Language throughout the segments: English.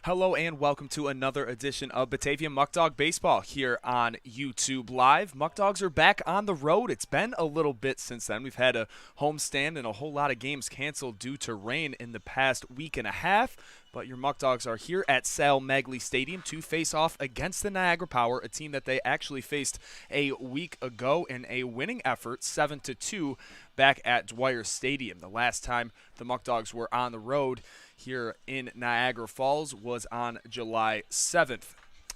Hello and welcome to another edition of Batavia Muckdog Baseball here on YouTube Live. Muckdogs are back on the road. It's been a little bit since then. We've had a homestand and a whole lot of games canceled due to rain in the past week and a half. But your Muckdogs are here at Sal Magley Stadium to face off against the Niagara Power, a team that they actually faced a week ago in a winning effort, 7-2, back at Dwyer Stadium. The last time the Muckdogs were on the road here in Niagara Falls was on July 7th.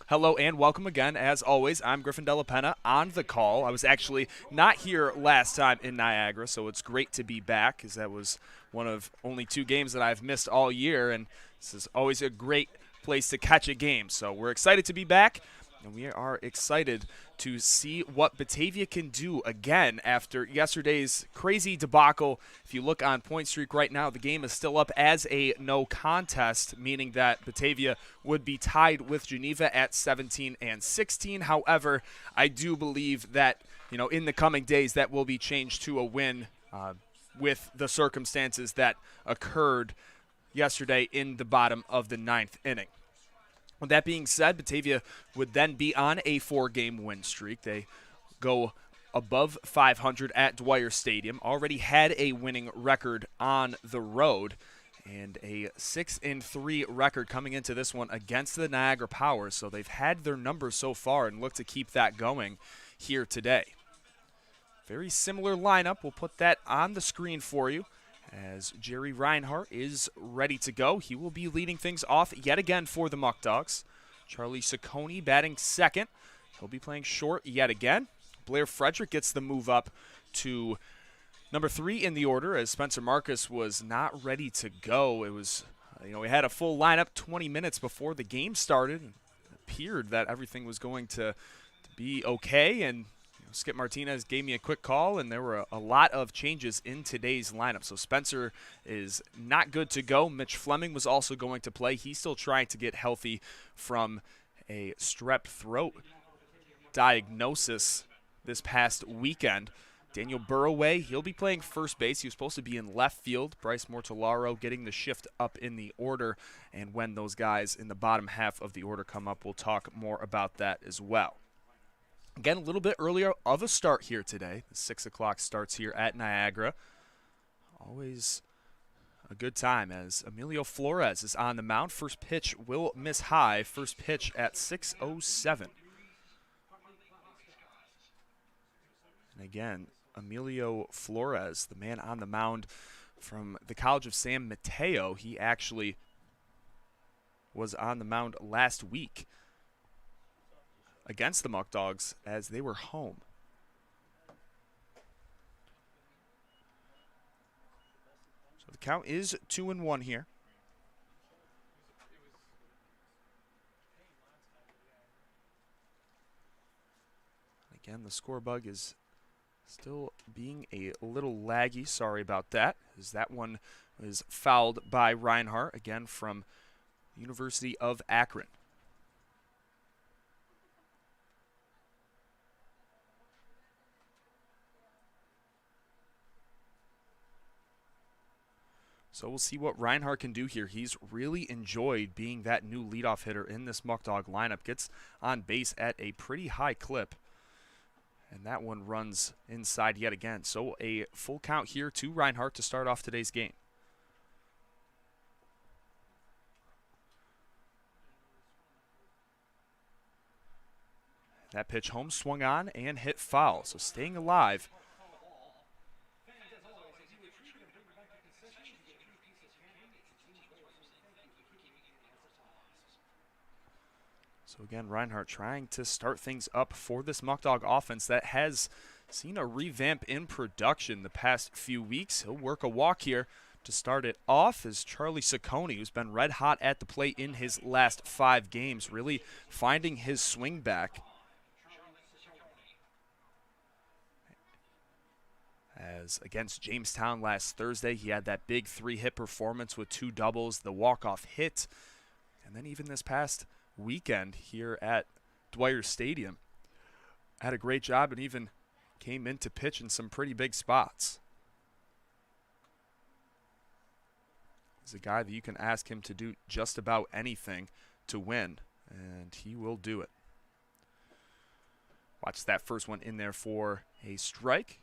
Hello and welcome again. As always, I'm Griffin Della Penna on the call. I was actually not here last time in Niagara, so it's great to be back because that was one of only 2 games that I've missed all year, and this is always a great place to catch a game. So we're excited to be back, and we are excited to see what Batavia can do again after yesterday's crazy debacle. If you look on Point Streak right now, the game is still up as a no contest, meaning that Batavia would be tied with Geneva at 17-16. However, I do believe that, in the coming days that will be changed to a win with the circumstances that occurred yesterday in the bottom of the 9th inning. With that being said, Batavia would then be on a 4-game win streak. They go above 500 at Dwyer Stadium, already had a winning record on the road, and a 6-3 record coming into this one against the Niagara Power. So they've had their numbers so far and look to keep that going here today. Very similar lineup. We'll put that on the screen for you as Jerry Reinhart is ready to go. He will be leading things off yet again for the Muckdogs. Charlie Ciccone batting second. He'll be playing short yet again. Blair Frederick gets the move up to number 3 in the order as Spencer Marcus was not ready to go. It was, we had a full lineup 20 minutes before the game started. It appeared that everything was going to be okay, and Skip Martinez gave me a quick call, and there were a lot of changes in today's lineup. So Spencer is not good to go. Mitch Fleming was also going to play. He's still trying to get healthy from a strep throat diagnosis this past weekend. Daniel Burroway, he'll be playing first base. He was supposed to be in left field. Bryce Mortellaro getting the shift up in the order. And when those guys in the bottom half of the order come up, we'll talk more about that as well. Again, a little bit earlier of a start here today. The 6 o'clock starts here at Niagara. Always a good time as Emilio Flores is on the mound. First pitch will miss high. First pitch at 6:07. And again, Emilio Flores, the man on the mound from the College of San Mateo. He actually was on the mound last week against the Muckdogs as they were home. So the count is 2-1 here. Again, the score bug is still being a little laggy. Sorry about that, as that one was fouled by Reinhart, again from University of Akron. So we'll see what Reinhart can do here. He's really enjoyed being that new leadoff hitter in this Muckdog lineup. Gets on base at a pretty high clip. And that one runs inside yet again. So a full count here to Reinhart to start off today's game. That pitch home, swung on and hit foul. So staying alive. So again, Reinhart trying to start things up for this Muckdog offense that has seen a revamp in production the past few weeks. He'll work a walk here to start it off as Charlie Ciccone, who's been red hot at the plate in his last 5 games, really finding his swing back. As against Jamestown last Thursday, he had that big 3-hit performance with 2 doubles, the walk-off hit, and then even this past weekend here at Dwyer Stadium had a great job and even came in to pitch in some pretty big spots. He's a guy that you can ask him to do just about anything to win, and he will do it. Watch that first one in there for a strike.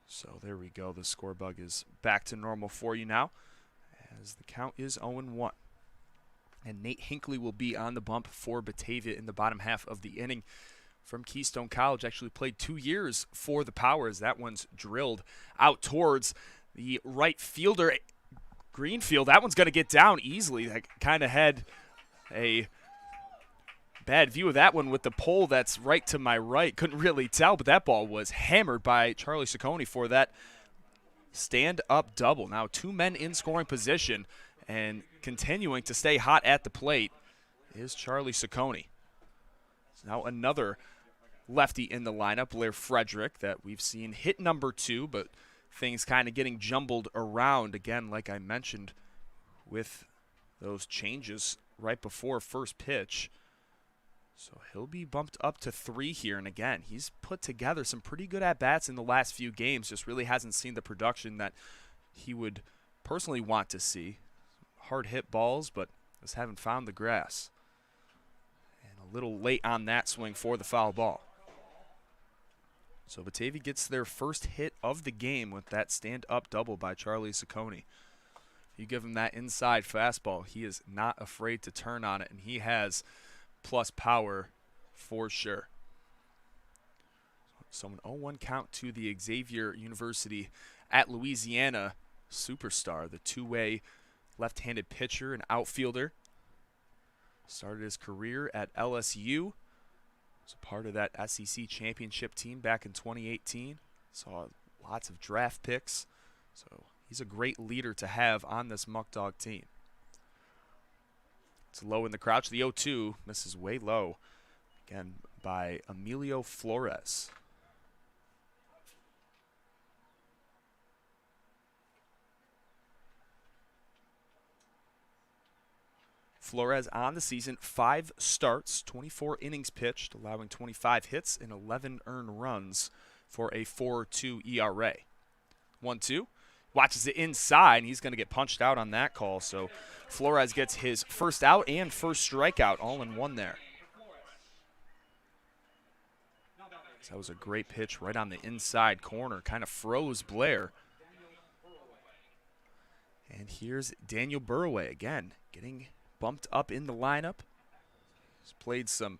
So there we go. The score bug is back to normal for you now, as the count is 0-1. And Nate Hinckley will be on the bump for Batavia in the bottom half of the inning. From Keystone College, actually played 2 years for the Powers. That one's drilled out towards the right fielder, Greenfield. That one's going to get down easily. I kind of had a bad view of that one with the pole that's right to my right. Couldn't really tell, but that ball was hammered by Charlie Ciccone for that stand-up double. Now 2 men in scoring position, and continuing to stay hot at the plate is Charlie Ciccone. Now another lefty in the lineup, Blair Frederick, that we've seen hit number 2, but things kind of getting jumbled around again, like I mentioned, with those changes right before first pitch. So he'll be bumped up to 3 here, and again, he's put together some pretty good at-bats in the last few games, just really hasn't seen the production that he would personally want to see. Hard hit balls, but just haven't found the grass. And a little late on that swing for the foul ball. So Batavia gets their first hit of the game with that stand-up double by Charlie Ciccone. You give him that inside fastball, he is not afraid to turn on it, and he has plus power for sure. So an 0-1 count to the Xavier University at Louisiana superstar, the two-way left-handed pitcher and outfielder. Started his career at LSU. Was a part of that SEC championship team back in 2018. Saw lots of draft picks. So he's a great leader to have on this Muckdog team. It's low in the crouch. The 0-2 misses way low. Again, by Emilio Flores. Flores on the season, 5 starts, 24 innings pitched, allowing 25 hits and 11 earned runs for a 4.2 ERA. 1-2. Watches it inside, and he's going to get punched out on that call. So Flores gets his first out and first strikeout all in one there. So that was a great pitch right on the inside corner. Kind of froze Blair. And here's Daniel Burraway again, getting bumped up in the lineup. He's played some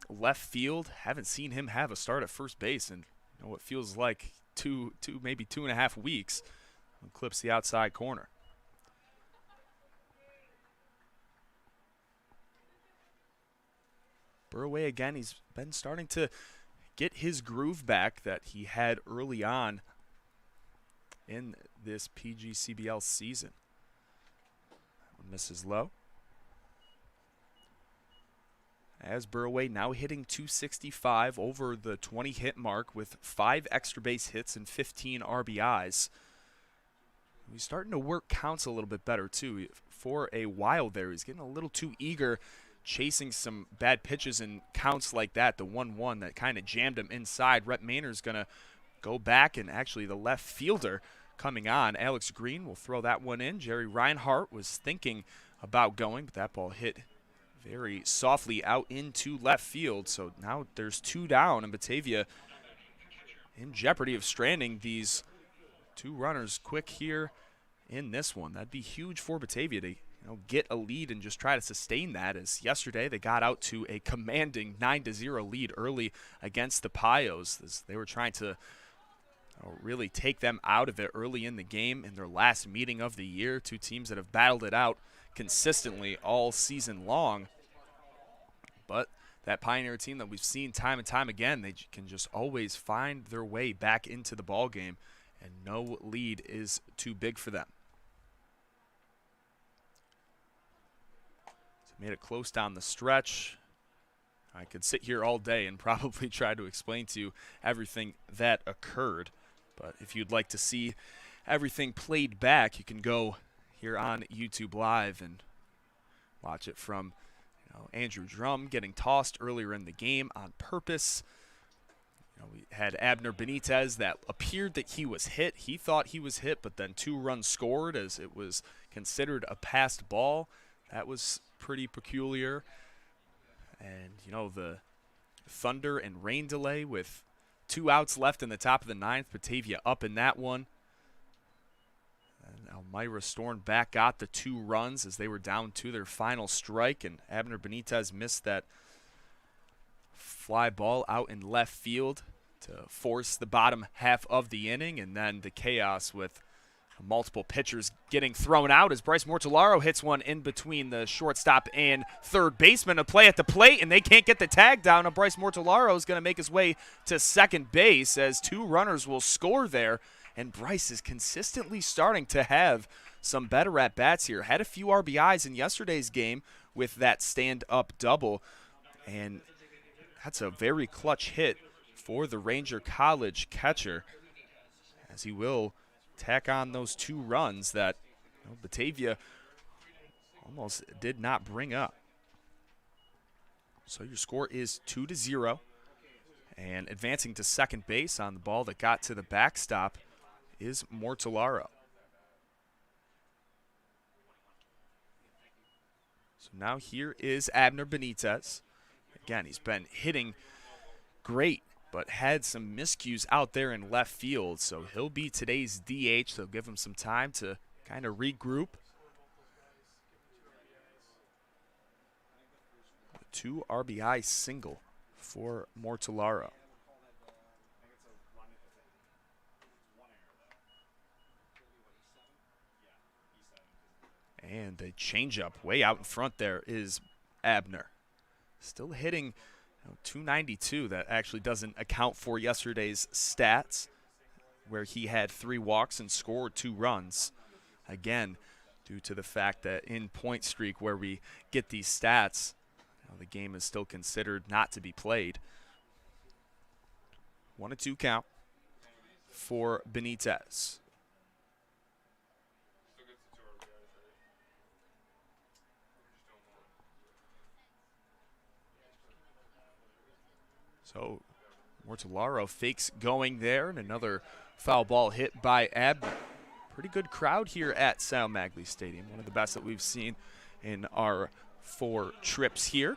left field. Haven't seen him have a start at first base in what feels like maybe 2.5 weeks. Clips the outside corner. Burraway again, he's been starting to get his groove back that he had early on in this PGCBL season. Misses low. As Burraway now hitting 265 over the 20 hit mark with 5 extra base hits and 15 RBIs. He's starting to work counts a little bit better too. For a while there, he's getting a little too eager, chasing some bad pitches and counts like that. The 1-1 that kind of jammed him inside. Rhett Maynard's going to go back, and actually the left fielder coming on, Alex Green, will throw that one in. Jerry Reinhart was thinking about going, but that ball hit very softly out into left field. So now there's 2 down, and Batavia in jeopardy of stranding these 2 runners quick here in this one. That'd be huge for Batavia to get a lead and just try to sustain that, as yesterday they got out to a commanding 9-0 lead early against the Pios, as they were trying to really take them out of it early in the game in their last meeting of the year. 2 teams that have battled it out consistently all season long. But that Pioneer team that we've seen time and time again, they can just always find their way back into the ball game, and no lead is too big for them. So made it close down the stretch. I could sit here all day and probably try to explain to you everything that occurred. But if you'd like to see everything played back, you can go here on YouTube Live and Watch it from Andrew Drum getting tossed earlier in the game on purpose. We had Abner Benitez that appeared that he was hit. He thought he was hit, but then 2 runs scored as it was considered a passed ball. That was pretty peculiar. And, the thunder and rain delay with 2 outs left in the top of the 9th. Batavia up in that one. And Elmira Stornback got the 2 runs as they were down to their final strike, and Abner Benitez missed that fly ball out in left field to force the bottom half of the inning, and then the chaos with multiple pitchers getting thrown out as Bryce Mortellaro hits one in between the shortstop and third baseman. A play at the plate, and they can't get the tag down. And Bryce Mortellaro is going to make his way to second base as 2 runners will score there. And Bryce is consistently starting to have some better at-bats here. Had a few RBIs in yesterday's game with that stand-up double. And that's a very clutch hit for the Ranger College catcher, as he will tack on those 2 runs that Batavia almost did not bring up. So your score is 2-0. And advancing to second base on the ball that got to the backstop is Mortellaro. So now here is Abner Benitez. Again, he's been hitting great, but had some miscues out there in left field. So he'll be today's DH. They'll give him some time to kind of regroup. A 2 RBI single for Mortellaro. And a changeup way out in front there is Abner. Still hitting 292. That actually doesn't account for yesterday's stats, where he had 3 walks and scored 2 runs. Again, due to the fact that in point streak where we get these stats, the game is still considered not to be played. 1-2 count for Benitez. So Mortellaro fakes going there, and another foul ball hit by Abner. Pretty good crowd here at Sal Magley Stadium, one of the best that we've seen in our 4 trips here.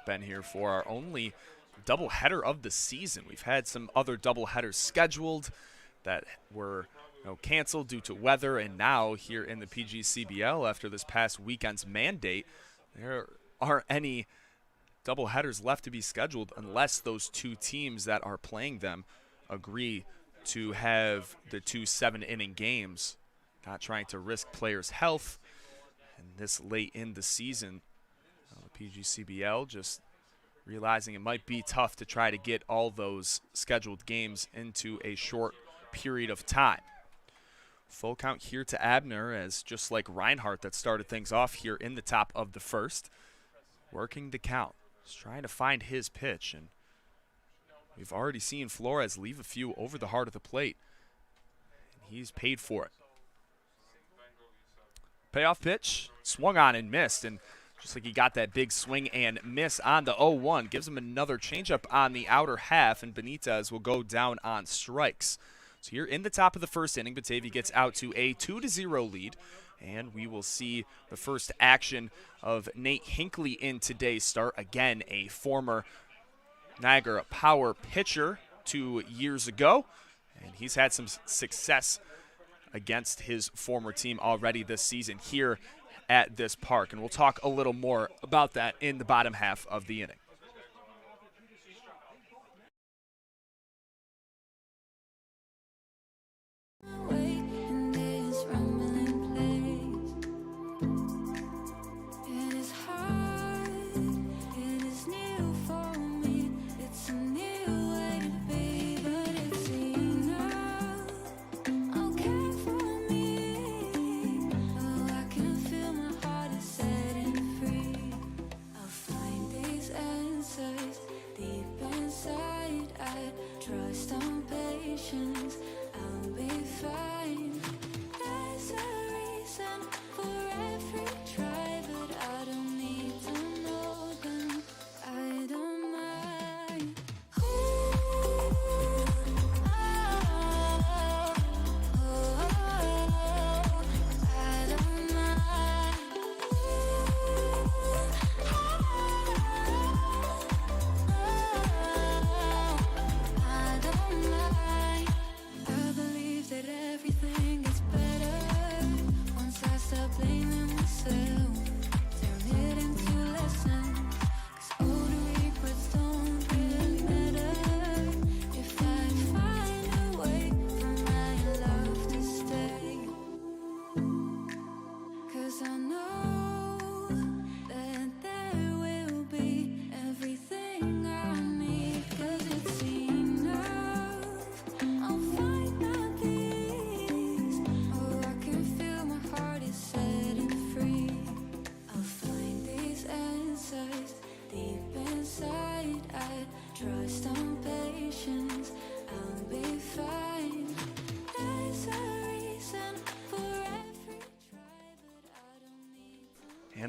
Been here for our only doubleheader of the season. We've had some other doubleheaders scheduled that were canceled due to weather, and now here in the PGCBL after this past weekend's mandate, there aren't any doubleheaders left to be scheduled unless those 2 teams that are playing them agree to have the 2 7-inning games. Not trying to risk players' health, and this late in the season, the PGCBL just realizing it might be tough to try to get all those scheduled games into a short period of time. Full count here to Abner, as just like Reinhardt that started things off here in the top of the 1st, working the count. Just trying to find his pitch, and we've already seen Flores leave a few over the heart of the plate, and he's paid for it. Payoff pitch, swung on and missed, and just like he got that big swing and miss on the 0-1, gives him another changeup on the outer half, and Benitez will go down on strikes. So here in the top of the 1st inning, Batavia gets out to a 2-0 lead. And we will see the first action of Nate Hinckley in today's start. Again, a former Niagara Power pitcher 2 years ago. And he's had some success against his former team already this season here at this park. And we'll talk a little more about that in the bottom half of the inning. These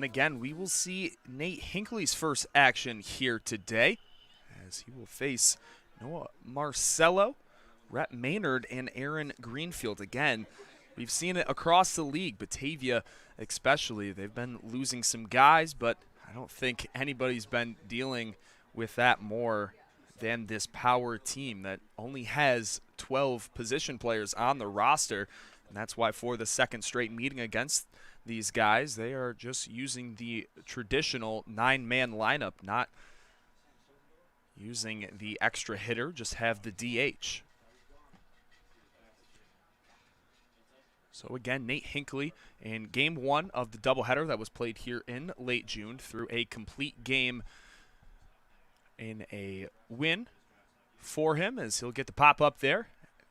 And again, we will see Nate Hinckley's first action here today as he will face Noah Marcello, Rhett Maynard, and Aaron Greenfield. Again, we've seen it across the league, Batavia especially. They've been losing some guys, but I don't think anybody's been dealing with that more than this power team that only has 12 position players on the roster. And that's why for the second straight meeting against these guys, they are just using the traditional 9-man lineup, not using the extra hitter, just have the DH. So again, Nate Hinckley in game 1 of the doubleheader that was played here in late June through a complete game in a win for him, as he'll get the pop up there.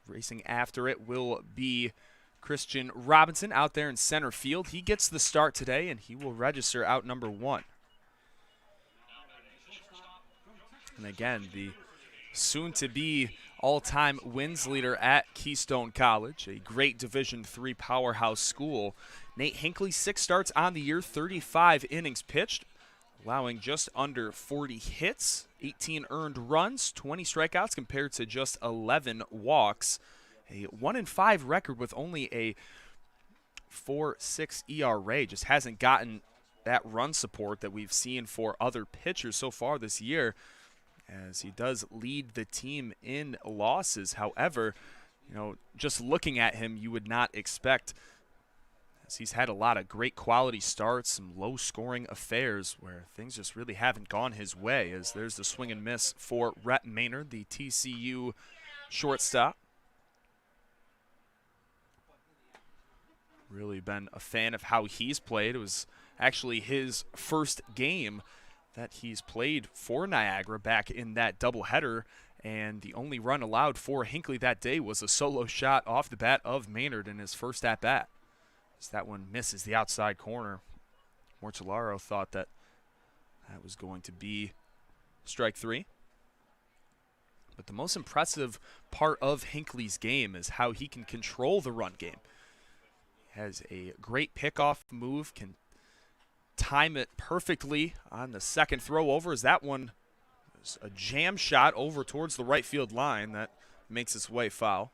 Racing after it will be Christian Robinson out there in center field. He gets the start today, and he will register out number 1. And again, the soon-to-be all-time wins leader at Keystone College, a great Division III powerhouse school. Nate Hinckley, 6 starts on the year, 35 innings pitched, allowing just under 40 hits, 18 earned runs, 20 strikeouts compared to just 11 walks. A 1-5 record with only a 4.6 ERA. Just hasn't gotten that run support that we've seen for other pitchers so far this year, as he does lead the team in losses. However, just looking at him, you would not expect, as he's had a lot of great quality starts, some low-scoring affairs where things just really haven't gone his way, as there's the swing and miss for Rhett Maynard, the TCU shortstop. Really been a fan of how he's played. It was actually his first game that he's played for Niagara back in that doubleheader, and the only run allowed for Hinckley that day was a solo shot off the bat of Maynard in his first at-bat. As that one misses the outside corner. Mortellaro thought that was going to be strike 3. But the most impressive part of Hinckley's game is how he can control the run game. He has a great pickoff move, can time it perfectly on the second throw over, as that one is a jam shot over towards the right field line that makes its way foul.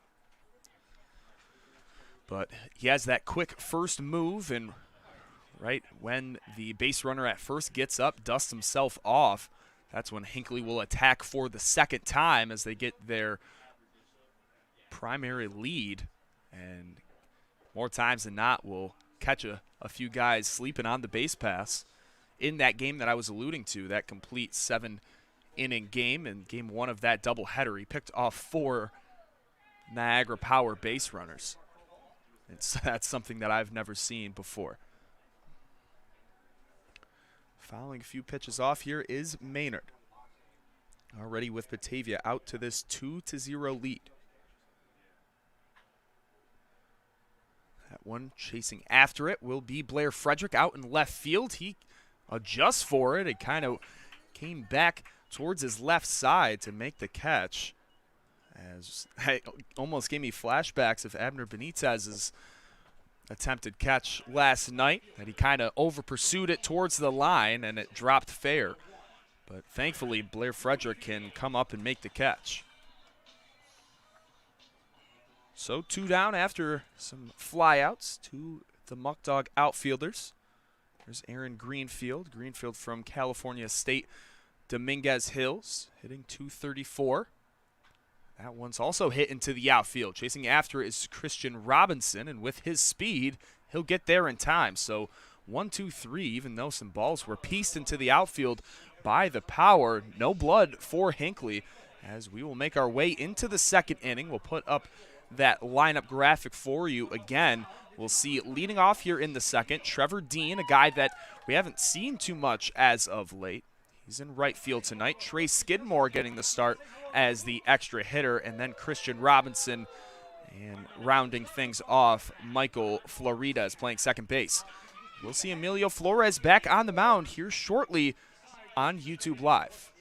But he has that quick first move, and right when the base runner at first gets up, dusts himself off, that's when Hinckley will attack for the second time as they get their primary lead, and more times than not will catch a few guys sleeping on the base pass. In that game that I was alluding to, that complete 7-inning game, in game 1 of that doubleheader, he picked off 4 Niagara Power base runners. That's something that I've never seen before. Fouling a few pitches off here is Maynard. Already with Batavia out to this 2-0 lead. That one chasing after it will be Blair Frederick out in left field. He adjusts for it. It kind of came back towards his left side to make the catch. As it almost gave me flashbacks of Abner Benitez's attempted catch last night, that he kind of over-pursued it towards the line and it dropped fair. But thankfully, Blair Frederick can come up and make the catch. So 2 down after some flyouts to the Muckdog outfielders. There's Aaron Greenfield. Greenfield from California State Dominguez Hills, hitting .234. That one's also hit into the outfield. Chasing after it is Christian Robinson, and with his speed, he'll get there in time. So 1-2-3, even though some balls were pieced into the outfield by the power. No blood for Hinckley, as we will make our way into the second inning. We'll put up that lineup graphic for you again. We'll see leading off here in the second, Trevor Dean, a guy that we haven't seen too much as of late. He's in right field tonight. Trey Skidmore getting the start as the extra hitter, and then Christian Robinson, and rounding things off, Michael Florida is playing second base. We'll see Emilio Flores back on the mound here shortly on YouTube Live.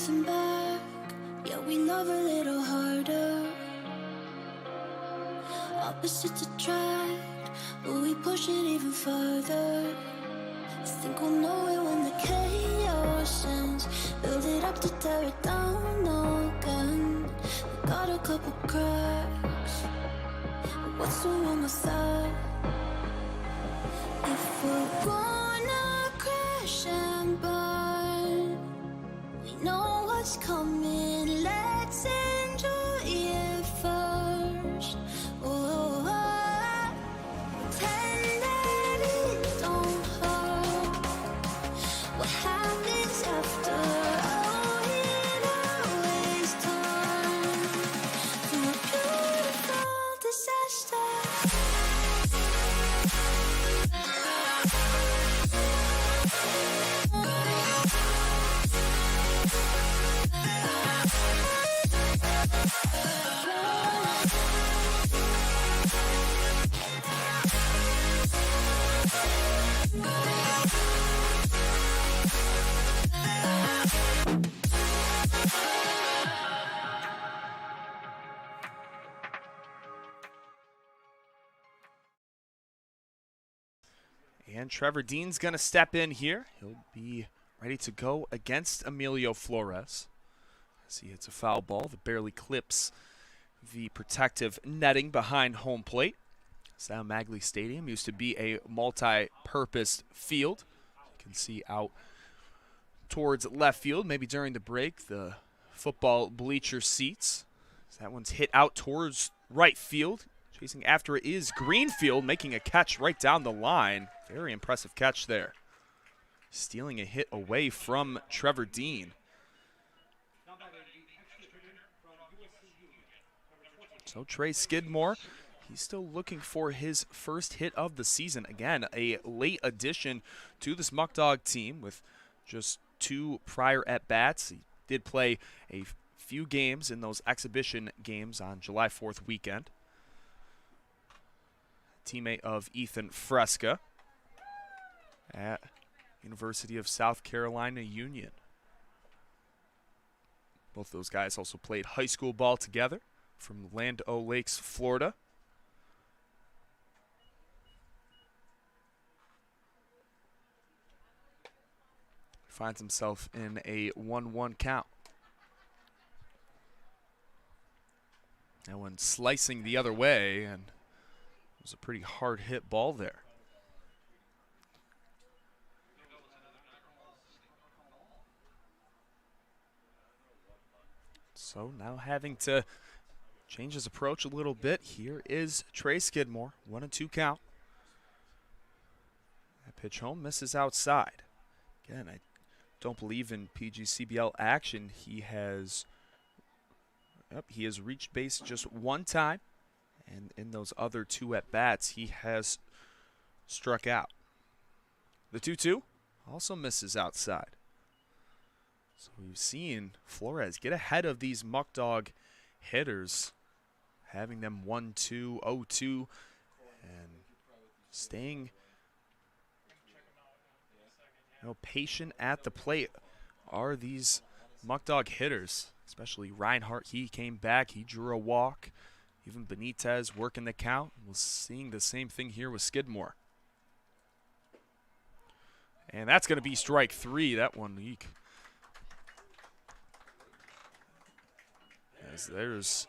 dancing back, yeah, we love a little harder. Opposites attract, but we push it even further. Think we'll know it when the chaos ends. Build it up to tear it down again. We got a couple cracks, but what's so wrong with that? If we're gonna crash and burn, we know what's coming, let's enjoy it first. Oh, pretend that it don't hurt. What happens after? Oh, it always turns to a beautiful disaster. And Trevor Dean's going to step in here. He'll be ready to go against Emilio Flores. As he hits a foul ball that barely clips the protective netting behind home plate. Sam Magley Stadium used to be a multi-purpose field. You can see out towards left field, maybe during the break, the football bleacher seats. That one's hit out towards right field. Chasing after it is Greenfield, making a catch right down the line. Very impressive catch there. Stealing a hit away from Trevor Dean. So Trey Skidmore, he's still looking for his first hit of the season. Again, a late addition to this Muckdog team with just 2 prior at-bats. He did play a few games in those exhibition games on July 4th weekend. Teammate of Ethan Fresca at University of South Carolina Union. Both those guys also played high school ball together from Land O'Lakes, Florida. Finds himself in a 1-1 count. That one slicing the other way, and it was a pretty hard hit ball there. So now having to change his approach a little bit. Here is Trey Skidmore, 1-2 count. That pitch home misses outside. Again, I don't believe in PGCBL action. He has reached base just 1 time, and in those other 2 at-bats, he has struck out. The 2-2 also misses outside. So we've seen Flores get ahead of these Muckdog hitters, having them 1-2, 0-2, and staying patient at the plate are these Muckdog hitters, especially Reinhardt. He came back, he drew a walk. Even Benitez working the count. We're seeing the same thing here with Skidmore. And that's going to be strike 3. That one weak. As there's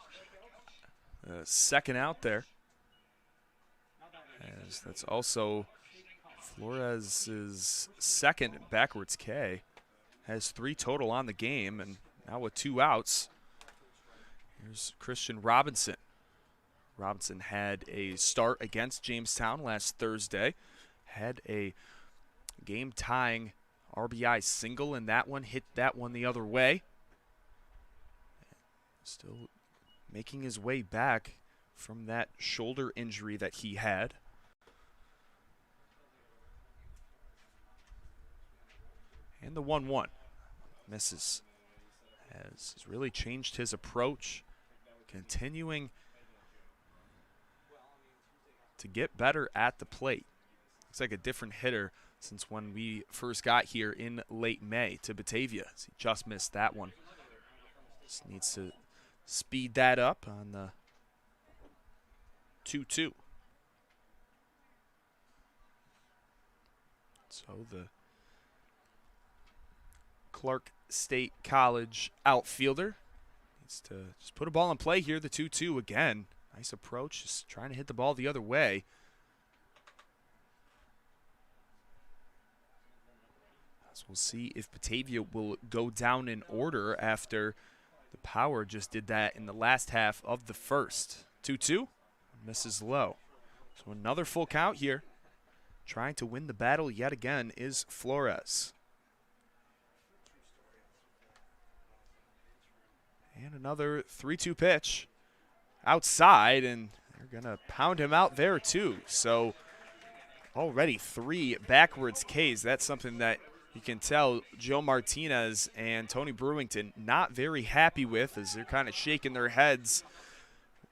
a second out there. As that's also Flores' second backwards K. Has 3 total on the game, and now with 2 outs. Here's Christian Robinson. Robinson had a start against Jamestown last Thursday. Had a game-tying RBI single in that one. Hit that one the other way. Still making his way back from that shoulder injury that he had. And the 1-1 misses. Has really changed his approach, continuing to get better at the plate. Looks like a different hitter since when we first got here in late May to Batavia. He just missed that one. Just needs to speed that up on the 2-2. So the Clark State College outfielder needs to just put a ball in play here. The 2-2 again. Nice approach, just trying to hit the ball the other way. So we'll see if Batavia will go down in order after the Power just did that in the last half of the first. 2-2, misses low. So another full count here. Trying to win the battle yet again is Flores. And another 3-2 pitch outside, and they're going to pound him out there too. So already 3 backwards Ks. That's something that you can tell Joe Martinez and Tony Brewington not very happy with, as they're kind of shaking their heads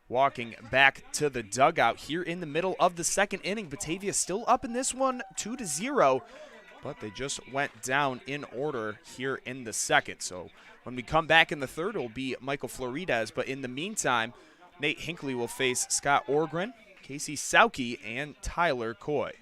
walking back to the dugout here in the middle of the second inning. Batavia still up in this one 2-0, but they just went down in order here in the second. So when we come back in the third, it will be Michael Florides. But in the meantime, Nate Hinckley will face Scott Orgren, Casey Sauke, and Tyler Coy.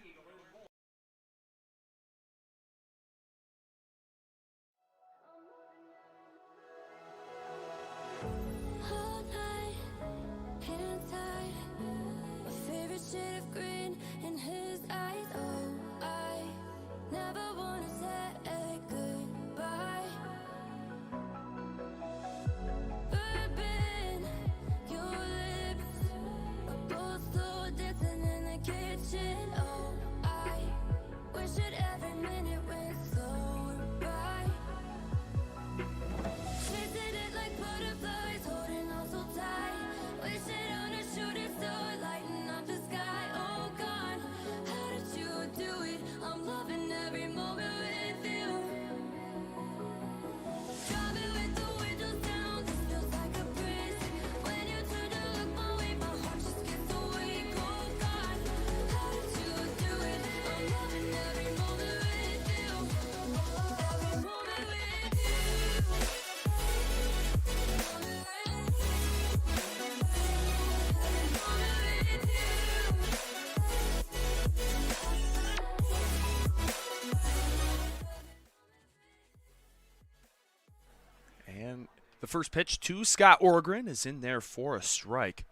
And the first pitch to Scott Orgren is in there for a strike.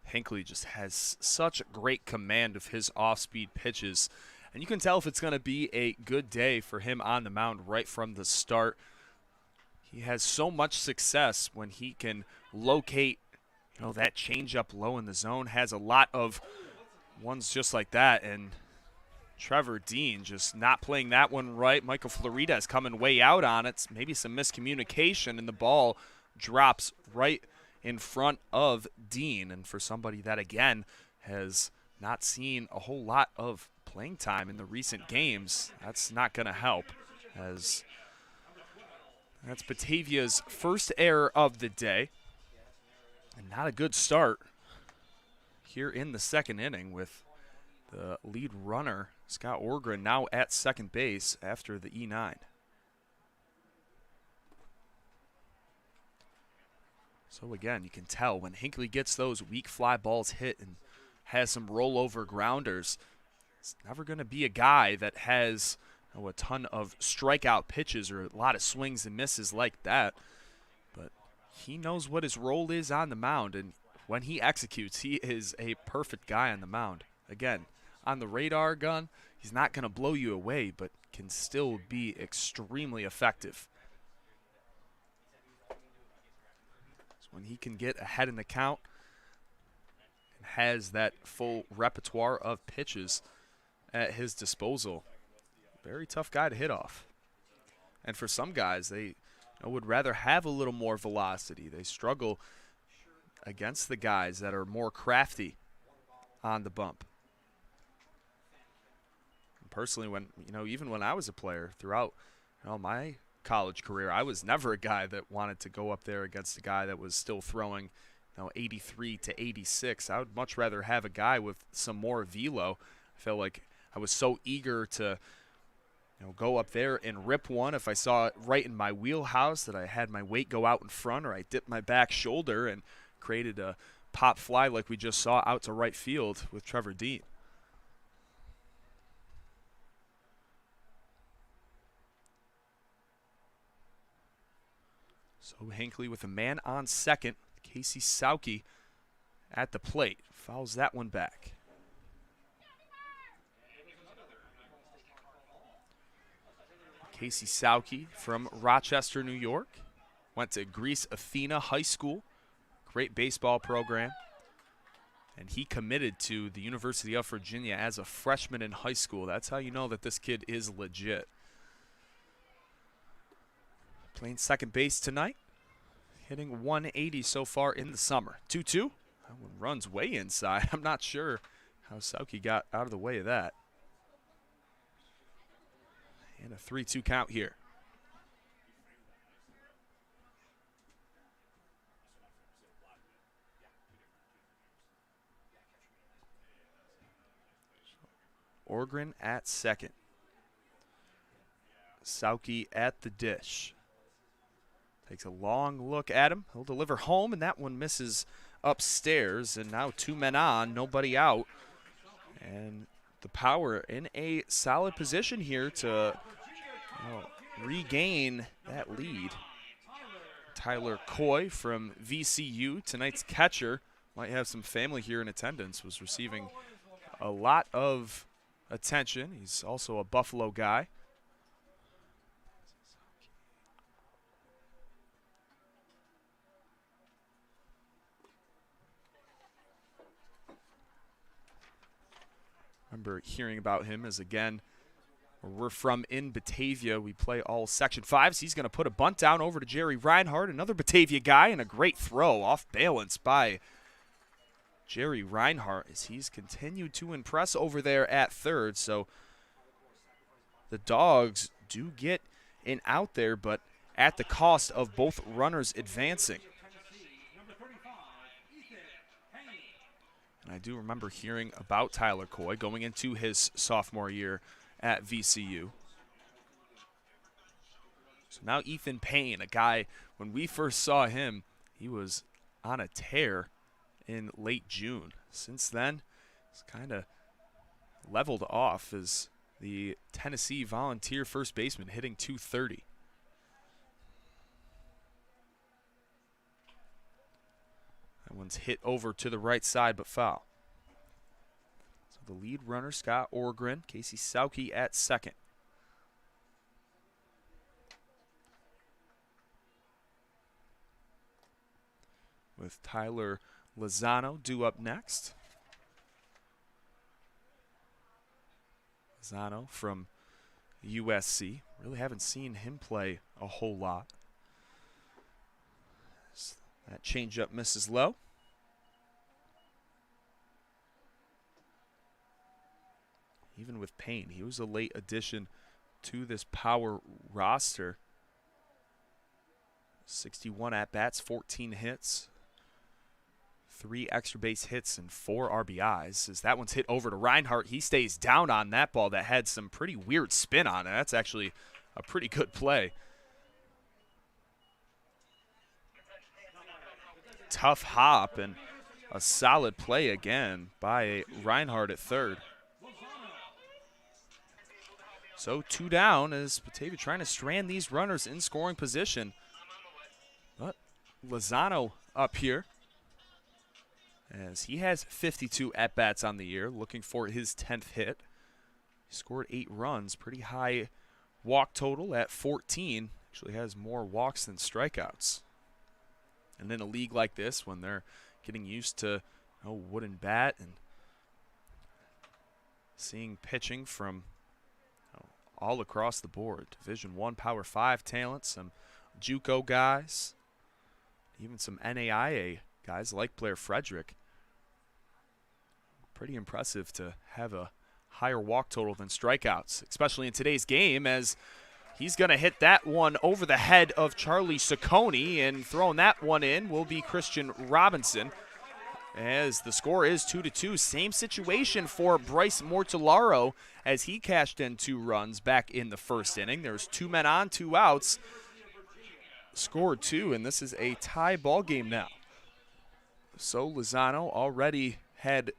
Hinckley just has such great command of his off-speed pitches, and you can tell if it's going to be a good day for him on the mound right from the start. He has so much success when he can locate, that changeup low in the zone. Has a lot of ones just like that, and Trevor Dean just not playing that one right. Michael Florides coming way out on it. Maybe some miscommunication, and the ball drops right in front of Dean. And for somebody that, again, has not seen a whole lot of playing time in the recent games, that's not going to help, as that's Batavia's first error of the day. And not a good start here in the second inning with the lead runner, Scott Orgren, now at second base after the E9. So again, you can tell when Hinckley gets those weak fly balls hit and has some rollover grounders, it's never going to be a guy that has a ton of strikeout pitches or a lot of swings and misses like that. But he knows what his role is on the mound, and when he executes, he is a perfect guy on the mound. Again, on the radar gun, he's not going to blow you away, but can still be extremely effective. So when he can get ahead in the count and has that full repertoire of pitches at his disposal, very tough guy to hit off. And for some guys, they would rather have a little more velocity. They struggle against the guys that are more crafty on the bump. Personally, when even when I was a player throughout my college career, I was never a guy that wanted to go up there against a guy that was still throwing 83 to 86. I would much rather have a guy with some more velo. I felt like I was so eager to go up there and rip one if I saw it right in my wheelhouse, that I had my weight go out in front, or I dipped my back shoulder and created a pop fly like we just saw out to right field with Trevor Dean. So Hinckley with a man on second. Casey Sauke at the plate. Fouls that one back. Casey Sauke from Rochester, New York. Went to Greece Athena High School. Great baseball program. And he committed to the University of Virginia as a freshman in high school. That's how you know that this kid is legit. Playing second base tonight. Hitting 180 so far in the summer. 2-2. That one runs way inside. I'm not sure how Sauke got out of the way of that. And a 3-2 count here. Orgren at second. Sauke at the dish. Takes a long look at him. He'll deliver home, and that one misses upstairs. And now 2 men on, nobody out. And the Power in a solid position here to regain that lead. Tyler Coy from VCU, tonight's catcher, might have some family here in attendance, was receiving a lot of attention. He's also a Buffalo guy. Remember hearing about him as, again, where we're from in Batavia. We play all Section 5s. He's going to put a bunt down over to Jerry Reinhardt, another Batavia guy, and a great throw off balance by Jerry Reinhardt as he's continued to impress over there at third. So the Dogs do get an out there, but at the cost of both runners advancing. And I do remember hearing about Tyler Coy going into his sophomore year at VCU. So now Ethan Payne, a guy, when we first saw him, he was on a tear in late June. Since then, it's kind of leveled off as the Tennessee Volunteer first baseman, hitting .230. That one's hit over to the right side, but foul. So the lead runner, Scott Orgren, Casey Sauke at second. With Tyler Lozano due up next. Lozano from USC. Really haven't seen him play a whole lot. That changeup misses low. Even with Payne, he was a late addition to this Power roster. 61 at-bats, 14 hits, 3 extra base hits, and 4 RBIs. As that one's hit over to Reinhardt, he stays down on that ball that had some pretty weird spin on it. That's actually a pretty good play. Tough hop and a solid play again by Reinhardt at third. So 2 down as Batavia trying to strand these runners in scoring position. But Lozano up here as he has 52 at-bats on the year, looking for his 10th hit. He scored 8 runs, pretty high walk total at 14. Actually has more walks than strikeouts. And in a league like this, when they're getting used to wooden bat and seeing pitching from all across the board, Division I, Power 5 talent, some JUCO guys, even some NAIA guys like Blair Frederick. Pretty impressive to have a higher walk total than strikeouts, especially in today's game, as he's going to hit that one over the head of Charlie Ciccone, and throwing that one in will be Christian Robinson. as the score is 2-2. Same situation for Bryce Mortellaro as he cashed in 2 runs back in the first inning. There's 2 men on, 2 outs. Scored 2, and this is a tie ball game now. So Lozano already had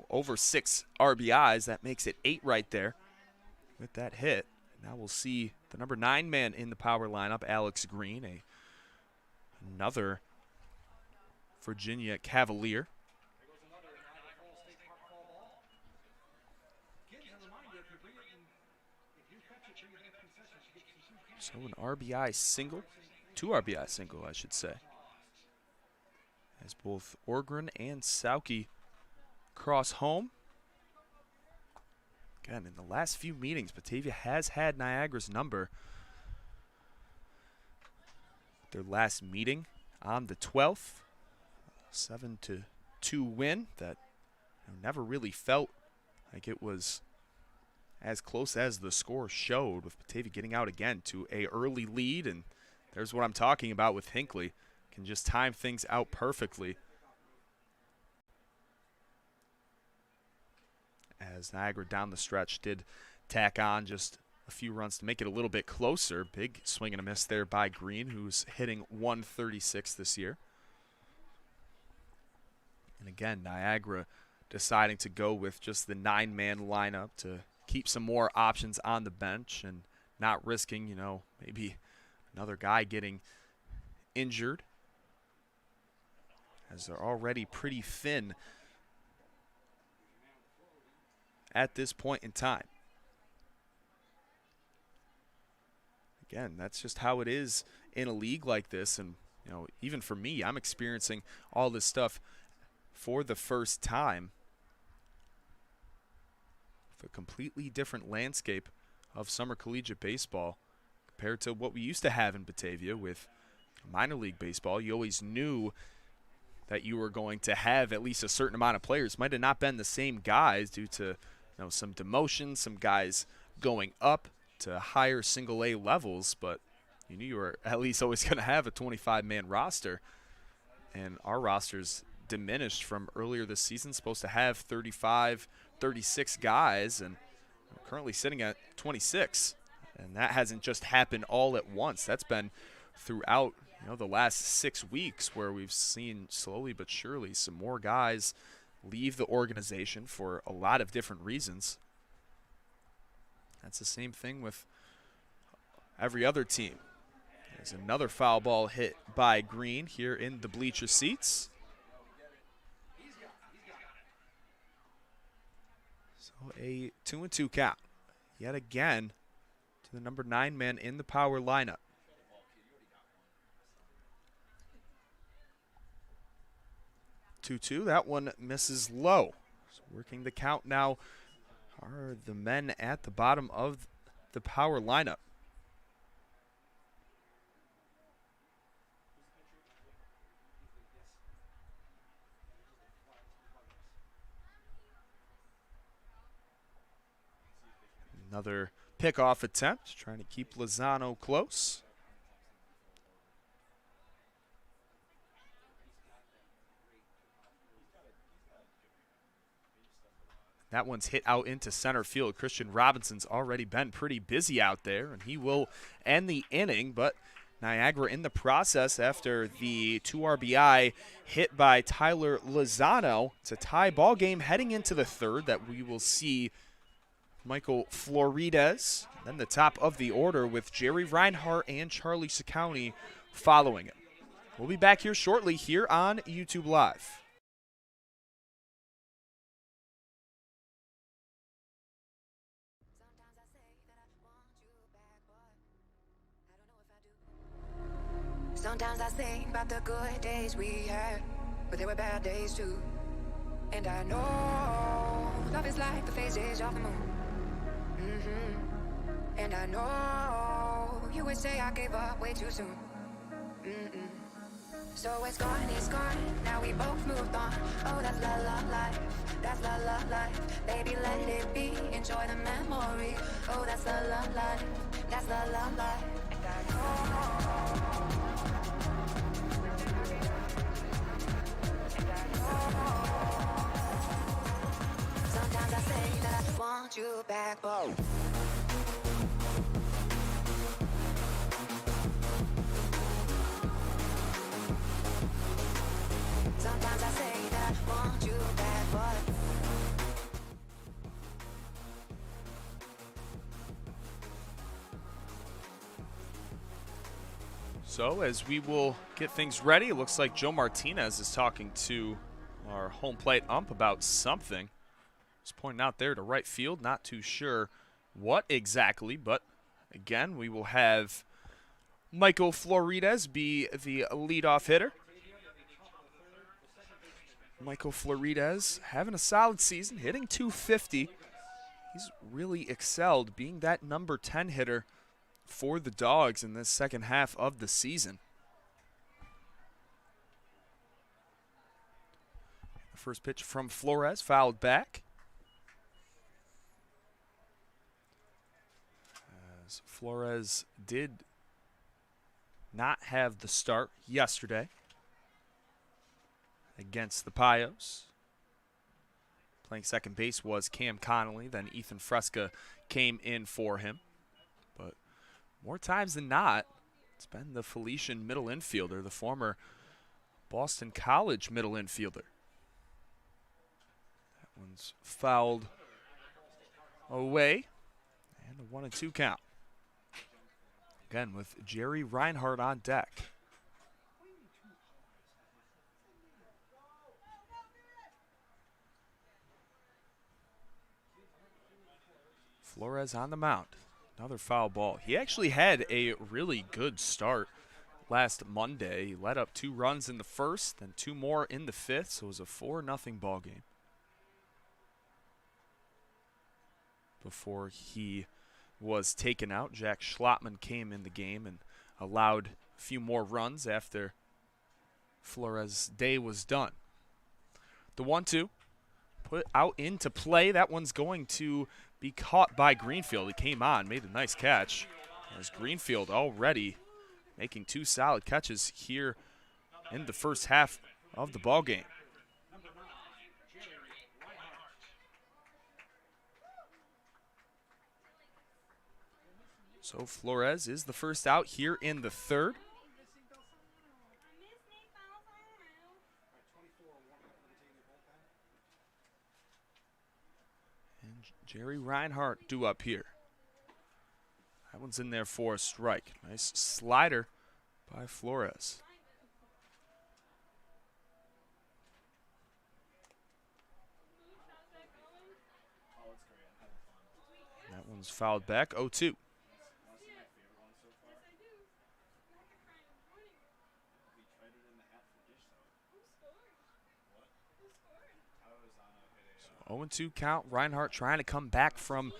over 6 RBIs. That makes it 8 right there with that hit. Now we'll see the number 9 man in the power lineup, Alex Green, another Virginia Cavalier. So an RBI single, 2 RBI single, I should say, as both Orgren and Sauke cross home. Again, in the last few meetings, Batavia has had Niagara's number. Their last meeting on the 12th, 7-2 win that never really felt like it was as close as the score showed, with Batavia getting out again to an early lead. And there's what I'm talking about with Hinckley. Can just time things out perfectly. As Niagara down the stretch did tack on just a few runs to make it a little bit closer. Big swing and a miss there by Green, who's hitting 136 this year. And again, Niagara deciding to go with just the 9-man lineup to keep some more options on the bench and not risking, maybe another guy getting injured, as they're already pretty thin at this point in time. Again, that's just how it is in a league like this. And, even for me, I'm experiencing all this stuff for the first time. A completely different landscape of summer collegiate baseball compared to what we used to have in Batavia with minor league baseball. You always knew that you were going to have at least a certain amount of players. Might have not been the same guys due to some demotions, some guys going up to higher single-A levels, but you knew you were at least always going to have a 25-man roster. And our roster's diminished from earlier this season, supposed to have 35, 36 guys, and currently sitting at 26. And that hasn't just happened all at once. That's been throughout the last 6 weeks, where we've seen slowly but surely some more guys leave the organization for a lot of different reasons. That's the same thing with every other team. There's another foul ball hit by Green here in the bleacher seats. So a 2-2 count yet again to the number 9 man in the power lineup. That one misses low. So working the count now are the men at the bottom of the power lineup. Another pickoff attempt, trying to keep Lozano close. That one's hit out into center field. Christian Robinson's already been pretty busy out there, and he will end the inning. But Niagara in the process after the 2 RBI hit by Tyler Lozano. It's a tie ball game heading into the 3rd that we will see Michael Florides, then the top of the order with Jerry Reinhart and Charlie Ciccone following it. We'll be back here shortly here on YouTube Live. Sometimes I think about the good days we had, but there were bad days too. And I know love is like the phases of the moon. And I know you would say I gave up way too soon. So it's gone, now we both moved on. Oh, that's la la life, that's la la life. Baby, let it be, enjoy the memory. Oh, that's la la life, that's la la life. And I know, and I Sometimes I say that I want you back, but So as we will get things ready, it looks like Joe Martinez is talking to our home plate ump about something. He's pointing out there to right field, not too sure what exactly, but again, we will have Michael Florides be the leadoff hitter. Michael Florides having a solid season, hitting .250. He's really excelled being that number 10 hitter for the Dogs in this second half of the season. The first pitch from Flores, fouled back. As Flores did not have the start yesterday against the Payos. Playing second base was Cam Connolly, then Ethan Fresca came in for him. But more times than not, it's been the Felician middle infielder, the former Boston College middle infielder. That one's fouled away, and a 1-2 count. Again, with Jerry Reinhardt on deck. Flores on the mound. Another foul ball. He actually had a really good start last Monday. He led up 2 runs in the first, then 2 more in the fifth, so it was a 4-0 ball game. Before he was taken out, Jack Schlottman came in the game and allowed a few more runs after Flores' day was done. The 1-2 put out into play. That one's going to be caught by Greenfield. He came on, made a nice catch. As Greenfield already making 2 solid catches here in the first half of the ball game. So Flores is the first out here in the third. And Jerry Reinhardt due up here. That one's in there for a strike. Nice slider by Flores. That one's fouled back, 0-2. So 0-2 count. Reinhardt trying to come back from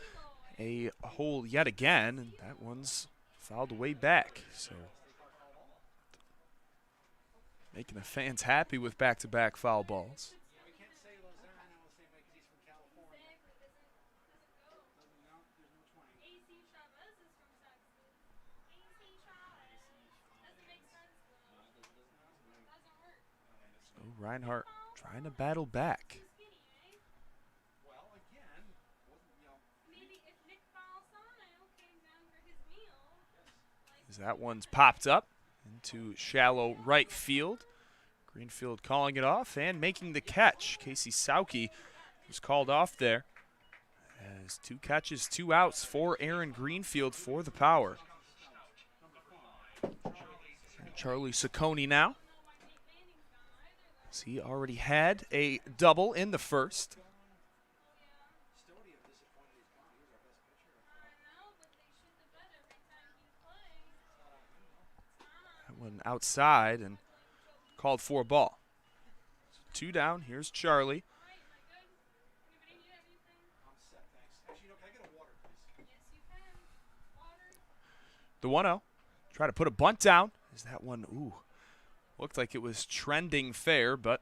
a hole yet again, and that one's fouled way back. So making the fans happy with back-to-back foul balls. So Reinhardt trying to battle back. As that one's popped up into shallow right field. Greenfield calling it off and making the catch. Casey Sauke was called off there. As 2 catches, 2 outs for Aaron Greenfield for the Power. And Charlie Ciccone now. As he already had a double in the first. One outside and called for a ball. So 2 down. Here's Charlie. The 1-0. Try to put a bunt down. Is that one? Ooh. Looked like it was trending fair, but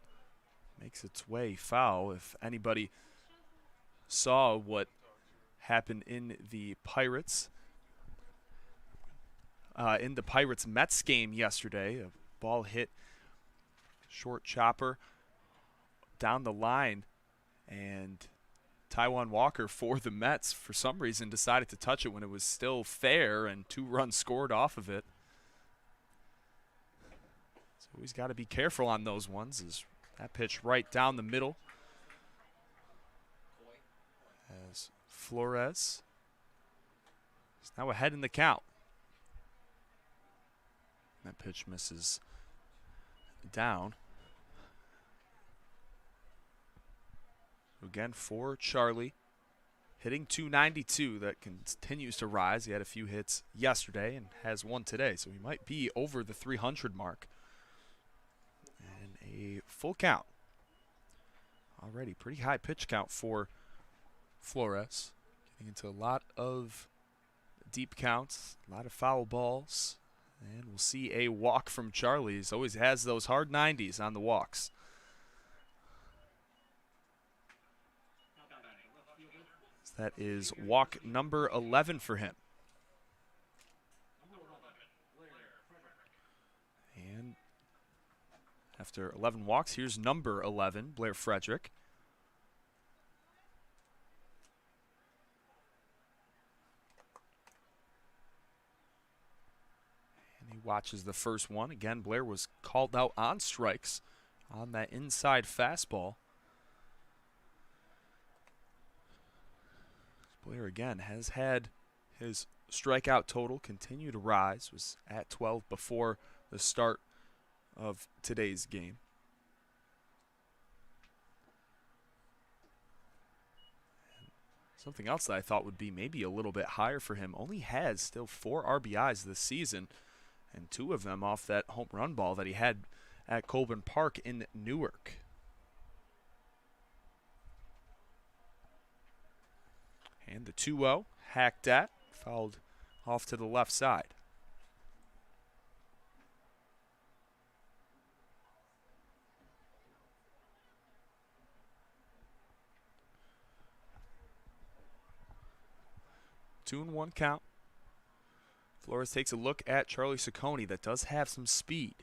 makes its way foul. If anybody saw what happened in the Pirates Mets game yesterday. A ball hit short chopper down the line, and Taijuan Walker for the Mets for some reason decided to touch it when it was still fair, and 2 runs scored off of it. So he's got to be careful on those ones, as That pitch right down the middle. As Flores is now ahead in the count. That pitch misses down. Again, for Charlie, hitting .292. That continues to rise. He had a few hits yesterday and has one today, so he might be over the 300 mark. And a full count. Already pretty high pitch count for Flores. Getting into a lot of deep counts, a lot of foul balls. And we'll see a walk from Charlie. He always has those hard 90s on the walks. That is walk number 11 for him. And after 11 walks, here's number 11, Blair Frederick. And he watches the first one. Again, Blair was called out on strikes on that inside fastball. Blair again has had his strikeout total continue to rise. Was at 12 before the start of today's game. And something else that I thought would be maybe a little bit higher for him. Only has still 4 RBIs this season, and 2 of them off that home run ball that he had at Colburn Park in Newark. And the 2-0, hacked at, fouled off to the left side. Two and one count. Flores takes a look at Charlie Ciccone that does have some speed.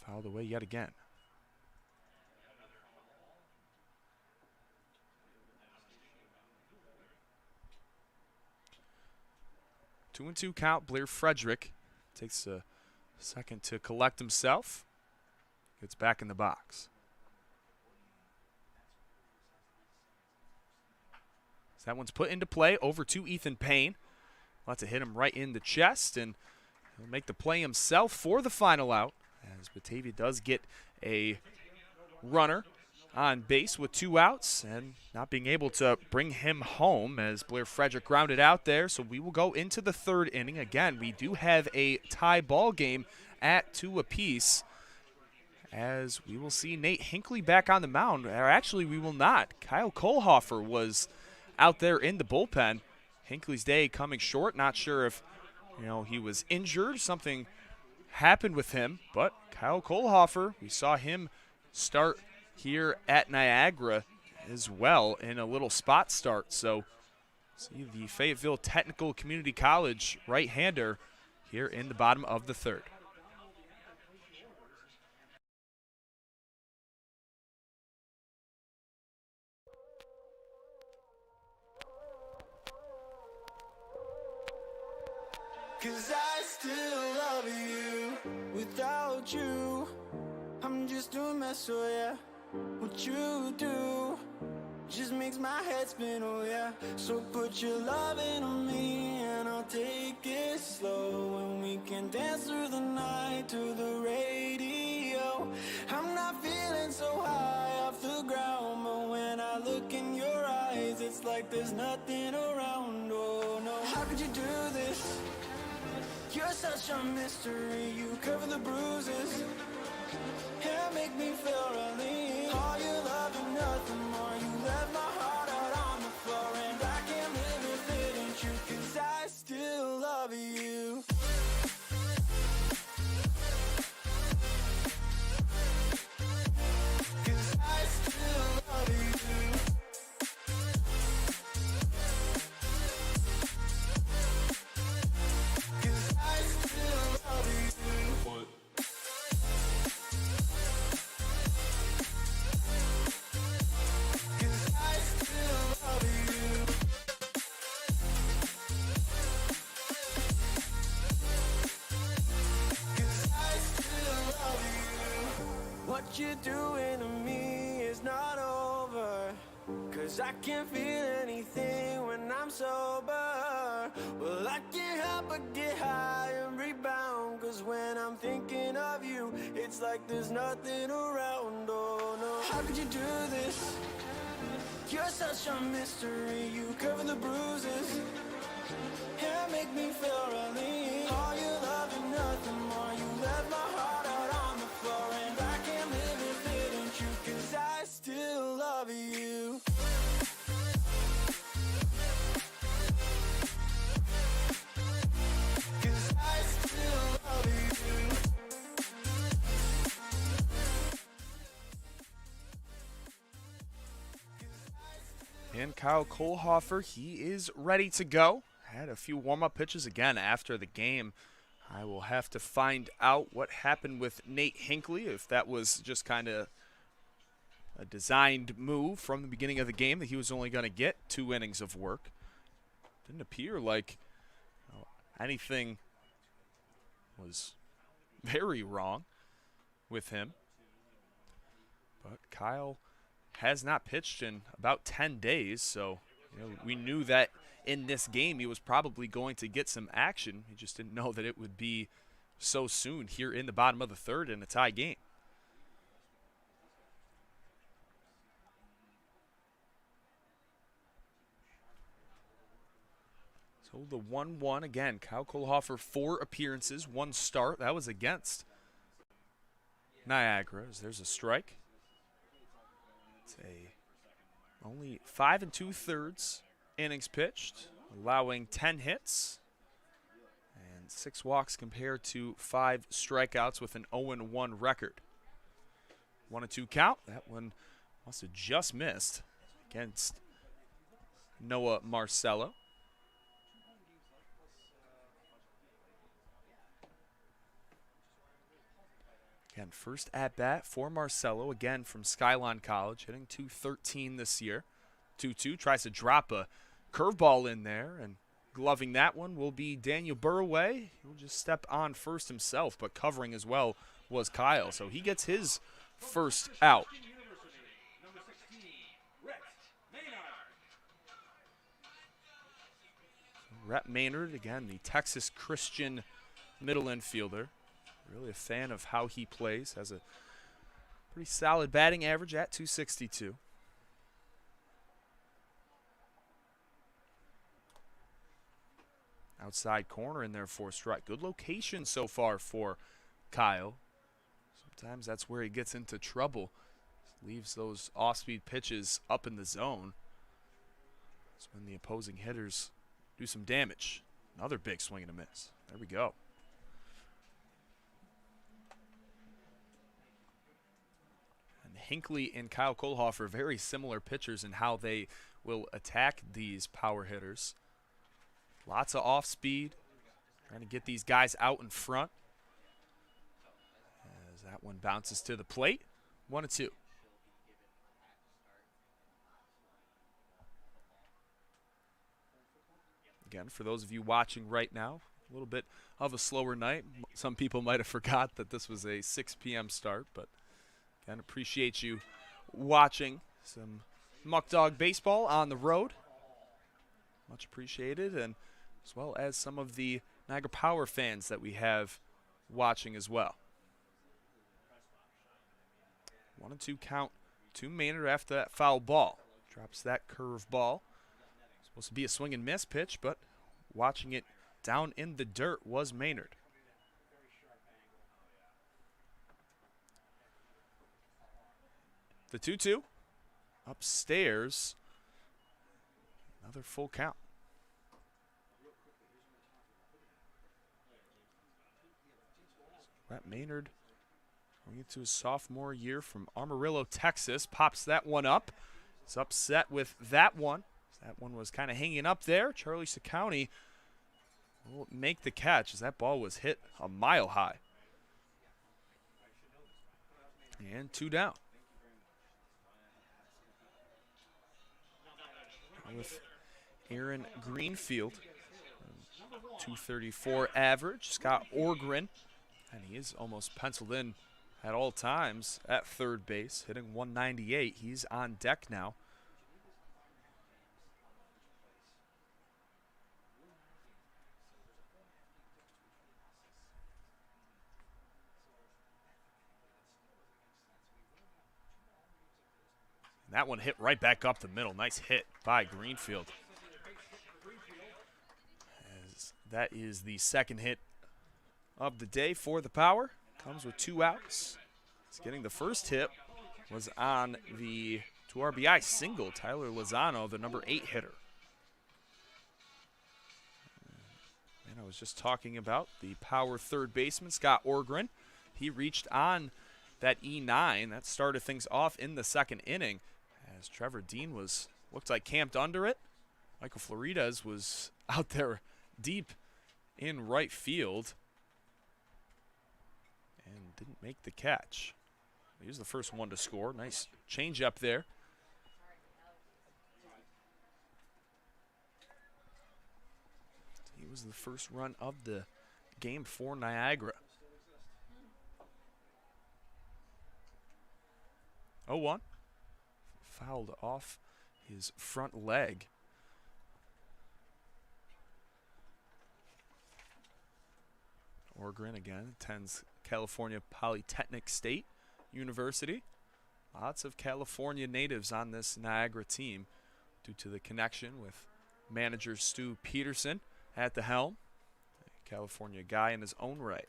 Fouled away yet again. Two and two count. Blair Frederick takes a second to collect himself. Gets back in the box. So that one's put into play over to Ethan Payne. About to hit him right in the chest, and he'll make the play himself for the final out, as Batavia does get a runner on base with 2 outs, and not being able to bring him home as Blair Frederick grounded out there. So we will go into the 3rd inning. Again, we do have a tie ball game at 2 apiece, as we will see Nate Hinckley back on the mound. Or actually, we will not. Kyle Kohlhofer was out there in the bullpen. Hinckley's day coming short. Not sure if he was injured, something happened with him, but Kyle Kohlhofer, we saw him start here at Niagara as well in a little spot start. So see the Fayetteville Technical Community College right-hander here in the bottom of the 3rd. Cause I still love you. Without you, I'm just a mess, so yeah. What you do just makes my head spin, oh yeah. So put your loving on me and I'll take it slow, and we can dance through the night to the radio. I'm not feeling so high off the ground, but when I look in your eyes, it's like there's nothing around, oh no. How could you do this? You're such a mystery. You cover the bruises and make me feel relief. All your love and nothing more. You left my heart out on the floor, and I can't live if it ain't true. Cause I still love you. Cause I still love you. Cause I still love you. what you're doing to me is not over. Cause I can't feel anything when I'm sober. Well, I can't help but get high and rebound. Cause when I'm thinking of you, it's like there's nothing around. Oh no, how could you do this? You're such a mystery. You cover the bruises and make me feel really. All your love and nothing more. You left my heart out on the floor, and I can't live if it ain't true. Cause I still love you. Cause I still love you. And Kyle Kohlhofer, he is ready to go. Had a few warm-up pitches again after the game. I will have to find out what happened with Nate Hinckley, if that was just kind of a designed move from the beginning of the game that he was only going to get 2 innings of work. Didn't appear like anything was very wrong with him. But Kyle has not pitched in about 10 days, so we knew that in this game he was probably going to get some action. He just didn't know that it would be so soon here in the bottom of the third in a tie game. So the 1-1 again. Kyle Kohlhofer, 4 appearances, 1 start. That was against Niagara. As there's a strike. It's only 5 2/3 innings pitched, allowing 10 hits and 6 walks compared to 5 strikeouts with an 0-1 record. 1-2 count. That one must have just missed against Noah Marcello. Again, first at-bat for Marcello, again from Skyline College, hitting .213 this year. 2-2, tries to drop a curveball in there, and gloving that one will be Daniel Burraway. He'll just step on first himself, but covering as well was Kyle. So he gets his first out. Rhett Maynard, again, the Texas Christian middle infielder. Really a fan of how he plays. Has a pretty solid batting average at .262. Outside corner in there for strike. Good location so far for Kyle. Sometimes that's where he gets into trouble. Leaves those off-speed pitches up in the zone. That's when the opposing hitters do some damage. Another big swing and a miss. There we go. Hinckley and Kyle Kohlhofer, very similar pitchers in how they will attack these power hitters. Lots of off speed, trying to get these guys out in front. As that one bounces to the plate, 1-2. Again, for those of you watching right now, a little bit of a slower night. Some people might have forgot that this was a 6 p.m. start, but again, appreciate you watching some Muckdog baseball on the road. Much appreciated, and as well as some of the Niagara Power fans that we have watching as well. 1-2 count to Maynard after that foul ball. Drops that curve ball. Supposed to be a swing and miss pitch, but watching it down in the dirt was Maynard. The 2-2 upstairs. Another full count. Rhett Maynard going into his sophomore year from Amarillo, Texas. Pops that one up. He's upset with that one. That one was kind of hanging up there. Charlie Ciccone will make the catch as that ball was hit a mile high. And 2 down. With Aaron Greenfield, .234 average. Scott Orgren, and he is almost penciled in at all times at third base, hitting 198. He's on deck now. And that one hit right back up the middle. Nice hit by Greenfield. As that is the second hit of the day for the Power. Comes with 2 outs. He's getting the first hit was on the 2 RBI single. Tyler Lozano, the number 8 hitter. And I was just talking about the Power third baseman, Scott Orgren. He reached on that E9. That started things off in the second inning as Trevor Dean looked like camped under it. Michael Florides was out there deep in right field and didn't make the catch. He was the first one to score. Nice change up there. He was the first run of the game for Niagara. 0-1. Fouled off his front leg. Orgren again attends California Polytechnic State University. Lots of California natives on this Niagara team due to the connection with manager Stu Peterson at the helm. A California guy in his own right.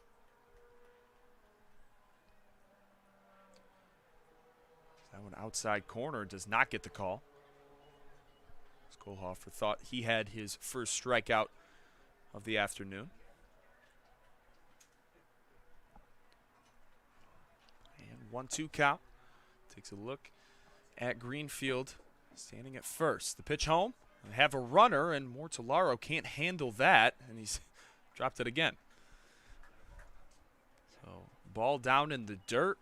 That one outside corner does not get the call. Kohlhofer thought he had his first strikeout of the afternoon. And 1-2 count. Takes a look at Greenfield standing at first. The pitch home. They have a runner, and Mortellaro can't handle that, and he's dropped it again. So ball down in the dirt.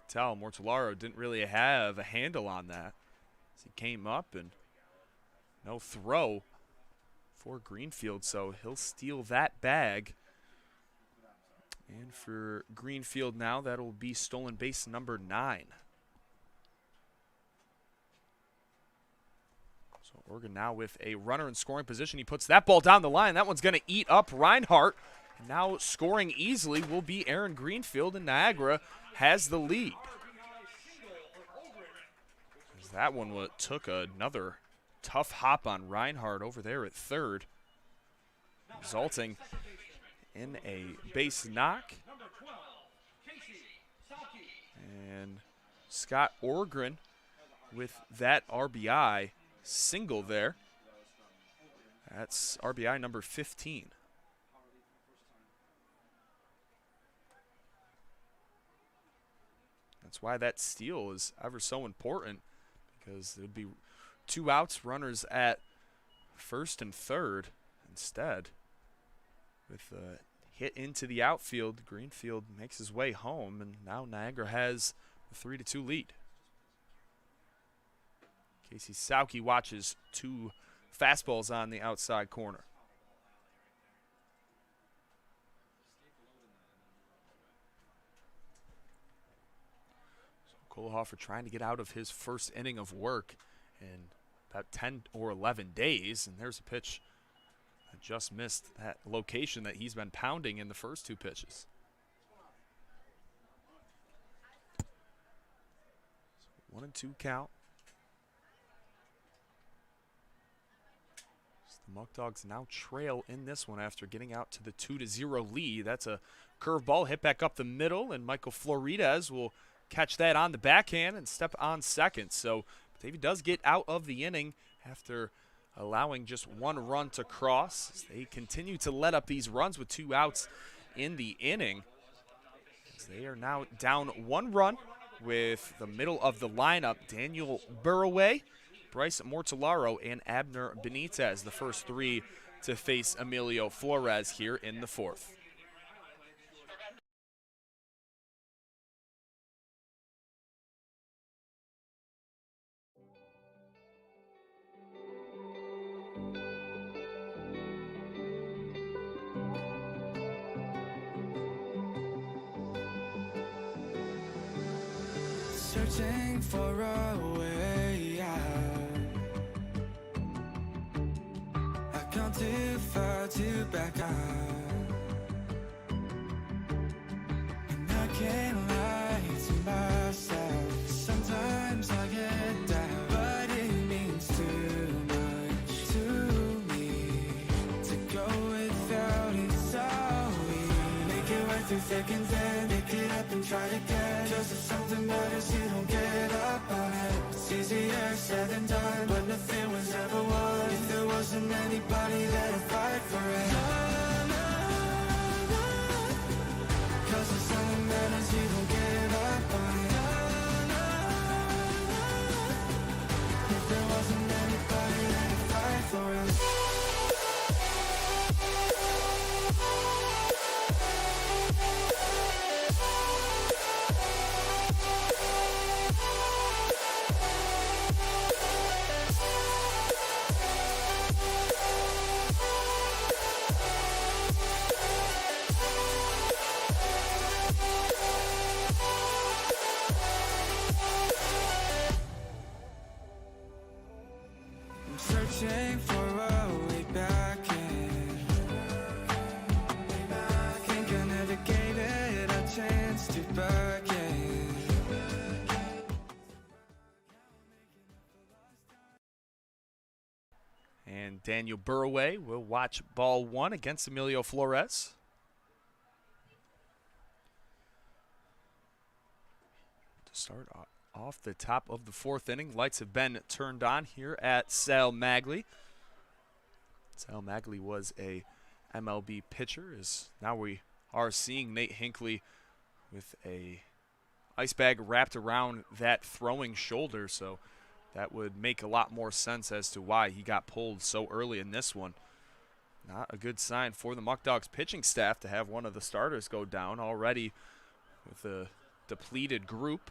Tell Mortellaro didn't really have a handle on that as he came up, and no throw for Greenfield, so he'll steal that bag. And for Greenfield now, that'll be stolen base number 9. So Oregon now with a runner in scoring position. He puts that ball down the line. That one's going to eat up Reinhardt. And now scoring easily will be Aaron Greenfield, and Niagara has the lead. As that one took another tough hop on Reinhardt over there at third, resulting in a base knock. And Scott Orgren with that RBI single there. That's RBI number 15. That's why that steal is ever so important, because there'd be 2 outs, runners at first and third instead. With a hit into the outfield, Greenfield makes his way home, and now Niagara has a 3-2 lead. Casey Sauke watches 2 fastballs on the outside corner. So Kohlhofer trying to get out of his first inning of work in about 10 or 11 days, and there's a pitch that just missed that location that he's been pounding in the first 2 pitches. So 1-2 count. So the Muckdogs now trail in this one after getting out to the 2-0 lead. That's a curveball hit back up the middle, and Michael Florides will catch that on the backhand and step on second. So Batavia does get out of the inning after allowing just 1 run to cross. They continue to let up these runs with 2 outs in the inning. As they are now down 1 run with the middle of the lineup, Daniel Burraway, Bryce Mortellaro, and Abner Benitez, the first 3 to face Emilio Flores here in the 4th. searching for a way out. I've gone too far to back out, and I can't lie to myself. Sometimes I get down, but it means too much to me to go without it. So we make it right through thick and thin, pick it up and try it again. Cause if something matters, you don't get up on it. It's easier said than done, but nothing was ever won if there wasn't anybody there to fight for it. Cause if something matters, you don't get up on it. If there wasn't anybody there to fight for it. I'm searching for a way back in. Think I never gave it a chance to begin. And Daniel Burraway will watch ball one against Emilio Flores. To start off the top of the fourth inning, lights have been turned on here at Sal Maglie. Sal Maglie was a MLB pitcher. Now we are seeing Nate Hinckley with a ice bag wrapped around that throwing shoulder, so that would make a lot more sense as to why he got pulled so early in this one. Not a good sign for the Muckdogs pitching staff to have one of the starters go down already with a depleted group.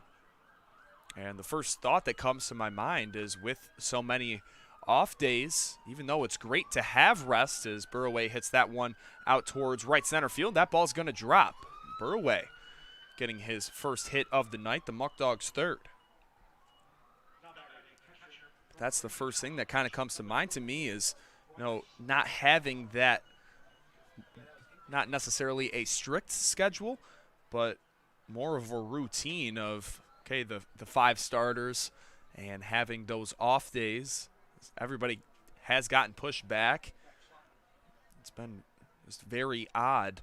And the first thought that comes to my mind is, with so many off days, even though it's great to have rest, as Burraway hits that one out towards right center field, that ball's going to drop. Burraway getting his first hit of the night, the Muckdogs' third. That's the first thing that kind of comes to mind to me is, not having that, not necessarily a strict schedule, but more of a routine of, okay, the five starters and having those off days. Everybody has gotten pushed back. It's been just very odd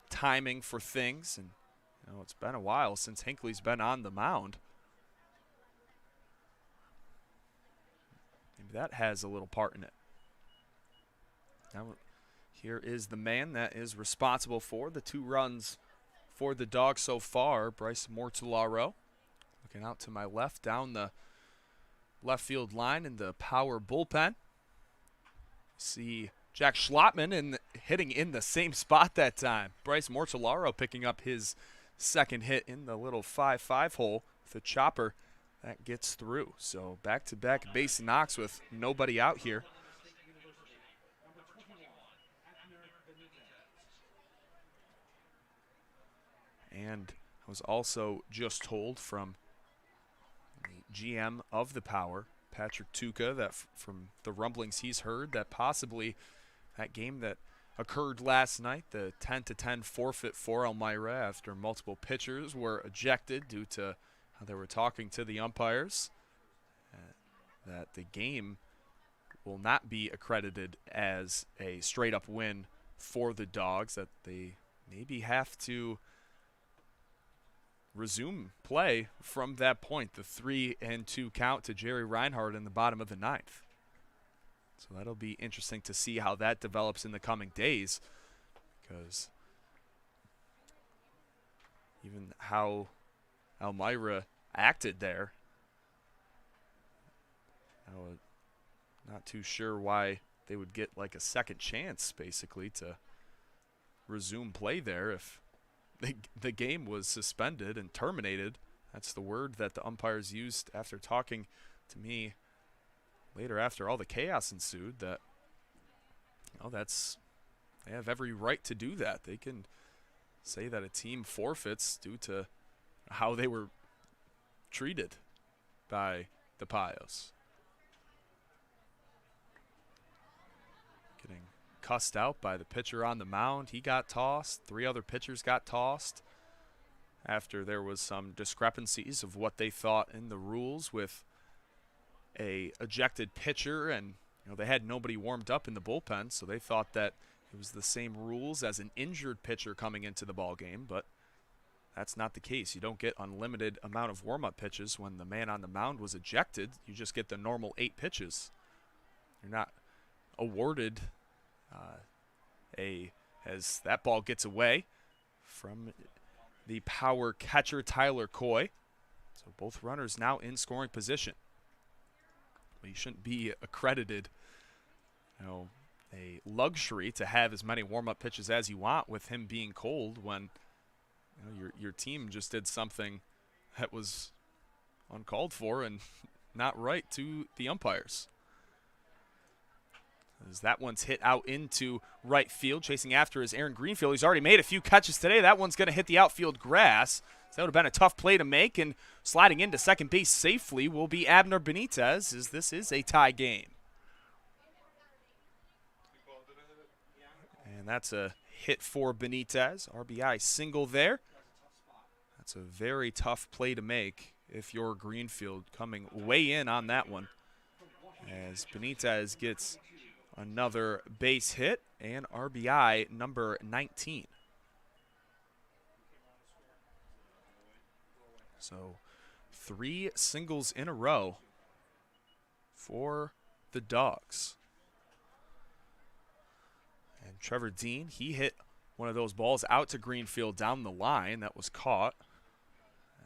timing for things, and it's been a while since Hinckley's been on the mound. Maybe that has a little part in it. Now, here is the man that is responsible for the 2 runs for the Dogs so far, Bryce Mortellaro. Looking out to my left, down the left field line in the power bullpen. See Jack Schlottman hitting in the same spot that time. Bryce Mortellaro picking up his second hit in the little 5-5 hole with a chopper that gets through. So back-to-back base knocks with nobody out here. And I was also just told from the GM of the Power, Patrick Tuca, that from the rumblings he's heard, that possibly that game that occurred last night, the 10-10 forfeit for Elmira after multiple pitchers were ejected due to how they were talking to the umpires, that the game will not be accredited as a straight-up win for the Dogs, that they maybe have to resume play from that point, the 3-2 count to Jerry Reinhardt in the bottom of the 9th. So that'll be interesting to see how that develops in the coming days, because even how Elmira acted there, not too sure why they would get like a second chance basically to resume play there if the game was suspended and terminated. That's the word that the umpires used after talking to me later after all the chaos ensued, that they have every right to do that. They can say that a team forfeits due to how they were treated by the Pios. Getting cussed out by the pitcher on the mound. He got tossed. 3 other pitchers got tossed after there was some discrepancies of what they thought in the rules with a ejected pitcher, and they had nobody warmed up in the bullpen, so they thought that it was the same rules as an injured pitcher coming into the ball game, but that's not the case. You don't get unlimited amount of warm-up pitches when the man on the mound was ejected. You just get the normal 8 pitches. You're not awarded as that ball gets away from the power catcher Tyler Coy. So both runners now in scoring position. But you shouldn't be accredited, a luxury to have as many warm-up pitches as you want with him being cold when your team just did something that was uncalled for and not right to the umpires. As that one's hit out into right field, chasing after is Aaron Greenfield. He's already made a few catches today. That one's going to hit the outfield grass. So that would have been a tough play to make, and sliding into second base safely will be Abner Benitez, as this is a tie game. And that's a hit for Benitez. RBI single there. That's a very tough play to make if you're Greenfield, coming way in on that one, as Benitez gets another base hit and RBI number 19. So 3 singles in a row for the Dogs. And Trevor Dean, he hit one of those balls out to Greenfield down the line. That was caught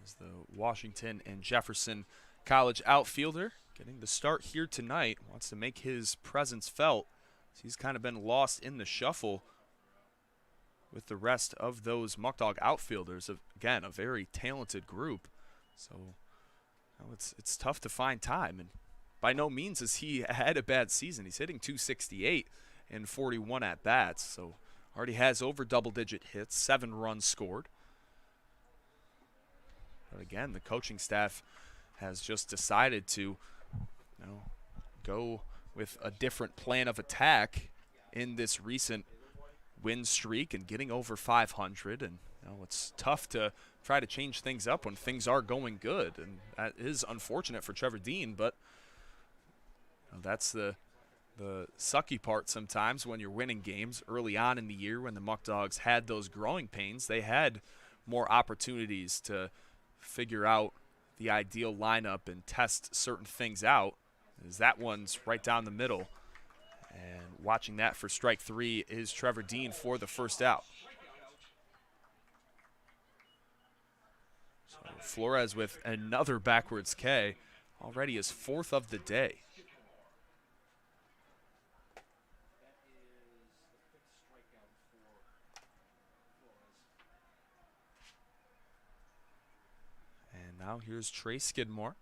as the Washington and Jefferson College outfielder, getting the start here tonight, wants to make his presence felt. He's kind of been lost in the shuffle with the rest of those Muckdog outfielders. Again, a very talented group. So it's tough to find time. And by no means has he had a bad season. He's hitting .268 in 41 at-bats. So already has over double-digit hits, 7 runs scored. But again, the coaching staff has just decided to go with a different plan of attack in this recent win streak and getting over 500. And it's tough to try to change things up when things are going good, and that is unfortunate for Trevor Dean. But that's the sucky part sometimes when you're winning games early on in the year. When the Muckdogs had those growing pains, they had more opportunities to figure out the ideal lineup and test certain things out. As that one's right down the middle. And watching that for strike 3 is Trevor Dean for the first out. So Flores with another backwards K, already his 4th of the day. And now here's Trey Skidmore.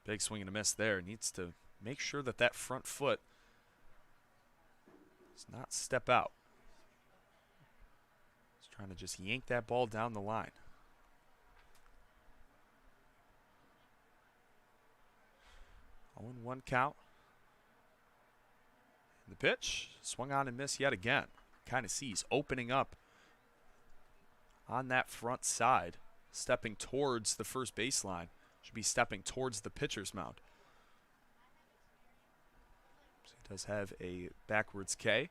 Big swing and a miss there. Needs to make sure that that front foot does not step out. He's trying to just yank that ball down the line. Oh, 0-1 count. The pitch, swung on and missed yet again. Kind of sees opening up on that front side, stepping towards the first baseline. Should be stepping towards the pitcher's mound. So he does have a backwards K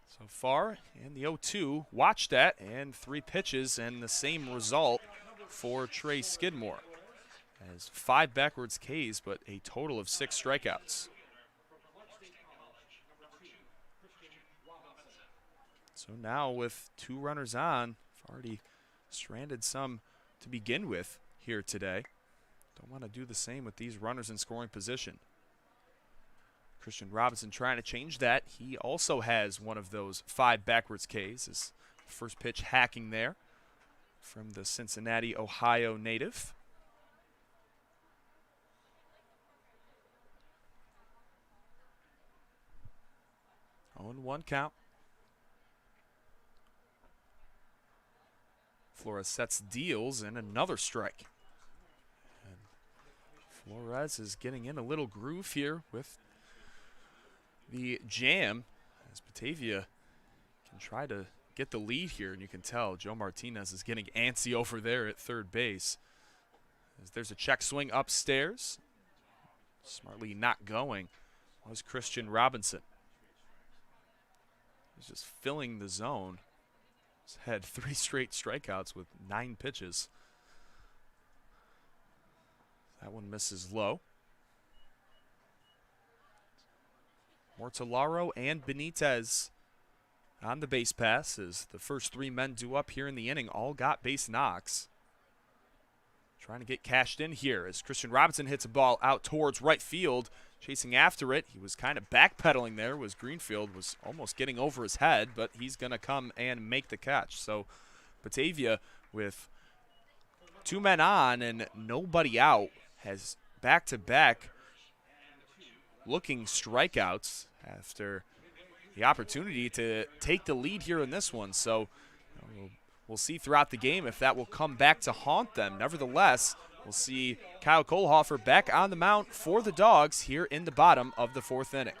so far. And the 0-2, watch that, and 3 pitches and the same result for Trey Skidmore. Has 5 backwards Ks, but a total of 6 strikeouts. So now with 2 runners on, I've already stranded some to begin with here today. Don't want to do the same with these runners in scoring position. Christian Robinson trying to change that. He also has one of those 5 backwards Ks. His first pitch hacking there from the Cincinnati, Ohio native. Oh, 0-1 count. Flores sets deals and another strike. Flores is getting in a little groove here with the jam as Batavia can try to get the lead here, and you can tell Joe Martinez is getting antsy over there at third base. As there's a check swing upstairs. Smartly not going was Christian Robinson. He's just filling the zone. He's had 3 straight strikeouts with 9 pitches. That one misses low. Mortellaro and Benitez on the base pass as the first 3 men due up here in the inning all got base knocks. Trying to get cashed in here as Christian Robinson hits a ball out towards right field. Chasing after it, he was kind of backpedaling there. Greenfield was almost getting over his head, but he's going to come and make the catch. So Batavia with 2 men on and nobody out has back-to-back looking strikeouts after the opportunity to take the lead here in this one. So we'll see throughout the game if that will come back to haunt them. Nevertheless, we'll see Kyle Kohlhofer back on the mound for the Dogs here in the bottom of the 4th inning.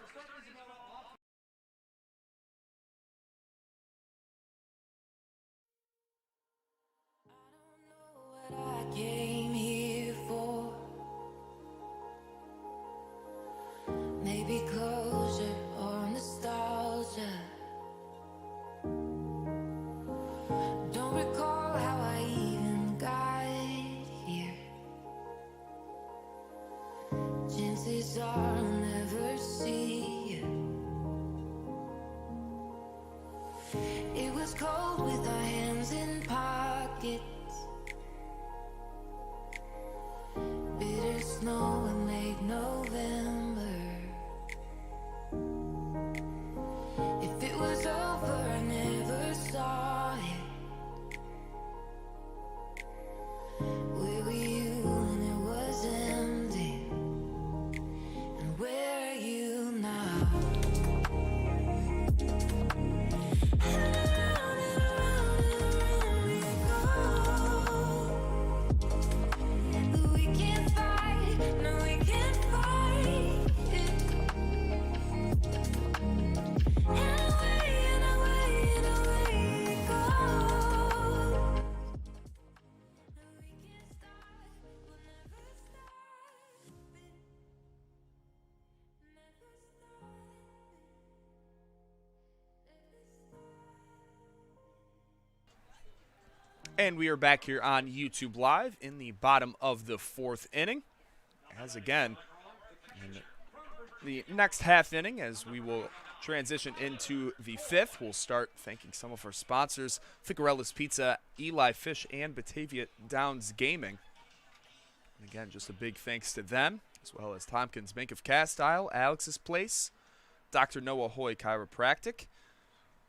What I came here for, maybe closure or nostalgia. Don't recall how I even got here. Chances are I'll never see you. It was cold with our hands in pockets. Bitter snow in late November. If it was over, I never saw it. Where were you when it was empty? And where are you now? And around and around we go. But we can't fight, no we can't fight it. And away we go. We can't stop, we'll never stop it. Never stop it. And we are back here on YouTube Live in the bottom of the 4th inning. As again, in the next half inning, as we will transition into the 5th, we'll start thanking some of our sponsors, Ficarella's Pizza, Eli Fish, and Batavia Downs Gaming. And again, just a big thanks to them, as well as Tompkins Bank of Castile, Alex's Place, Dr. Noah Hoy Chiropractic,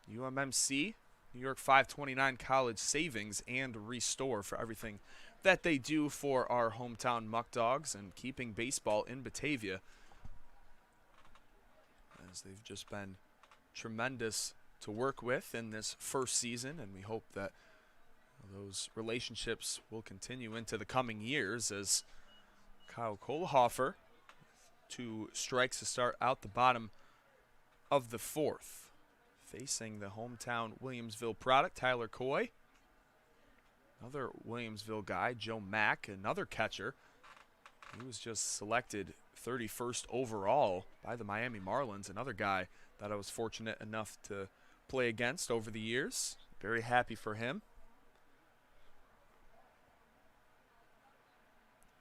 UMMC, New York 529 College Savings, and Restore for everything that they do for our hometown Muckdogs and keeping baseball in Batavia, as they've just been tremendous to work with in this first season, and we hope that those relationships will continue into the coming years as Kyle Kohlhofer, 2 strikes to start out the bottom of the 4th. Facing the hometown Williamsville product, Tyler Coy. Another Williamsville guy, Joe Mack, another catcher. He was just selected 31st overall by the Miami Marlins, another guy that I was fortunate enough to play against over the years. Very happy for him.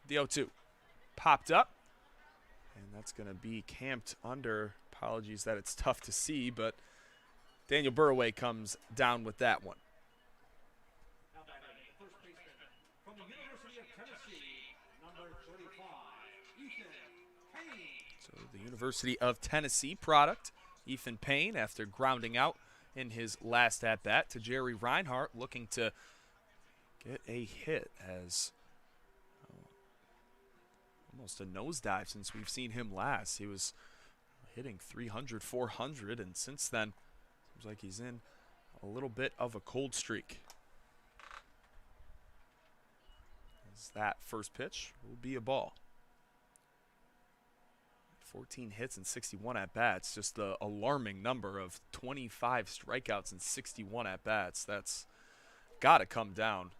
The 0-2 popped up, and that's going to be camped under. Apologies that it's tough to see, but Daniel Burraway comes down with that one. Now batting, first baseman from the University of Tennessee, number 35, Ethan Payne. So the University of Tennessee product, Ethan Payne, after grounding out in his last at-bat to Jerry Reinhart, looking to get a hit as almost a nosedive since we've seen him last. He was hitting 300, 400, and since then, seems like he's in a little bit of a cold streak. As that first pitch will be a ball. 14 hits and 61 at-bats. Just the alarming number of 25 strikeouts and 61 at-bats. That's got to come down.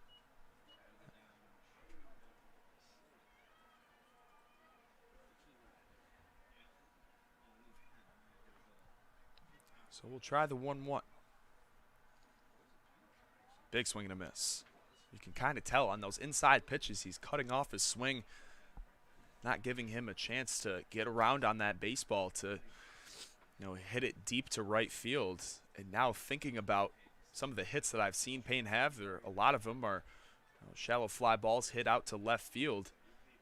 So we'll try the 1-1. Big swing and a miss. You can kind of tell on those inside pitches he's cutting off his swing, not giving him a chance to get around on that baseball to, hit it deep to right field. And now thinking about some of the hits that I've seen Payne have, a lot of them are shallow fly balls hit out to left field.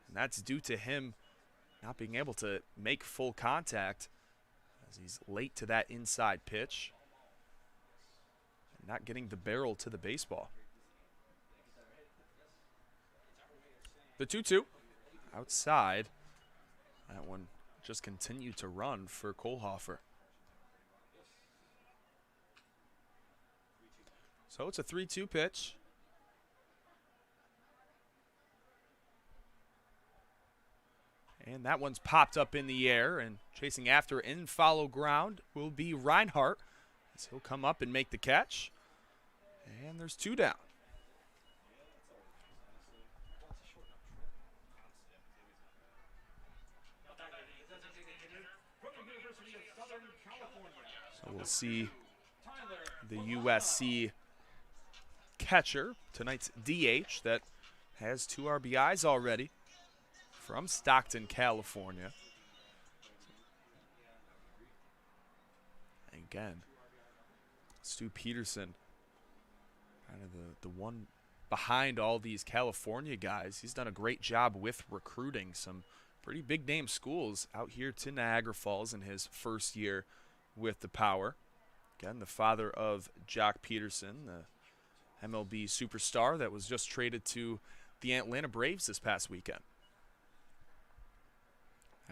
And that's due to him not being able to make full contact as he's late to that inside pitch and not getting the barrel to the baseball. The 2-2 outside. That one just continued to run for Kohlhofer. So it's a 3-2 pitch. And that one's popped up in the air, and chasing after in follow ground will be Reinhardt as he'll come up and make the catch. And there's 2 down. So we'll see the USC catcher, tonight's DH, that has 2 RBIs already from Stockton, California. Again, Stu Peterson, kind of the one behind all these California guys. He's done a great job with recruiting some pretty big name schools out here to Niagara Falls in his first year with the Power. Again, the father of Jock Peterson, the MLB superstar that was just traded to the Atlanta Braves this past weekend.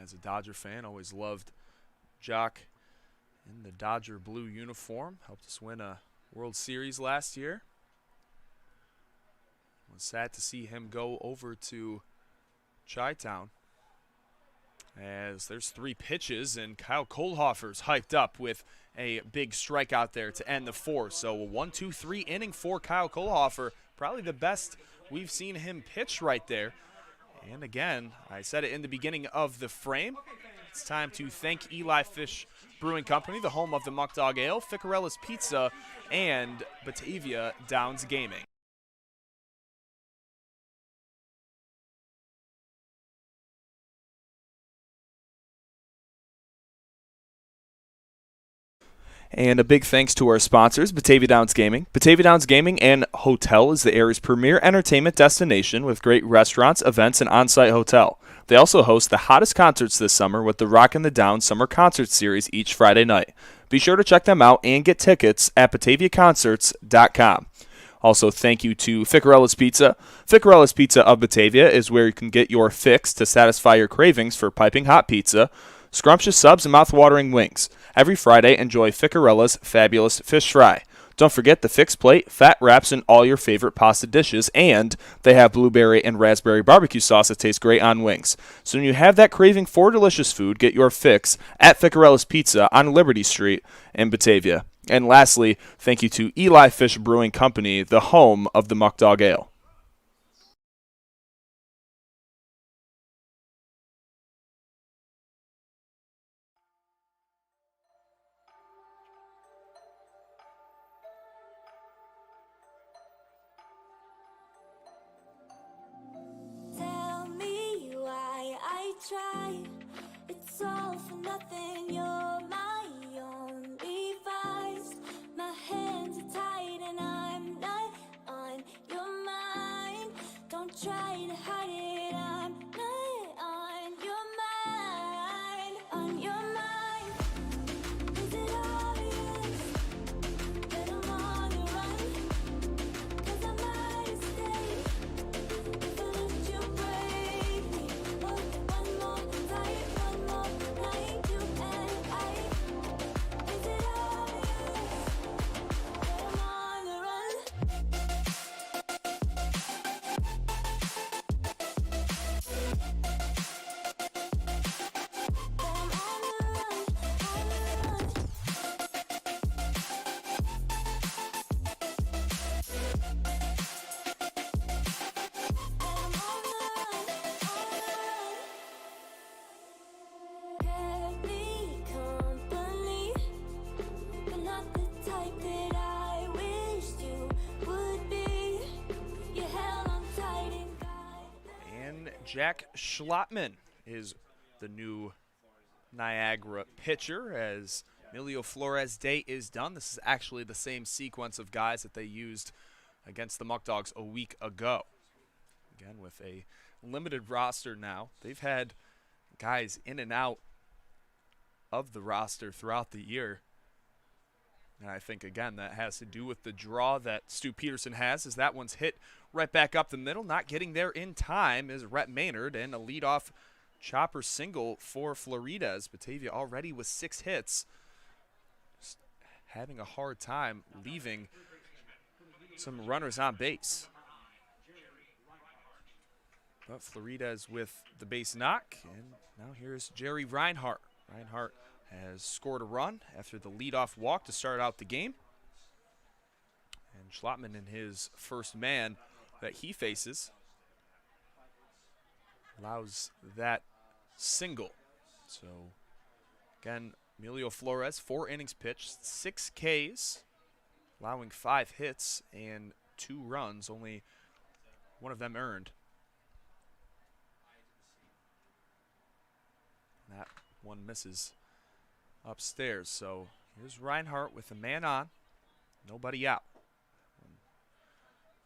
As a Dodger fan, always loved Jock in the Dodger blue uniform. Helped us win a World Series last year. Was sad to see him go over to Chi-Town. As there's 3 pitches, and Kyle Kohlhofer's hyped up with a big strikeout there to end the 4th. So a 1-2-3 inning for Kyle Kohlhofer. Probably the best we've seen him pitch right there. And again, I said it in the beginning of the frame. It's time to thank Eli Fish Brewing Company, the home of the Muckdog Ale, Ficarella's Pizza, and Batavia Downs Gaming. And a big thanks to our sponsors, Batavia Downs Gaming. Batavia Downs Gaming and Hotel is the area's premier entertainment destination with great restaurants, events, and on-site hotel. They also host the hottest concerts this summer with the Rockin' the Downs Summer Concert Series each Friday night. Be sure to check them out and get tickets at BataviaConcerts.com. Also, thank you to Ficarella's Pizza. Ficarella's Pizza of Batavia is where you can get your fix to satisfy your cravings for piping hot pizza, scrumptious subs, and mouth-watering wings. Every Friday, enjoy Ficarella's fabulous fish fry. Don't forget the fixed plate, fat wraps, and all your favorite pasta dishes, and they have blueberry and raspberry barbecue sauce that tastes great on wings. So when you have that craving for delicious food, get your fix at Ficarella's Pizza on Liberty Street in Batavia. And lastly, thank you to Eli Fish Brewing Company, the home of the Muckdog Ale. Tell me why I try. It's all for nothing. You're my only vice. My hands are tied and I'm not on your mind. Jack Schlotman is the new Niagara pitcher as Emilio Flores' day is done. This is actually the same sequence of guys that they used against the Muckdogs a week ago. Again, with a limited roster now. They've had guys in and out of the roster throughout the year. And I think, again, that has to do with the draw that Stu Peterson has, as that one's hit right back up the middle. Not getting there in time is Rhett Maynard, and a leadoff chopper single for Floridas. Batavia already with 6 hits. Just having a hard time leaving some runners on base. But Floridas with the base knock, and now here's Jerry Reinhardt. Reinhardt has scored a run after the leadoff walk to start out the game. And Schlotman in his first man that he faces allows that single. So, again, Emilio Flores, 4 innings pitched, 6 Ks, allowing 5 hits and 2 runs, only one of them earned. That one misses upstairs. So here's Reinhardt with a man on, nobody out.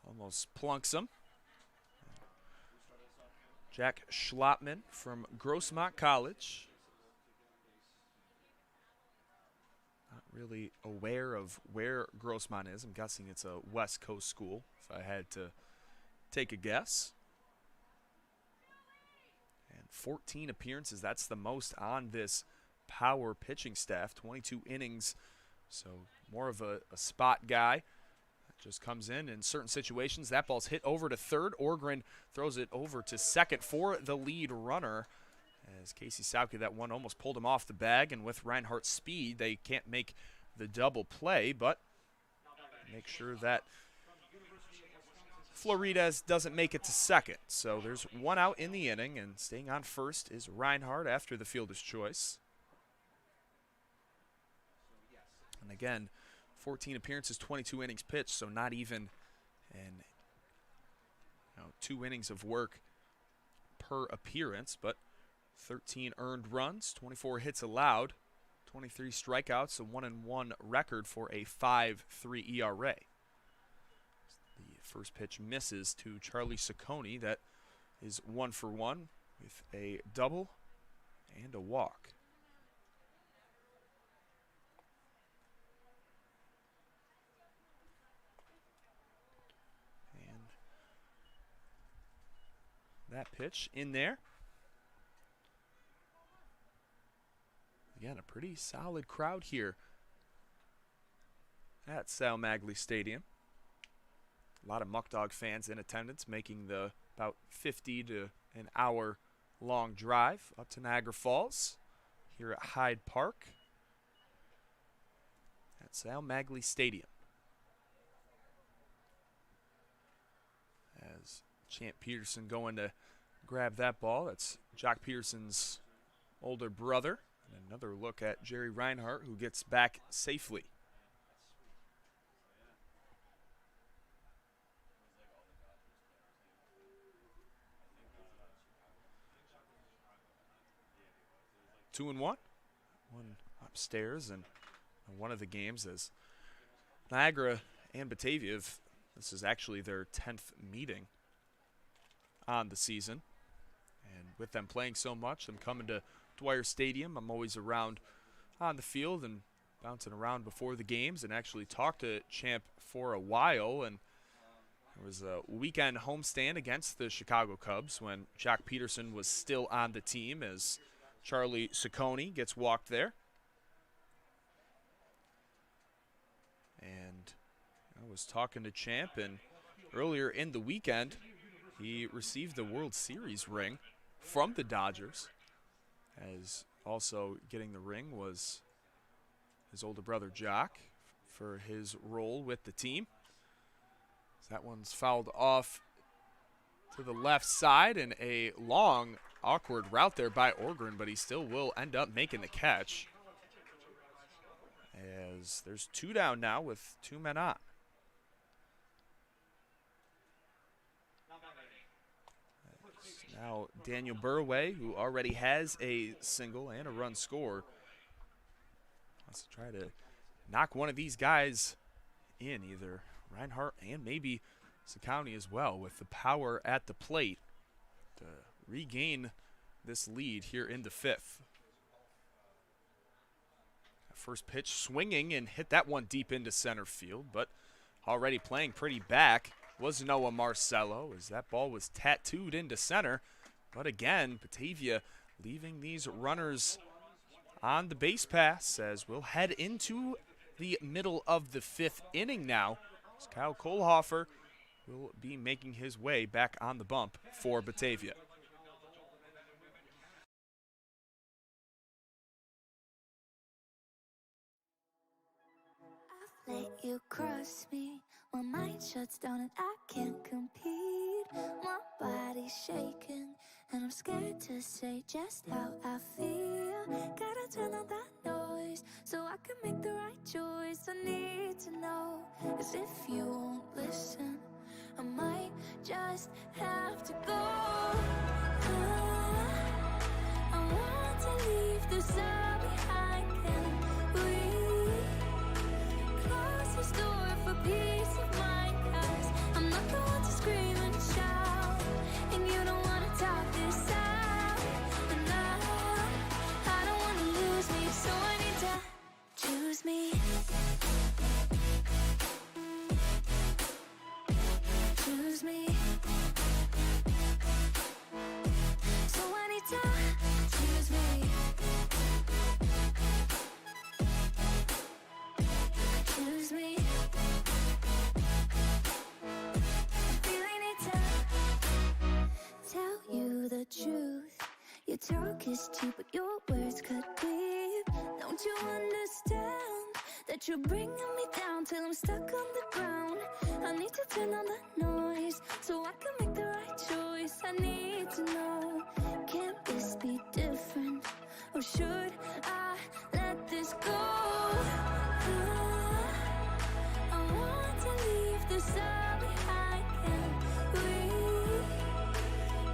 Almost plunks him. Jack Schlotman from Grossmont College. Not really aware of where Grossmont is. I'm guessing it's a West Coast school, if I had to take a guess. 14 appearances, that's the most on this power pitching staff, 22 innings, so more of a spot guy. Just comes in certain situations. That ball's hit over to third. Orgren throws it over to second for the lead runner. As Casey Sauke, that one almost pulled him off the bag, and with Reinhardt's speed, they can't make the double play, but make sure that Floridas doesn't make it to second. So there's 1 out in the inning, and staying on first is Reinhardt after the fielder's choice. And again, 14 appearances, 22 innings pitched, so not even 2 innings of work per appearance, but 13 earned runs, 24 hits allowed, 23 strikeouts, a 1-1 record for a 5.3 ERA. The first pitch misses to Charlie Ciccone. That is 1 for 1 with a double and a walk. And that pitch in there. Again, a pretty solid crowd here at Sal Maglie Stadium. A lot of Muckdog fans in attendance, making the about 50 to an hour long drive up to Niagara Falls here at Hyde Park at Sal Maglie Stadium. As Champ Peterson going to grab that ball. That's Jock Peterson's older brother. And another look at Jerry Reinhardt, who gets back safely. Two and one upstairs, and one of the games is Niagara and Batavia. This is actually their 10th meeting on the season, and with them playing so much, them coming to Dwyer Stadium, I'm always around on the field and bouncing around before the games, and actually talked to Champ for a while. And it was a weekend homestand against the Chicago Cubs when Jock Peterson was still on the team, as Charlie Ciccone gets walked there. And I was talking to Champ, and earlier in the weekend, he received the World Series ring from the Dodgers. As also getting the ring was his older brother Jock for his role with the team. So that one's fouled off to the left side, and a long, awkward route there by Orgren, but he still will end up making the catch. As there's 2 down now with 2 men on. Now Daniel Burway, who already has a single and a run score, wants to try to knock one of these guys in, either Reinhardt and maybe Sakowny as well, with the power at the plate to regain this lead here in the fifth. First pitch swinging and hit that one deep into center field, but already playing pretty back was Noah Marcello as that ball was tattooed into center. But again, Batavia leaving these runners on the base pass as we'll head into the middle of the fifth inning now. As Kyle Kohlhofer will be making his way back on the bump for Batavia. Let you cross me, my mind shuts down and I can't compete. My body's shaking and I'm scared to say just how I feel. Gotta turn on that noise so I can make the right choice. I need to know, as if you won't listen, I might just have to go. I want to leave this all behind. Can we close this door for peace of mind? 'Cause I'm not the one to scream and shout, and you don't wanna talk this out. And I don't wanna lose me, so I need to choose me. Choose me. So I need to choose me. Choose me. I really need to tell you the truth. Your talk is cheap, but your words cut deep. Don't you understand that you're bringing me down till I'm stuck on the ground? I need to turn on the noise so I can make the right choice. I need to know, can't this be different? Or should I let this go? I want to leave this all behind. Can we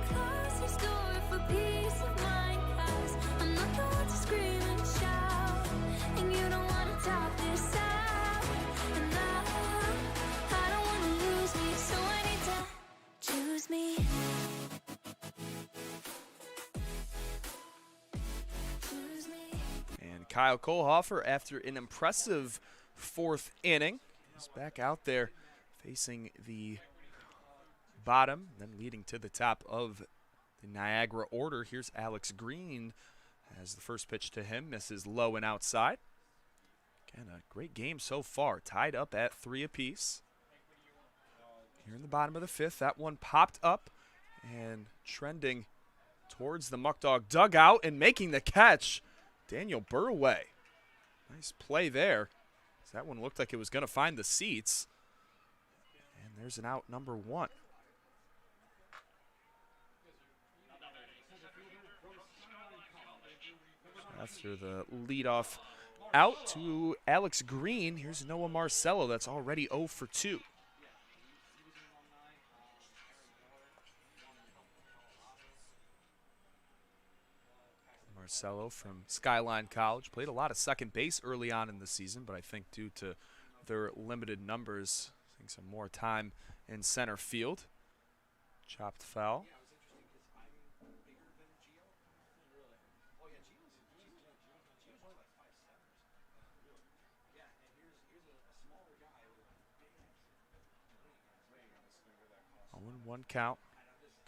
close this door for peace of mind? 'Cause I'm not the one to scream and shout, and you don't wanna talk this out. And I don't wanna lose me, so I need to choose me. Choose me. And Kyle Kohlhofer, after an impressive fourth inning, is back out there facing the bottom, then leading to the top of the Niagara order. Here's Alex Green as the first pitch to him misses low and outside. Again, a great game so far, tied up at 3 apiece. Here in the bottom of the fifth, that one popped up and trending towards the Muckdog dugout and making the catch, Daniel Burway. Nice play there. That one looked like it was going to find the seats. And there's an out, number 1. After the leadoff out to Alex Green, here's Noah Marcello. That's already 0 for 2. Marcello from Skyline College played a lot of second base early on in the season, but I think due to their limited numbers, I think some more time in center field. Chopped foul. One count.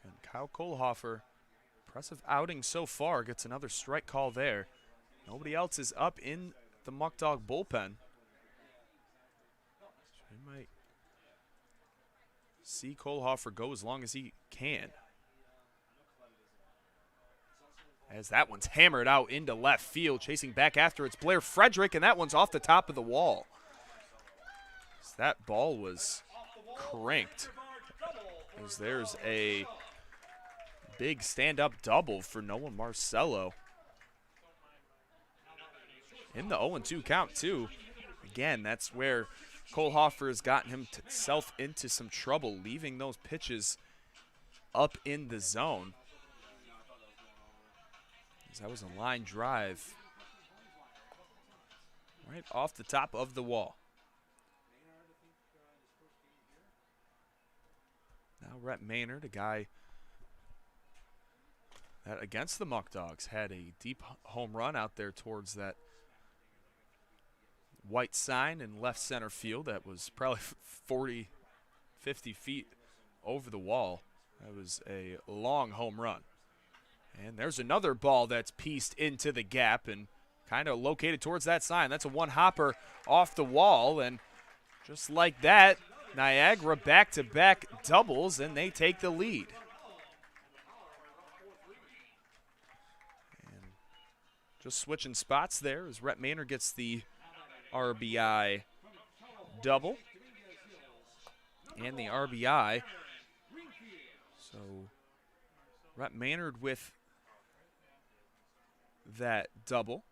Again, Kyle Kohlhofer, impressive outing so far, gets another strike call there. Nobody else is up in the Muckdog bullpen. So we might see Kohlhofer go as long as he can. As that one's hammered out into left field, chasing back after it's Blair Frederick, and that one's off the top of the wall. So that ball was cranked. As there's a big stand-up double for Noah Marcello. In the 0-2 count, too. Again, that's where Kohlhofer has gotten himself into some trouble, leaving those pitches up in the zone. That was a line drive right off the top of the wall. Now Rhett Maynard, a guy that against the Muckdogs had a deep home run out there towards that white sign in left center field that was probably 40, 50 feet over the wall. That was a long home run. And there's another ball that's pieced into the gap and kind of located towards that sign. That's a one-hopper off the wall, and just like that, Niagara back-to-back doubles, and they take the lead. And just switching spots there as Rhett Maynard gets the RBI double and the RBI. So Rhett Maynard with that double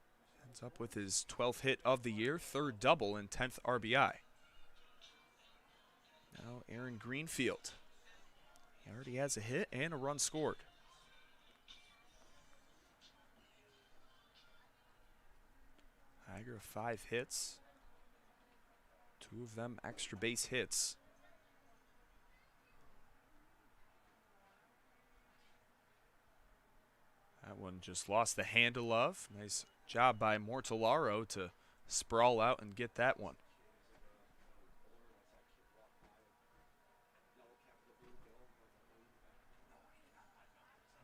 ends up with his 12th hit of the year, third double and 10th RBI. Now Aaron Greenfield. He already has a hit and a run scored. Niagara 5 hits, 2 of them extra base hits. That one just lost the handle of. Nice job by Mortellaro to sprawl out and get that one.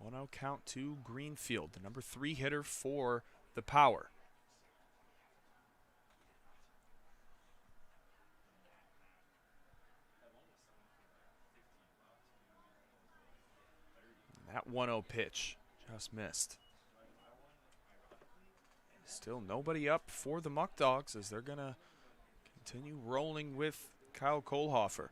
1-0 count to Greenfield, the number 3 hitter for the Power. That 1-0 pitch just missed. Still nobody up for the Muckdogs as they're going to continue rolling with Kyle Kohlhofer.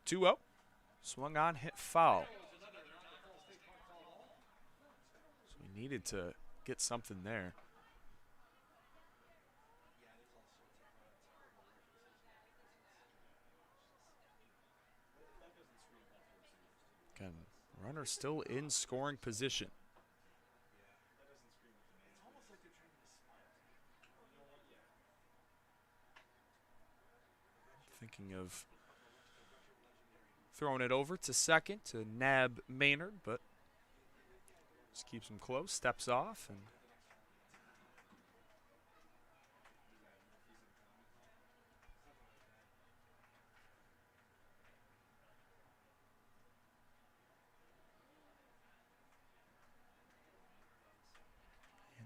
Two-0, swung on, hit foul. So we needed to get something there. Again, runner still in scoring position. Thinking of throwing it over to second to nab Maynard, but just keeps him close, steps off, and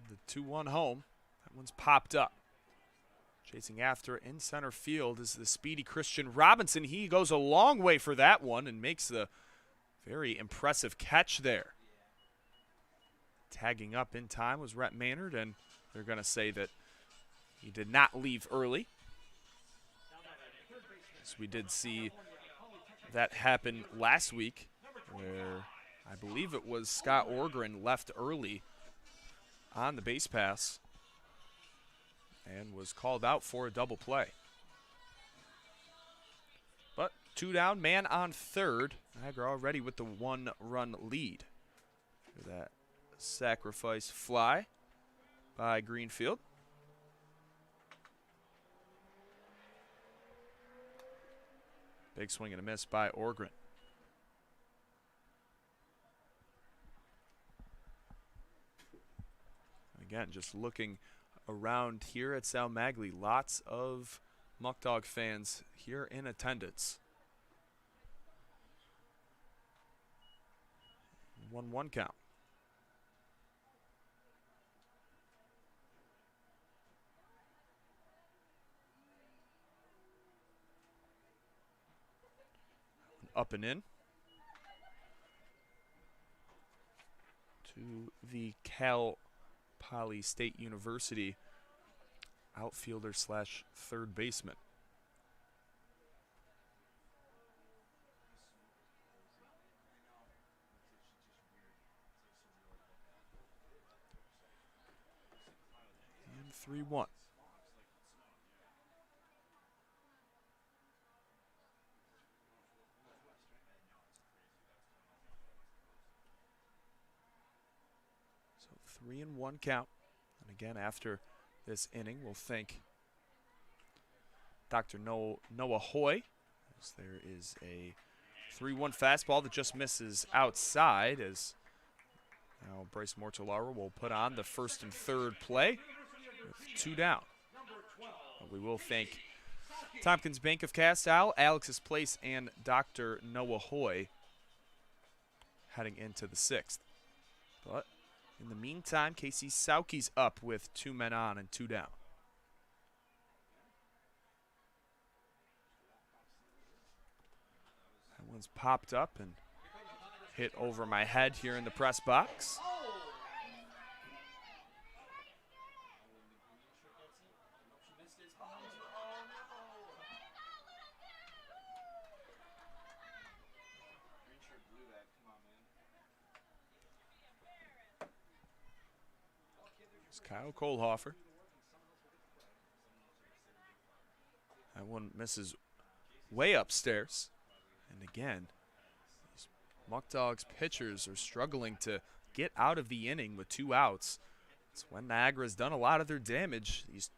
the 2-1 home. That one's popped up. Chasing after in center field is the speedy Christian Robinson. He goes a long way for that one and makes the very impressive catch there. Tagging up in time was Rhett Maynard, and they're going to say that he did not leave early. As we did see that happen last week, where I believe it was Scott Orgren left early on the base pass and was called out for a double play. But 2 down, man on third. Niagara already with the 1-run lead. That sacrifice fly by Greenfield. Big swing and a miss by Orgren. Again, just looking around here at Sal Maglie, lots of Muckdog fans here in attendance. 1-1 count. Up and in to the Cal Poly State University outfielder slash third baseman. And 3-1. 3-1 count. And again, after this inning, we'll thank Dr. Noah Hoy, as there is a 3-1 fastball that just misses outside, as now Bryce Mortellaro will put on the first and third play with 2 down. We will thank Tompkins Bank of Castile, Alex's Place, and Dr. Noah Hoy heading into the 6th. But in the meantime, Casey Sauke's up with 2 men on and 2 down. That one's popped up and hit over my head here in the press box. It's Kyle Kohlhofer. That one misses way upstairs. And again, these Muckdogs pitchers are struggling to get out of the inning with 2 outs. It's when Niagara's done a lot of their damage. These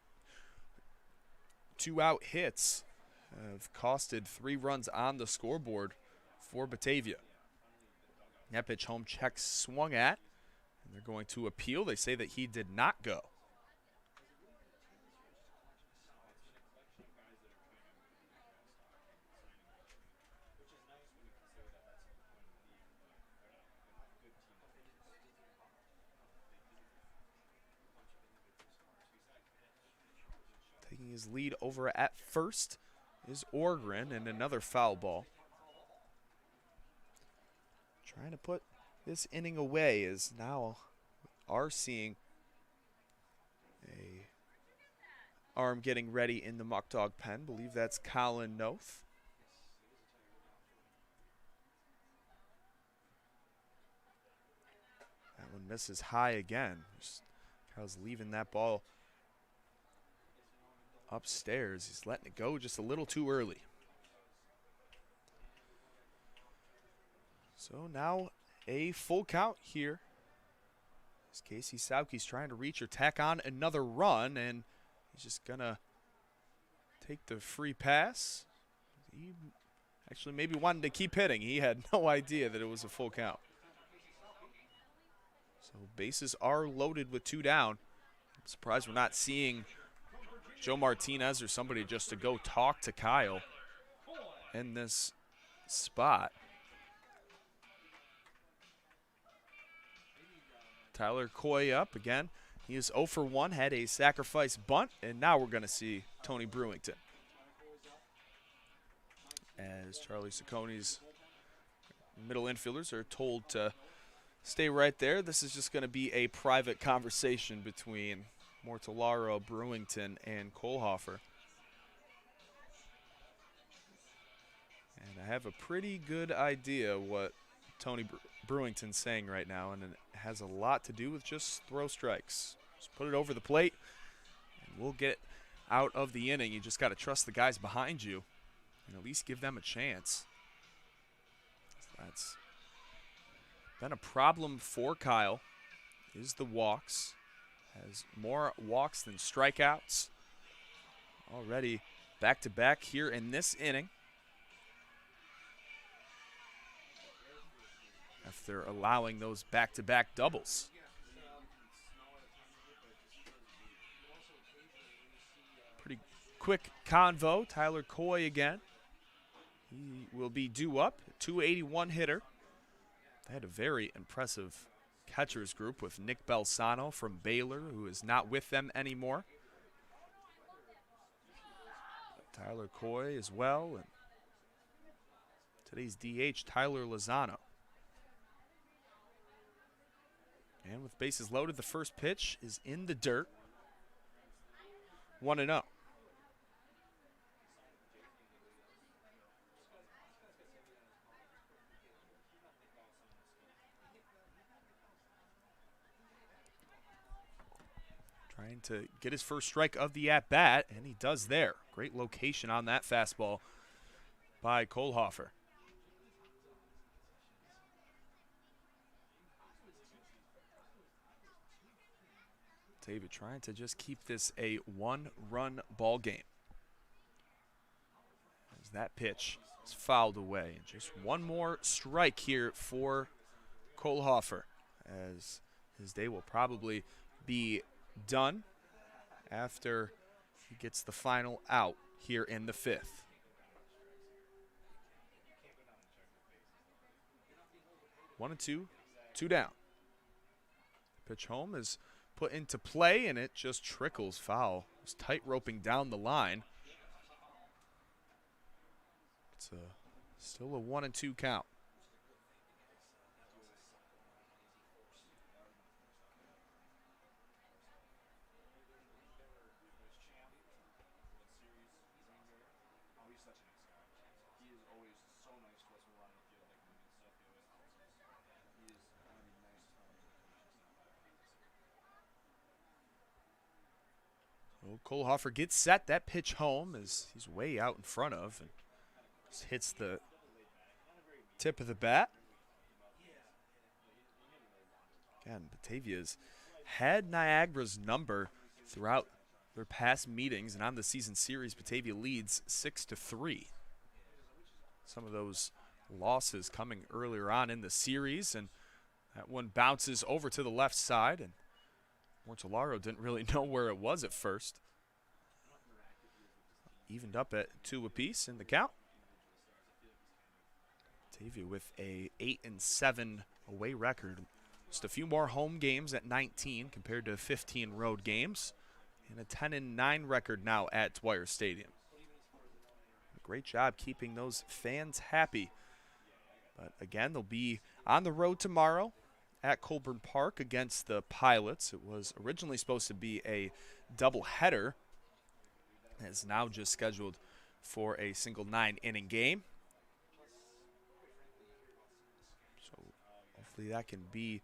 2-out hits have costed 3 runs on the scoreboard for Batavia. That pitch home check swung at, and they're going to appeal. They say that he did not go. Taking his lead over at first is Orgren, and another foul ball. Trying to put this inning away is now are seeing a arm getting ready in the Muckdog pen. Believe that's Colin Noth. That one misses high again. Kyle's leaving that ball upstairs. He's letting it go just a little too early. So now a full count here. As Casey Sauke's trying to reach or tack on another run, and he's just gonna take the free pass. He actually maybe wanted to keep hitting. He had no idea that it was a full count. So bases are loaded with 2 down. I'm surprised we're not seeing Joe Martinez or somebody just to go talk to Kyle in this spot. Tyler Coy up again. He is 0 for 1, had a sacrifice bunt, and now we're going to see Tony Brewington. As Charlie Cicconi's middle infielders are told to stay right there. This is just going to be a private conversation between Mortellaro, Brewington, and Kohlhofer. And I have a pretty good idea what Tony Brewington's saying right now, and it has a lot to do with just throw strikes. Just put it over the plate, and we'll get out of the inning. You just got to trust the guys behind you and at least give them a chance. That's been a problem for Kyle, is the walks. Has more walks than strikeouts. Already back-to-back here in this inning. After allowing those back-to-back doubles. Pretty quick convo. Tyler Coy again. He will be due up. 281 hitter. They had a very impressive catchers group with Nick Belsano from Baylor, who is not with them anymore. Tyler Coy as well. And today's DH, Tyler Lozano. And with bases loaded, the first pitch is in the dirt. 1-0. Trying to get his first strike of the at-bat, and he does there. Great location on that fastball by Kohlhofer. Batavia trying to just keep this a one-run ball game. As that pitch is fouled away. And just one more strike here for Kohlhofer, as his day will probably be done after he gets the final out here in the 5th. One and two down. Pitch home is put into play, and it just trickles foul. It's tight roping down the line. It's still a 1-2 count. So Kohlhofer gets set. That pitch home is he's way out in front of, and just hits the tip of the bat. Again, Batavia's had Niagara's number throughout their past meetings, and on the season series, Batavia leads 6-3. Some of those losses coming earlier on in the series, and that one bounces over to the left side, and Mortellaro didn't really know where it was at first. Evened up at 2 apiece in the count. Batavia with a 8-7 away record. Just a few more home games at 19 compared to 15 road games, and a 10-9 record now at Dwyer Stadium. Great job keeping those fans happy. But again, they'll be on the road tomorrow at Colburn Park against the Pilots. It was originally supposed to be a doubleheader. It's now just scheduled for a single 9-inning game. So hopefully that can be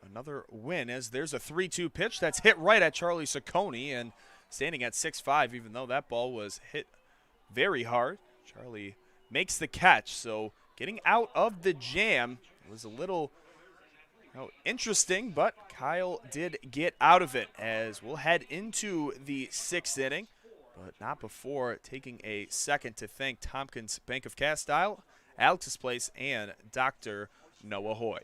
another win, as there's a 3-2 pitch that's hit right at Charlie Ciccone, and standing at 6'5", even though that ball was hit very hard, Charlie makes the catch. So getting out of the jam was a little interesting, but Kyle did get out of it, as we'll head into the 6th inning, but not before taking a second to thank Tompkins Bank of Castile, Alex's Place, and Dr. Noah Hoy.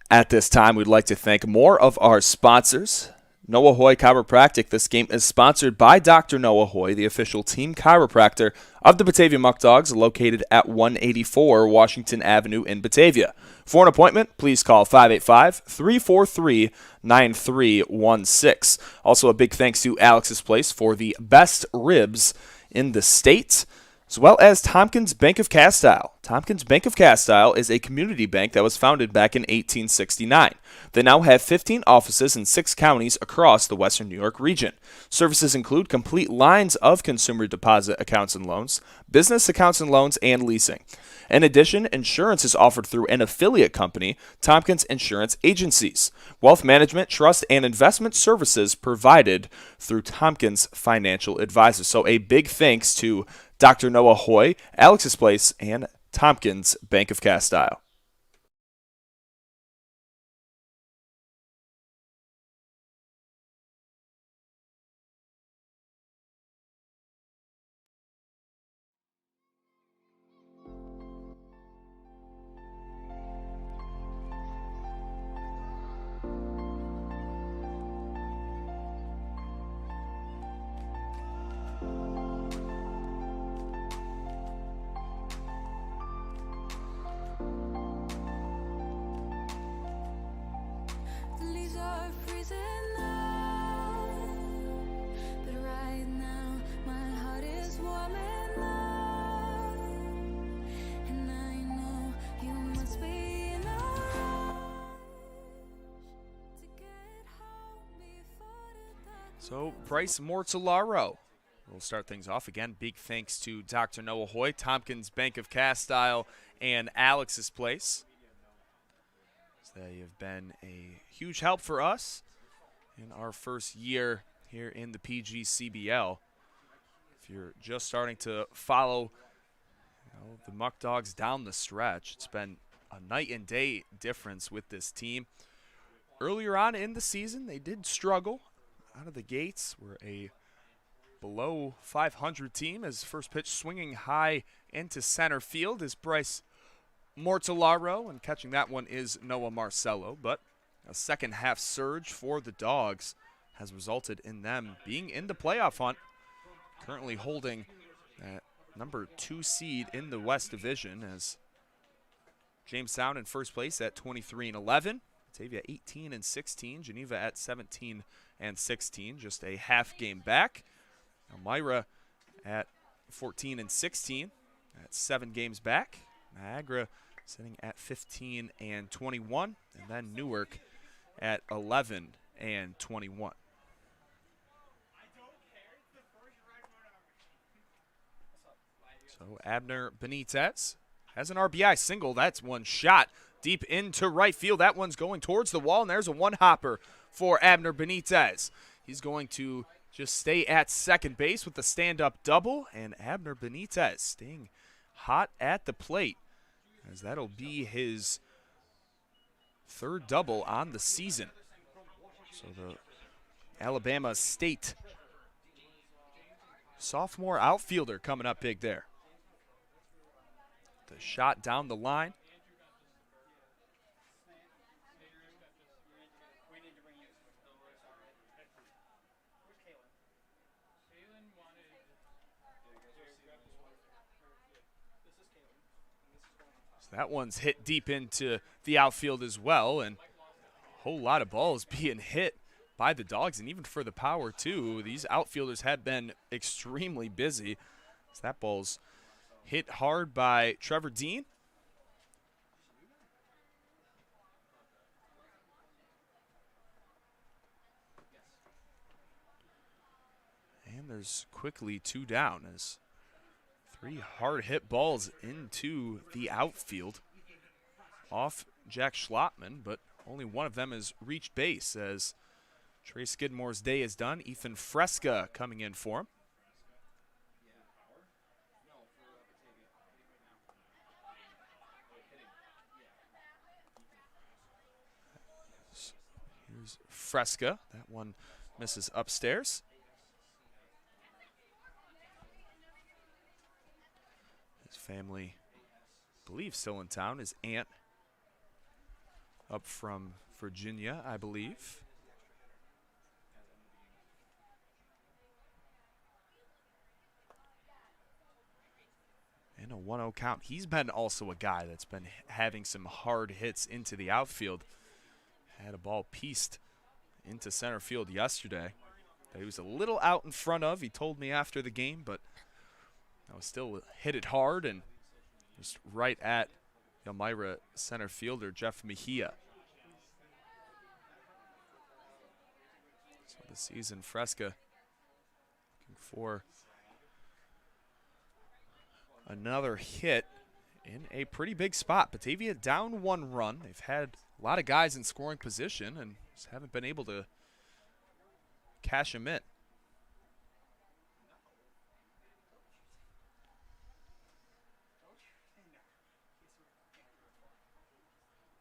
At this time, we'd like to thank more of our sponsors. Noah Hoy Chiropractic. This game is sponsored by Dr. Noah Hoy, the official team chiropractor of the Batavia Muckdogs, located at 184 Washington Avenue in Batavia. For an appointment, please call 585-343-9316. Also, a big thanks to Alex's Place for the best ribs in the state, as well as Tompkins Bank of Castile. Tompkins Bank of Castile is a community bank that was founded back in 1869. They now have 15 offices in 6 counties across the Western New York region. Services include complete lines of consumer deposit accounts and loans, business accounts and loans, and leasing. In addition, insurance is offered through an affiliate company, Tompkins Insurance Agencies. Wealth management, trust, and investment services provided through Tompkins Financial Advisors. So a big thanks to Dr. Noah Hoy, Alex's Place, and Tompkins Bank of Castile. The leaves are freezing now, but right now my heart is warm and loud, and I know you must be in a rush to get home before the dark. So Bryce Mortellaro will start things off. Again, big thanks to Dr. Noah Hoy, Tompkins Bank of Castile, and Alex's Place. They have been a huge help for us in our first year here in the PGCBL. If you're just starting to follow Well, the Muck Dogs down the stretch. It's been a night and day difference with this team. Earlier on in the season, they did struggle out of the gates. We're a below 500 team as first pitch swinging high into center field is Bryce Mortellaro, and catching that one is Noah Marcello. But a second half surge for the Dogs has resulted in them being in the playoff hunt, currently holding that number 2 seed in the West Division as Jamestown in first place at 23-11. Batavia 18-16. Geneva at 17-16, just a half game back. Elmira at 14-16, at 7 games back. Niagara sitting at 15-21, and then Newark at 11-21. So Abner Benitez has an RBI single. That's one shot deep into right field. That one's going towards the wall, and there's a one-hopper for Abner Benitez. He's going to just stay at second base with the stand-up double, and Abner Benitez staying hot at the plate, as that'll be his 3rd double on the season. So the Alabama State sophomore outfielder coming up big there. The shot down the line. So that one's hit deep into the outfield as well, and a whole lot of balls being hit by the Dogs, and even for the power too. These outfielders have been extremely busy. So that ball's hit hard by Trevor Dean. And there's quickly 2 down as 3 hard hit balls into the outfield off Jack Schlottman, but only one of them has reached base as Trey Skidmore's day is done. Ethan Fresca coming in for him. Here's Fresca. That one misses upstairs. His family, I believe, still in town. His aunt up from Virginia, I believe. And a 1-0 count. He's been also a guy that's been having some hard hits into the outfield. Had a ball pieced into center field yesterday that he was a little out in front of. He told me after the game, but I was still hit it hard and just right at Elmira center fielder Jeff Mejia. So this season, Fresca looking for another hit in a pretty big spot. Batavia down 1 run. They've had a lot of guys in scoring position and just haven't been able to cash them in.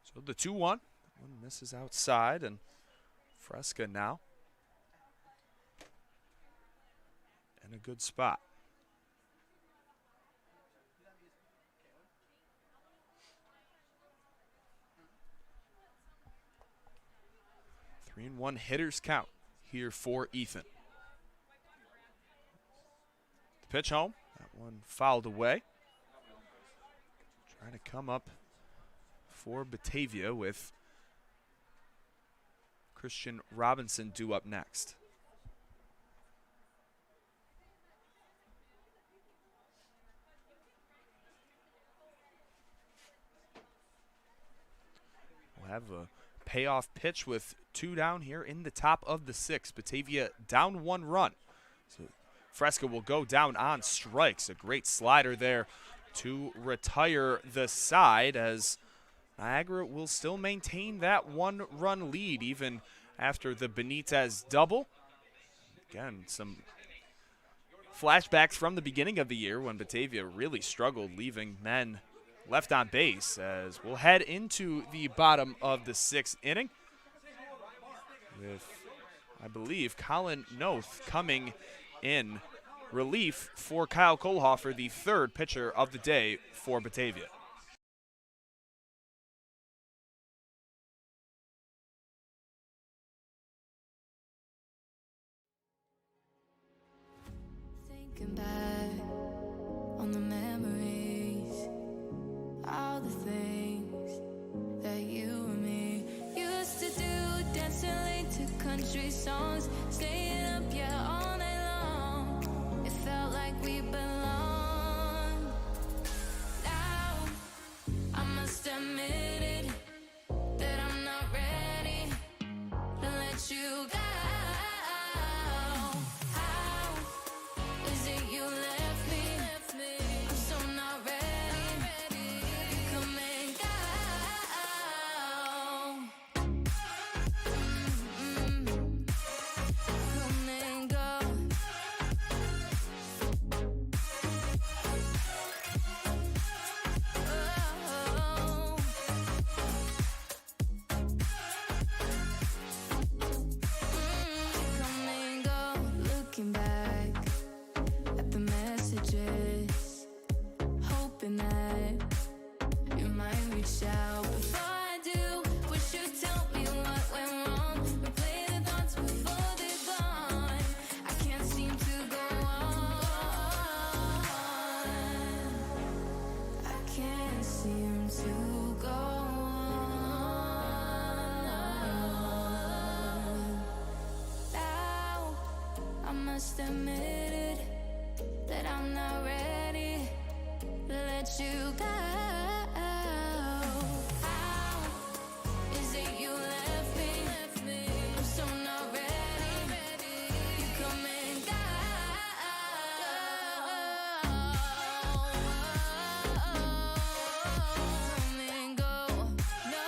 So the 2-1. One misses outside, and Fresca now in a good spot. Three and 1 hitters count here for Ethan. The pitch home. That one fouled away. Trying to come up for Batavia with Christian Robinson due up next. We'll have a payoff pitch with 2 down here in the top of the 6th. Batavia down 1 run. So Fresca will go down on strikes. A great slider there to retire the side, as Niagara will still maintain that 1-run lead even after the Benitez double. Again, some flashbacks from the beginning of the year when Batavia really struggled, leaving men left on base, as we'll head into the bottom of the 6th inning with, I believe, Colin Noth coming in relief for Kyle Kohlhofer, the 3rd pitcher of the day for Batavia. Thinking back on the memories, all the things that you and me used to do, dancing late to country songs, staying up, yeah, all night long. It felt like we belonged. Now I must admit it, that I'm not ready to let you go. Must admit it, that I'm not ready to let you go. How is it you left me? I'm so not ready. You come and go. Come and go. No,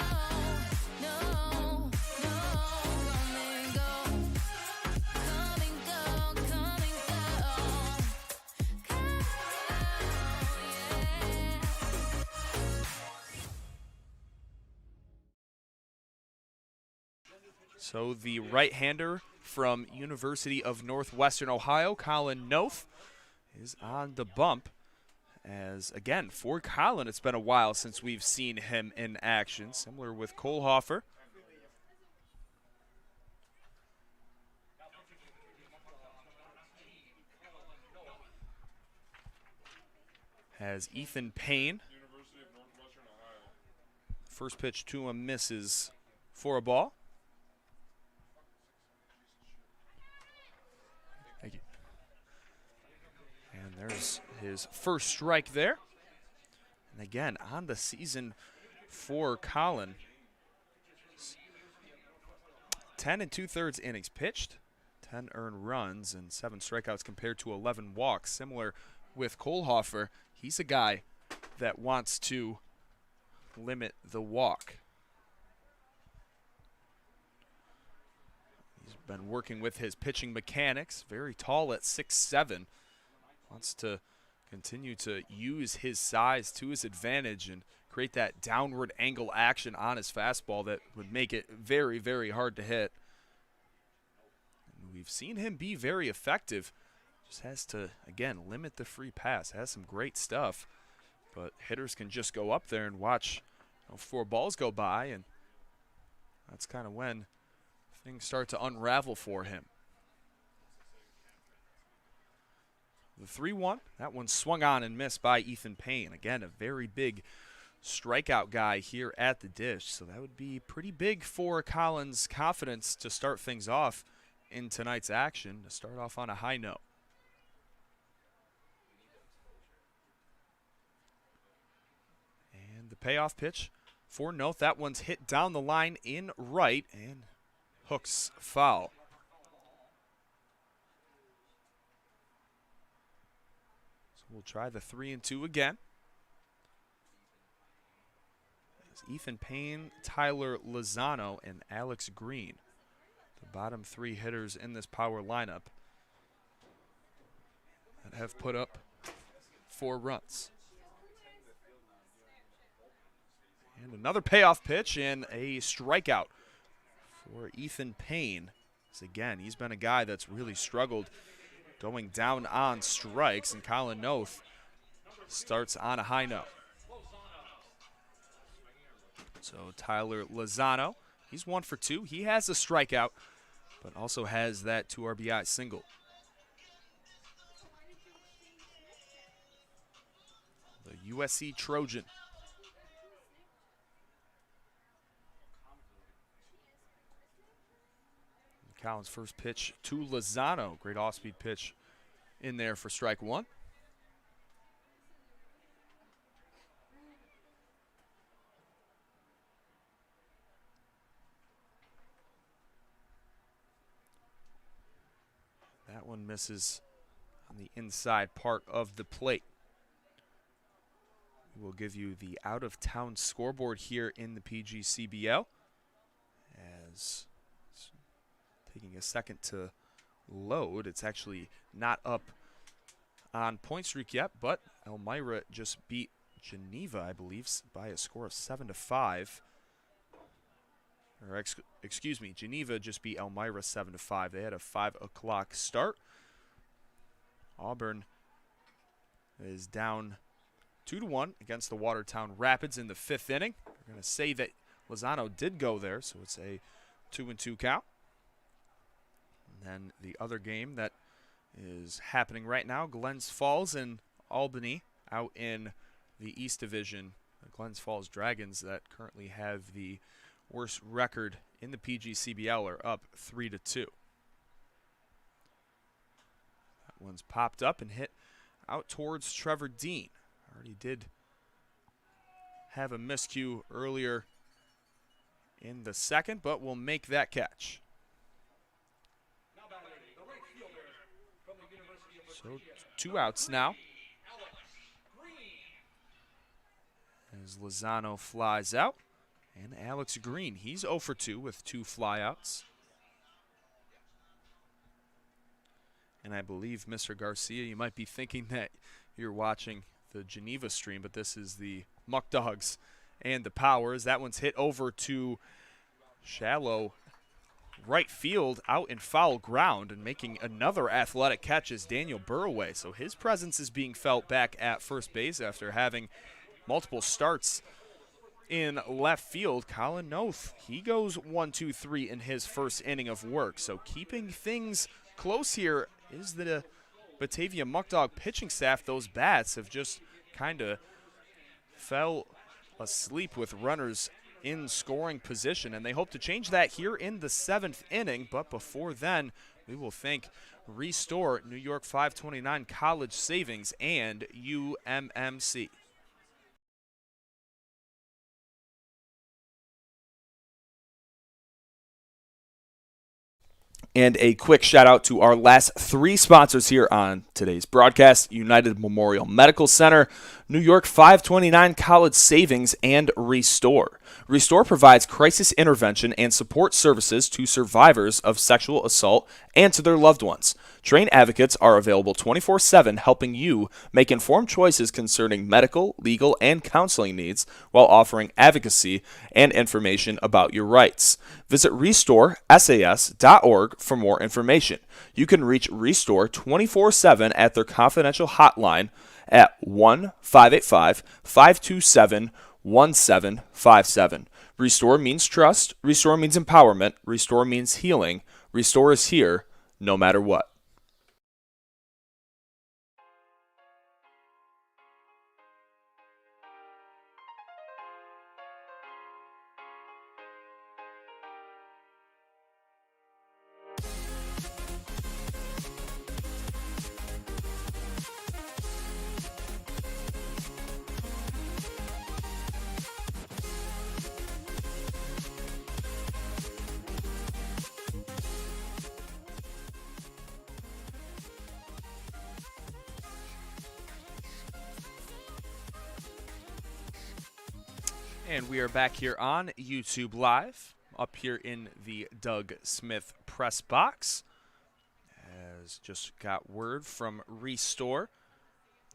no, no. Come and go. Come and go. So the right-hander from University of Northwestern Ohio, Colin Noth, is on the bump. As, again, for Colin, it's been a while since we've seen him in action, similar with Kohlhofer. Has Ethan Payne. First pitch to him misses for a ball. Thank you. And there's his first strike there. And again, on the season for Colin, 10 2/3 innings pitched, 10 earned runs, and 7 strikeouts compared to 11 walks. Similar with Kohlhofer, he's a guy that wants to limit the walk. He's been working with his pitching mechanics, very tall at 6'7". Wants to continue to use his size to his advantage and create that downward angle action on his fastball that would make it very, very hard to hit. And we've seen him be very effective. Just has to, again, limit the free pass. Has some great stuff, but hitters can just go up there and watch 4 balls go by, and that's kind of when things start to unravel for him. The 3-1, that one swung on and missed by Ethan Payne. Again, a very big strikeout guy here at the dish, so that would be pretty big for Colin's confidence to start things off in tonight's action, to start off on a high note. And the payoff pitch for Noth, that one's hit down the line in right and hooks foul. So we'll try the 3-2 again. It's Ethan Payne, Tyler Lozano, and Alex Green, the bottom 3 hitters in this power lineup. have put up 4 runs. And another payoff pitch and a strikeout for Ethan Payne. So again, he's been a guy that's really struggled going down on strikes, and Colin Noth starts on a high note. So Tyler Lozano, he's 1 for 2. He has a strikeout, but also has that 2 RBI single. The USC Trojan. Collins' first pitch to Lozano. Great off-speed pitch in there for strike 1. That one misses on the inside part of the plate. We'll give you the out-of-town scoreboard here in the PGCBL, as it's taking a second to load. It's actually not up on point streak yet, but Elmira just beat Geneva, I believe, by a score of 7-5. Or excuse me, Geneva just beat Elmira 7-5. They had a 5 o'clock start. Auburn is down 2-1 against the Watertown Rapids in the 5th inning. We're going to say that Lozano did go there, so it's a 2-2 count. And then the other game that is happening right now, Glens Falls and Albany out in the East Division. The Glens Falls Dragons, that currently have the worst record in the PGCBL, are up 3-2. That one's popped up and hit out towards Trevor Dean. Already did have a miscue earlier in the second, but will make that catch. So 2 outs now. As Lozano flies out. And Alex Green, he's 0 for 2 with 2 flyouts. And I believe, Mr. Garcia, you might be thinking that you're watching the Geneva stream, but this is the Muckdogs and the Powers. That one's hit over to shallow right field out in foul ground, and making another athletic catch is Daniel Burway. So his presence is being felt back at first base after having multiple starts in left field. Colin Noth, he goes 1-2-3 in his first inning of work. So keeping things close here is the Batavia Muckdog pitching staff. Those bats have just kind of fell asleep with runners in scoring position, and they hope to change that here in the 7th inning. But before then, we will thank Restore, New York 529 College Savings, and UMMC. And a quick shout out to our last 3 sponsors here on today's broadcast: United Memorial Medical Center, New York 529 College Savings, and Restore. Restore provides crisis intervention and support services to survivors of sexual assault and to their loved ones. Trained advocates are available 24/7, helping you make informed choices concerning medical, legal, and counseling needs while offering advocacy and information about your rights. Visit RestoreSAS.org for more information. You can reach Restore 24/7 at their confidential hotline at 1-585-527-1757. Restore means trust. Restore means empowerment. Restore means healing. Restore is here no matter what. And we are back here on YouTube Live, up here in the Doug Smith press box, As just got word from Restore,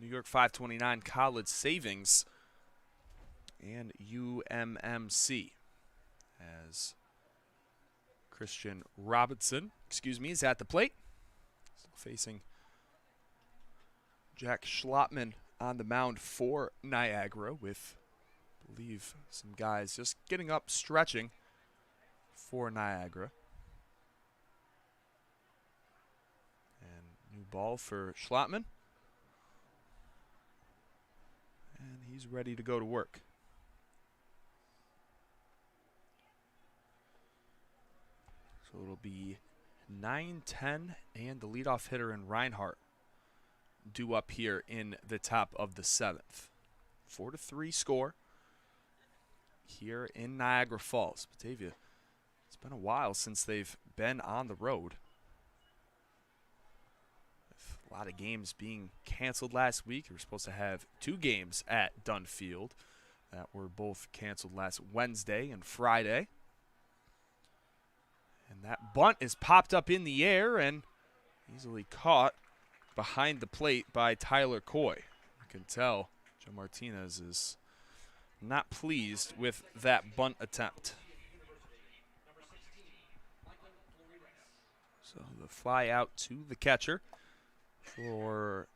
New York 529 College Savings, and UMMC. As Christian Robinson, is at the plate. Still facing Jack Schlottman on the mound for Niagara with, I believe, some guys just getting up, stretching for Niagara. And new ball for Schlottman. And he's ready to go to work. So it'll be 9-10, and the leadoff hitter in Reinhardt due up here in the top of the 7th. 4-3 score here in Niagara Falls. Batavia, it's been a while since they've been on the road. With a lot of games being canceled last week. We were supposed to have 2 games at Dunfield that were both canceled last Wednesday and Friday. And that bunt is popped up in the air and easily caught behind the plate by Tyler Coy. You can tell Joe Martinez is not pleased with that bunt attempt. So the fly out to the catcher for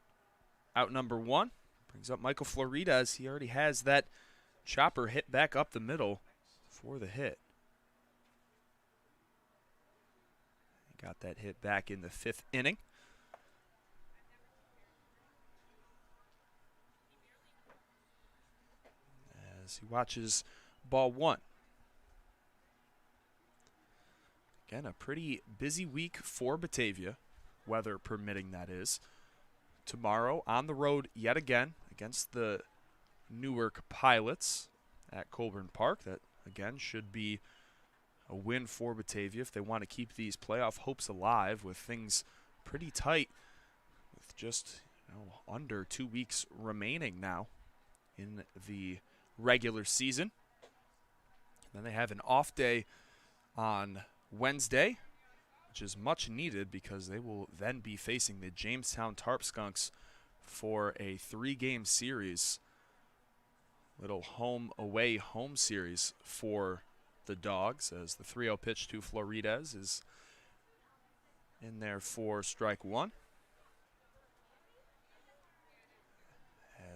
out number 1. Brings up Michael Floridas. He already has that chopper hit back up the middle for the hit. Got that hit back in the 5th inning. As he watches ball 1. Again, a pretty busy week for Batavia, weather permitting, that is. Tomorrow on the road yet again against the Newark Pilots at Colburn Park. That, again, should be a win for Batavia if they want to keep these playoff hopes alive, with things pretty tight with just under 2 weeks remaining now in the regular season. And then they have an off day on Wednesday, which is much needed because they will then be facing the Jamestown Tarp Skunks for a 3-game series. Little home-away-home series for the Dogs, as the 3-0 pitch to Floridas is in there for strike 1.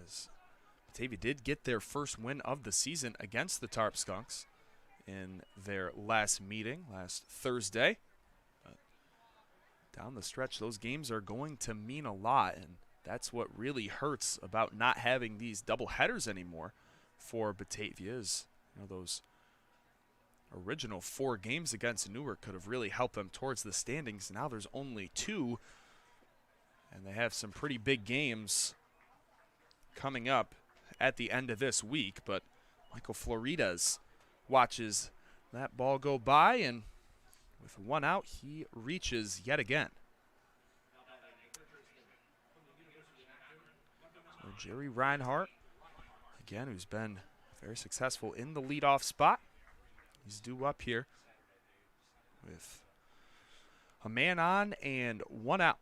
As Batavia did get their first win of the season against the Tarp Skunks in their last meeting last Thursday. But down the stretch, those games are going to mean a lot, and that's what really hurts about not having these double headers anymore for Batavia. Is, those original 4 games against Newark could have really helped them towards the standings. Now there's only 2, and they have some pretty big games coming up at the end of this week. But Michael Floridas watches that ball go by, and with 1 out, he reaches yet again. So Jerry Reinhardt, again, who's been very successful in the leadoff spot, he's due up here with a man on and 1 out.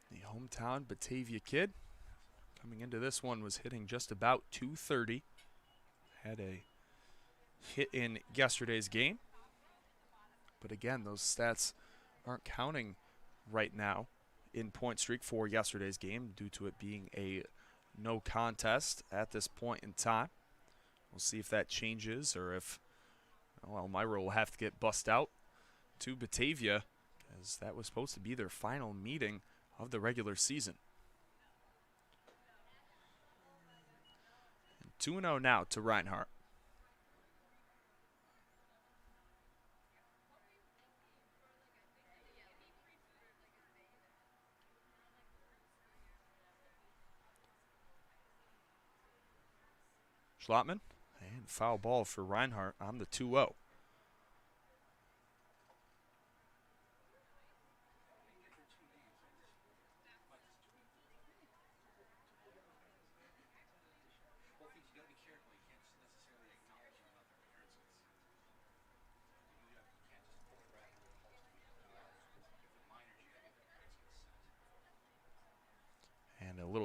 The hometown Batavia kid coming into this one was hitting just about .230. Had a hit in yesterday's game. But again, those stats aren't counting right now in point streak for yesterday's game due to it being a no contest at this point in time. We'll see if that changes, or if Elmira will have to get bussed out to Batavia, as that was supposed to be their final meeting of the regular season. 2-0 now to Reinhardt. Schlottman, and foul ball for Reinhardt on the 2-0.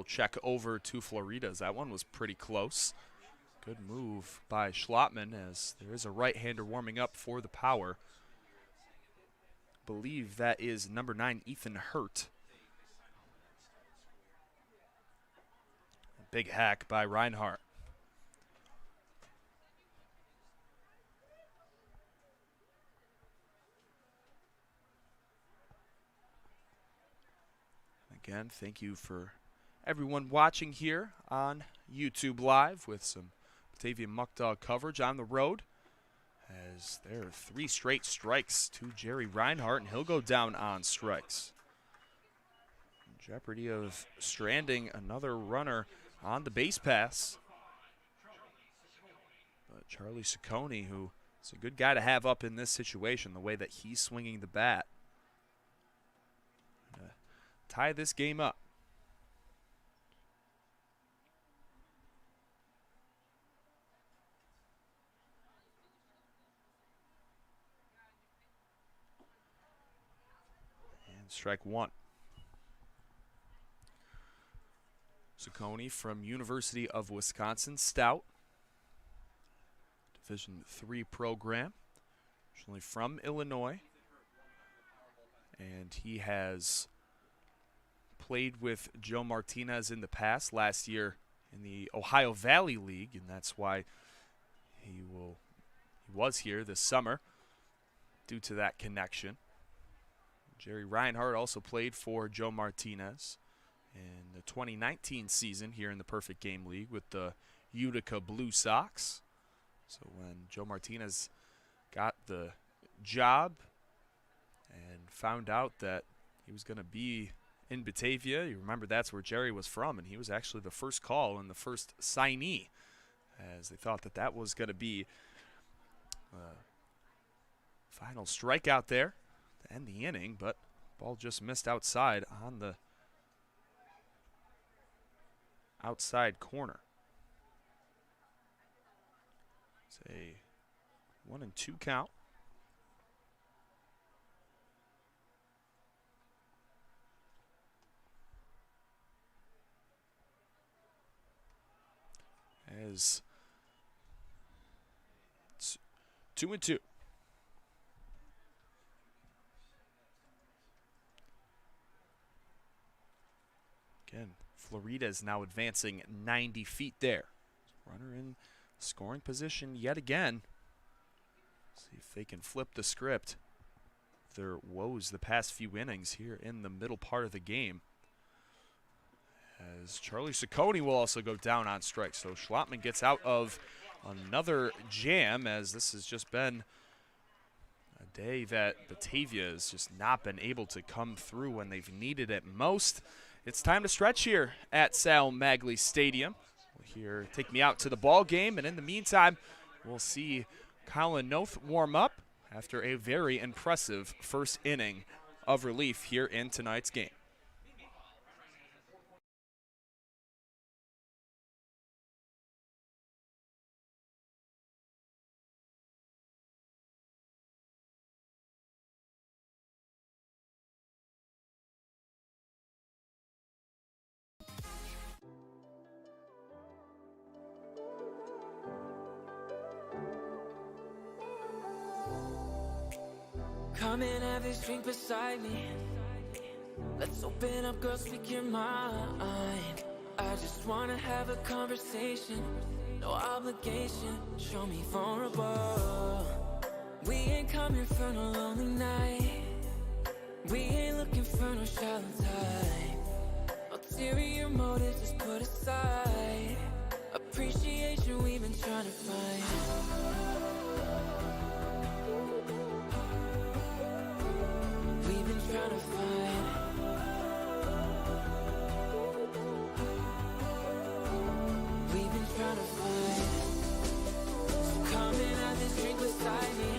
will check over to Floridas. That one was pretty close. Good move by Schlottman, as there is a right-hander warming up for the Power. Believe that is number 9, Ethan Hurt. Big hack by Reinhardt. Again, thank you for everyone watching here on YouTube Live with some Batavia Muckdog coverage on the road, as there are 3 straight strikes to Jerry Reinhardt, and he'll go down on strikes. In jeopardy of stranding another runner on the base pass. But Charlie Ciccone, who is a good guy to have up in this situation, the way that he's swinging the bat, tie this game up. And strike 1. Ciccone from University of Wisconsin Stout, Division III program, originally from Illinois, and he has played with Joe Martinez in the past, last year in the Ohio Valley League, and that's why he was here this summer due to that connection. Jerry Reinhardt also played for Joe Martinez in the 2019 season here in the Perfect Game League with the Utica Blue Sox. So when Joe Martinez got the job and found out that he was going to be in Batavia, you remember that's where Jerry was from, and he was actually the first call and the first signee, as they thought that that was going to be final strikeout there to end the inning, but ball just missed outside on the outside corner. It's a 1-2 count. As it's 2-2. Again, Florida is now advancing 90 feet there. Runner in scoring position yet again. See if they can flip the script. Their woes the past few innings here in the middle part of the game. As Charlie Ciccone will also go down on strike. So Schlottman gets out of another jam, as this has just been a day that Batavia has just not been able to come through when they've needed it most. It's time to stretch here at Sal Magley Stadium. We'll hear Take Me Out to the Ball Game, and in the meantime, we'll see Colin Noth warm up after a very impressive first inning of relief here in tonight's game. Come and have this drink beside me. Let's open up, girl, speak your mind. I just wanna have a conversation, no obligation, show me vulnerable. We ain't coming for no lonely night. We ain't looking for no shallow time. Ulterior motives just put aside. Appreciation we've been trying to find. Trying to find. We've been trying to find. So come and have this drink beside me.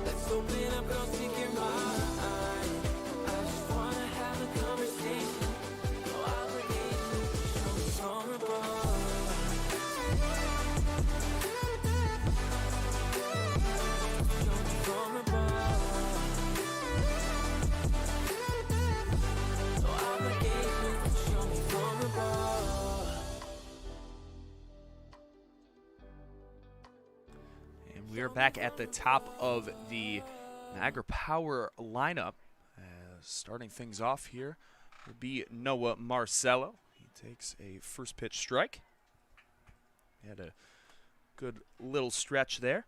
Let's open up, girl, speak your mind. I just wanna have a conversation, no obligation, show me vulnerable. We are back at the top of the Niagara Power lineup. Starting things off here will be Noah Marcello. He takes a first pitch strike. He had a good little stretch there.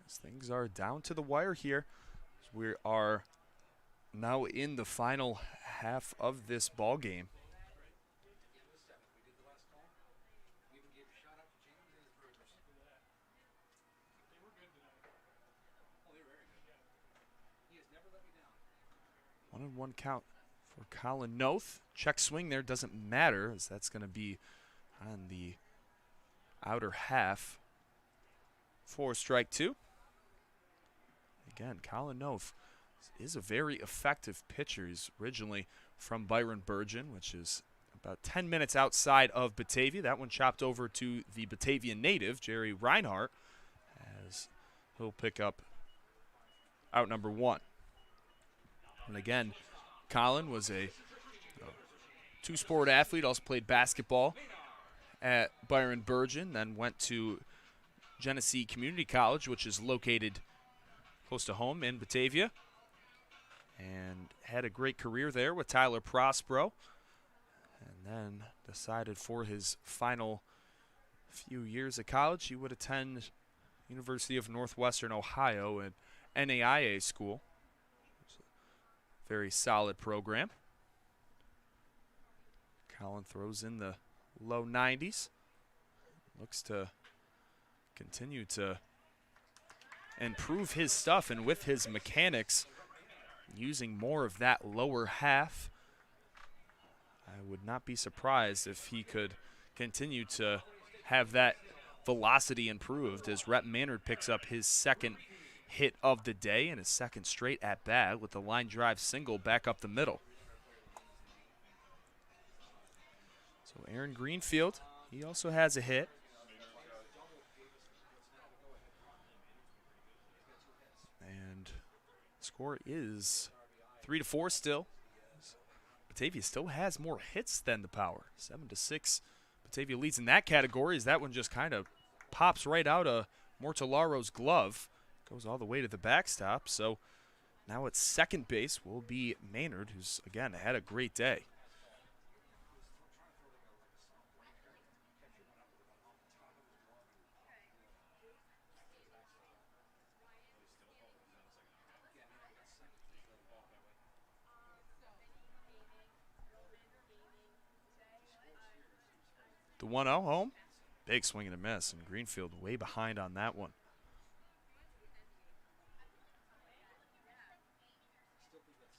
As things are down to the wire here, we are now in the final half of this ball game. One and one count for Colin Noth. Check swing there doesn't matter, as that's going to be on the outer half for strike two. Again, Colin Noth is a very effective pitcher. He's originally from Byron Burgeon, which is about 10 minutes outside of Batavia. That one chopped over to the Batavia native, Jerry Reinhardt, as he'll pick up out number one. And again, Colin was a two-sport athlete, also played basketball at Byron Burgeon, then went to Genesee Community College, which is located close to home in Batavia, and had a great career there with Tyler Prospero, and then decided for his final few years of college he would attend University of Northwestern Ohio, an NAIA school. Very solid program. Colin throws in the low 90s. Looks to continue to improve his stuff, and with his mechanics, using more of that lower half, I would not be surprised if he could continue to have that velocity improved as Rhett Maynard picks up his second hit of the day and his second straight at bat with the line drive single back up the middle. So Aaron Greenfield, he also has a hit. And score is 3-4 still. Batavia still has more hits than the Power. 7-6. Batavia leads in that category as that one just kind of pops right out of Mortalaro's glove. Goes all the way to the backstop. So now at second base will be Maynard, who's, again, had a great day. The 1-0 home. Big swing and a miss, and Greenfield way behind on that one.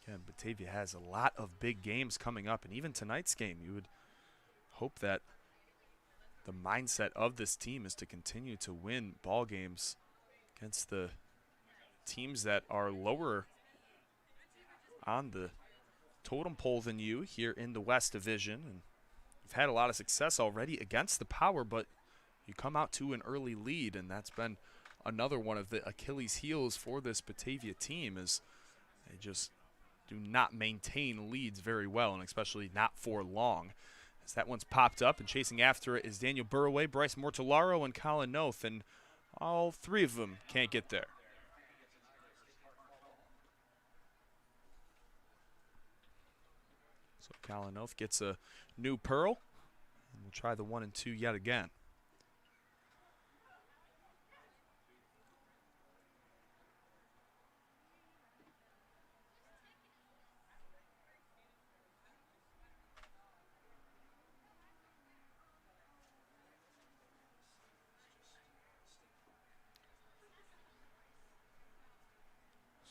Again, Batavia has a lot of big games coming up, and even tonight's game, you would hope that the mindset of this team is to continue to win ball games against the teams that are lower on the totem pole than you here in the West Division. And you've had a lot of success already against the Power, but you come out to an early lead, and that's been another one of the Achilles heels for this Batavia team, is they just do not maintain leads very well, and especially not for long. As that one's popped up, and chasing after it is Daniel Burraway, Bryce Mortolaro, and Colin Noth, and all three of them can't get there. So Colin Noth gets a new pearl, and we'll try the 1-2 yet again.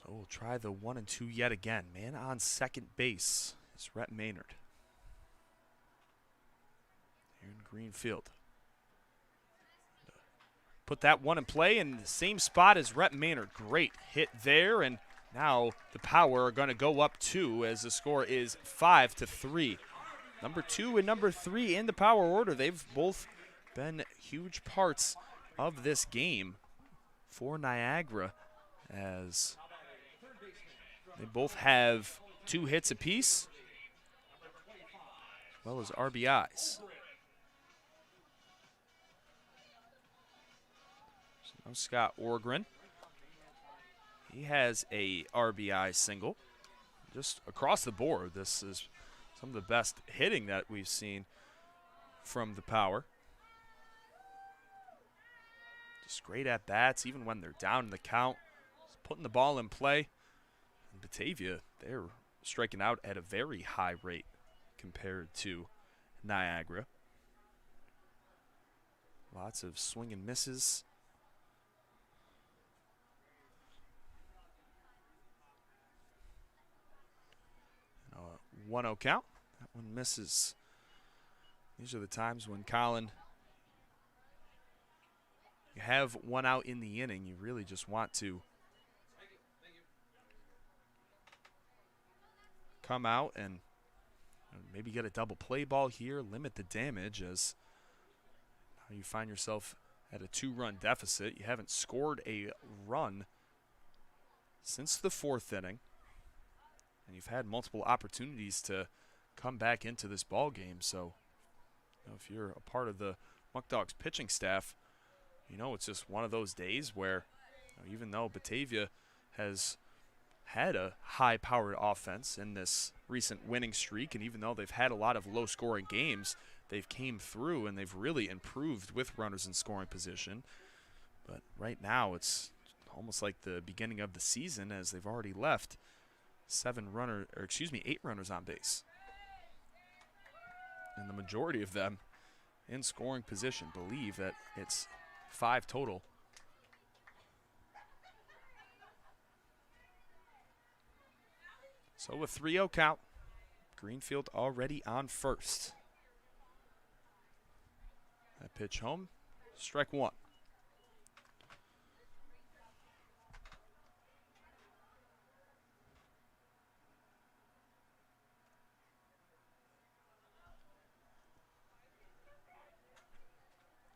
So we'll try the 1-2 yet again. Man on second base is Rhett Maynard. Aaron Greenfield. Put that one in play in the same spot as Rhett Maynard. Great hit there, and now the Power are going to go up 2 as the score is 5-3. Number 2 and number 3 in the Power order. They've both been huge parts of this game for Niagara, as they both have 2 hits apiece, as well as RBIs. Now Scott Orgren. He has a RBI single. Just across the board, this is some of the best hitting that we've seen from the Power. Just great at bats, even when they're down in the count. Just putting the ball in play. And Batavia, they're striking out at a very high rate compared to Niagara. Lots of swing and misses. And a 1-0 count. That one misses. These are the times when Colin, you have one out in the inning, you really just want to come out and maybe get a double play ball here, limit the damage, as now you find yourself at a 2-run deficit. You haven't scored a run since the 4th inning, and you've had multiple opportunities to come back into this ball game. So, if you're a part of the Muckdogs pitching staff, it's just one of those days where, even though Batavia has had a high-powered offense in this recent winning streak, and even though they've had a lot of low-scoring games, they've came through and they've really improved with runners in scoring position. But right now, it's almost like the beginning of the season, as they've already left 8 runners on base. And the majority of them in scoring position. Believe that it's 5 total. So a 3-0 count. Greenfield already on first. That pitch home. Strike 1.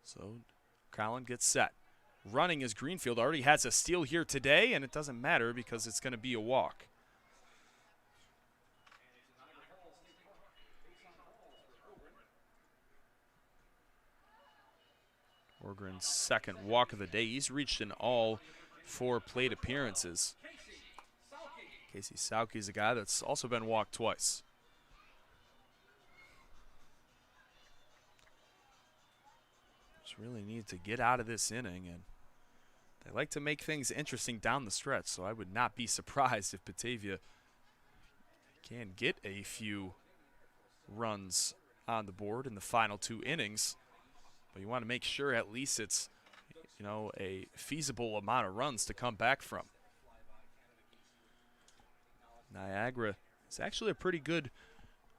So Colin gets set. Running is Greenfield. Already has a steal here today, and it doesn't matter because it's going to be a walk. Orgren's second walk of the day. He's reached in all 4 plate appearances. Casey Sauke's a guy that's also been walked twice. Just really need to get out of this inning, and they like to make things interesting down the stretch, so I would not be surprised if Batavia can get a few runs on the board in the final 2 innings. But you want to make sure at least it's, a feasible amount of runs to come back from. Niagara is actually a pretty good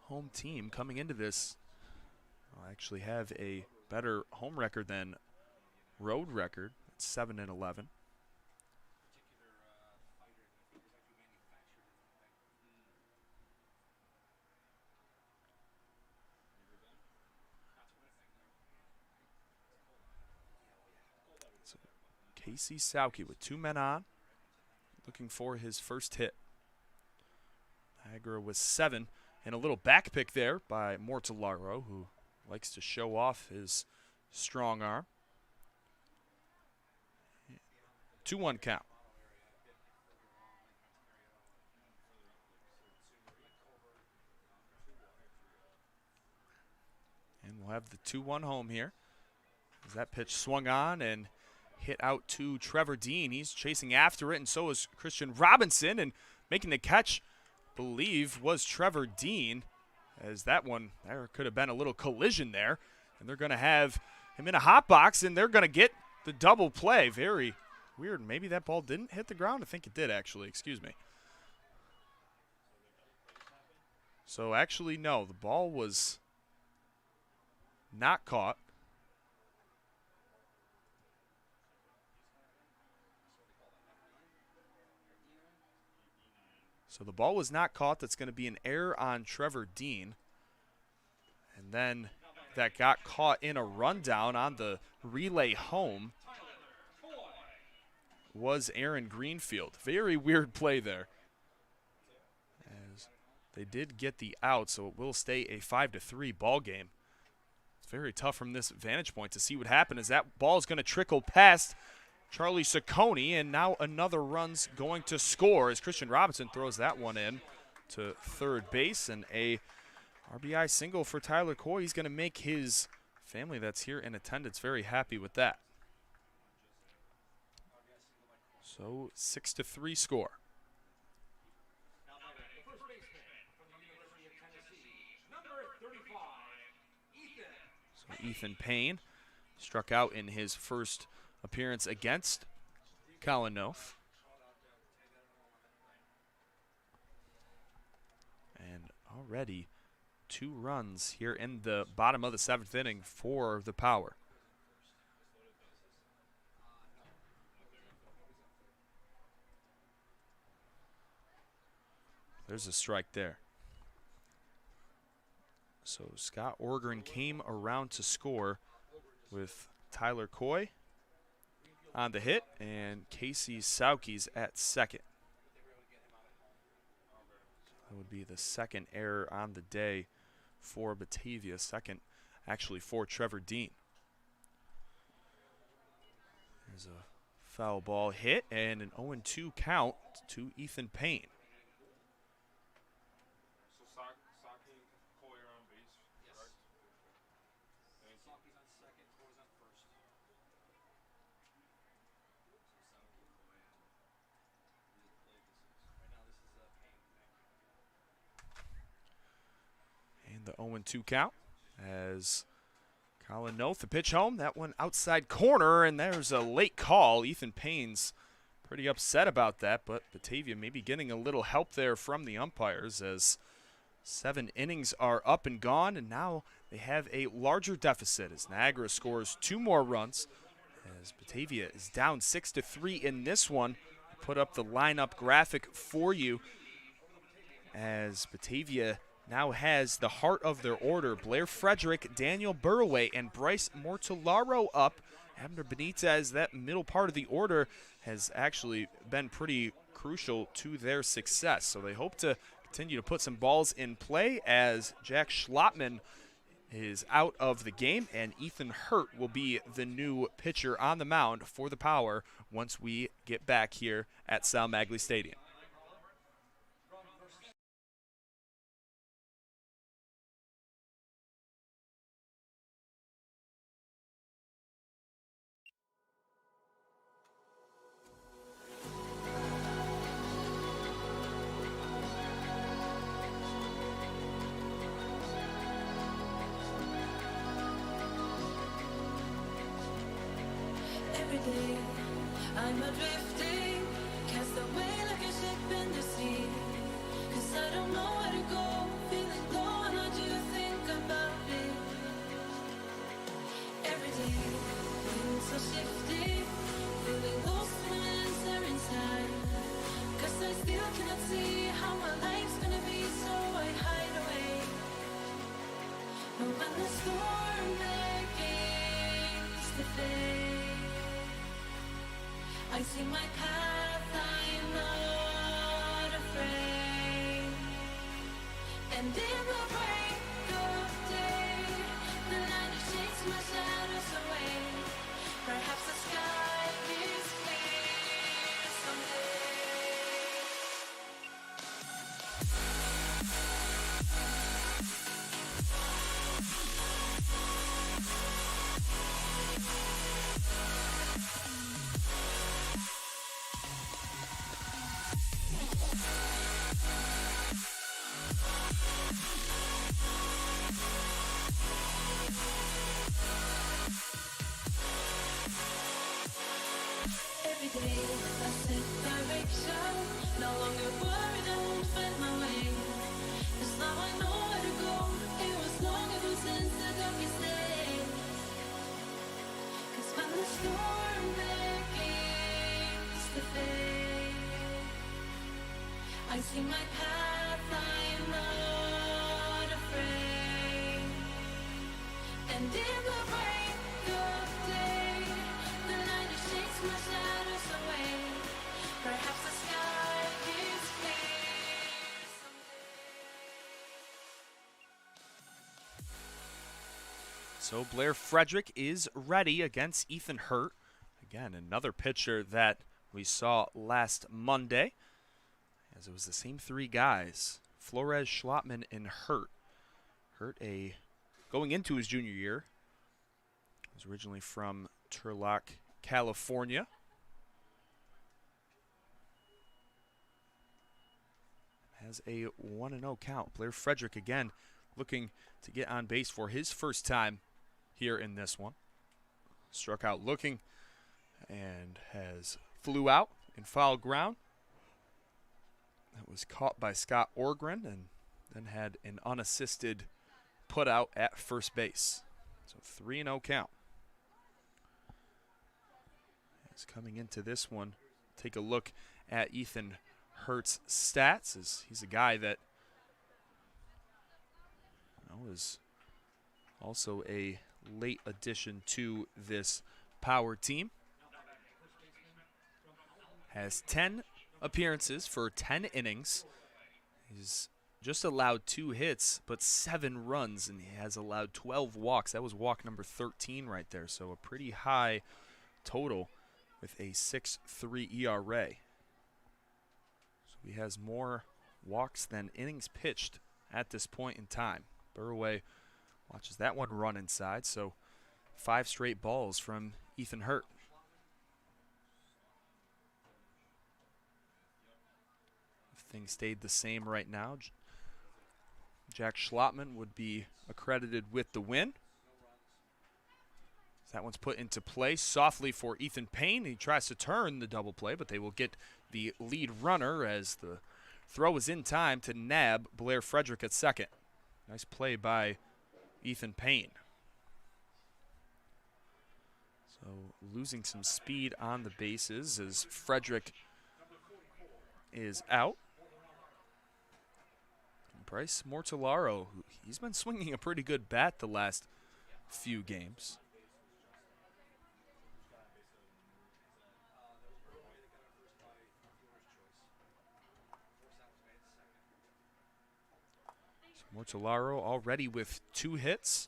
home team coming into this. They'll actually have a better home record than road record. It's 7-11. So Casey Sauke with 2 men on, looking for his first hit. Niagara was 7, and a little back pick there by Mortellaro, who likes to show off his strong arm. 2-1 count. And we'll have the 2-1 home here. As that pitch swung on and hit out to Trevor Dean. He's chasing after it, and so is Christian Robinson. And making the catch, believe, was Trevor Dean. As that one, there could have been a little collision there. And they're going to have him in a hot box, and they're going to get the double play. Very weird. Maybe that ball didn't hit the ground. I think it did, actually. Excuse me. So, actually, no. The ball was not caught. So the ball was not caught. That's going to be an error on Trevor Dean. And then that got caught in a rundown on the relay home was Aaron Greenfield. Very weird play there. As they did get the out, so it will stay a 5-3 ball game. It's very tough from this vantage point to see what happened, as that ball is going to trickle past Charlie Saccone, and now another run's going to score as Christian Robinson throws that one in to third base, and a RBI single for Tyler Coy. He's going to make his family that's here in attendance very happy with that. So 6-3 score. Now batting, the first baseman from the University of Tennessee, number 35, Ethan. So Ethan Payne struck out in his first appearance against Colin Noth. And already 2 runs here in the bottom of the 7th inning for the Power. There's a strike there. So Scott Orgren came around to score with Tyler Coy on the hit and Casey Saukes at second. That would be the second error on the day for Batavia, second actually for Trevor Dean. There's a foul ball hit and an 0-2 count to Ethan Payne. And the 0-2 count as Colin Noth, the pitch home. That one outside corner, and there's a late call. Ethan Payne's pretty upset about that, but Batavia maybe getting a little help there from the umpires as 7 innings are up and gone, and now they have a larger deficit as Niagara scores 2 more runs as Batavia is down 6-3 in this one. I put up the lineup graphic for you as Batavia now has the heart of their order, Blair Frederick, Daniel Burraway, and Bryce Mortellaro up. Abner Benitez, that middle part of the order has actually been pretty crucial to their success. So they hope to continue to put some balls in play as Jack Schlottman is out of the game, and Ethan Hurt will be the new pitcher on the mound for the Power once we get back here at Sal Magley Stadium. Every day I'm drifting, cast away like a ship in the sea. 'Cause I don't know where to go, feeling low and I do think about it. Every day, feeling so shifty, feeling lost when I answer inside. 'Cause I still cannot see how my life's gonna be, so I hide away. But when the storm begins to fade, I see my path, I'm not afraid. And in the break of day, the light that shakes my shadows away. Perhaps the sky is clear someday. Every day I set direction, no longer worried I won't find my way. 'Cause now I know where to go, it was long ago since the darkest days. 'Cause when the storm begins to fade, I see my path, I'm not afraid. And in the break of day, the light that shakes my shadows away. Perhaps the sky is clear someday. So Blair Frederick is ready against Ethan Hurt. Again, another pitcher that we saw last Monday, as it was the same three guys, Flores, Schlottman, and Hurt. Hurt, going into his junior year, was originally from Turlock, California. Has a 1-0 count. Blair Frederick again looking to get on base for his first time here in this one. Struck out looking and flew out in foul ground. That was caught by Scott Orgren and then had an unassisted put out at first base. So 3-0 count. As coming into this one, take a look at Ethan Hurt's stats, as he's a guy that is also a late addition to this power team. Has 10 appearances for 10 innings. He's just allowed 2 hits, but 7 runs, and he has allowed 12 walks. That was walk number 13 right there, so a pretty high total with a 6.3 ERA. So he has more walks than innings pitched at this point in time. Burraway watches that one run inside, so 5 straight balls from Ethan Hurt. If things stayed the same right now, Jack Schlottman would be accredited with the win. That one's put into play softly for Ethan Payne. He tries to turn the double play, but they will get the lead runner as the throw is in time to nab Blair Frederick at second. Nice play by Ethan Payne. So losing some speed on the bases as Frederick is out. And Bryce Mortellaro, he's been swinging a pretty good bat the last few games. Mortellaro already with 2 hits.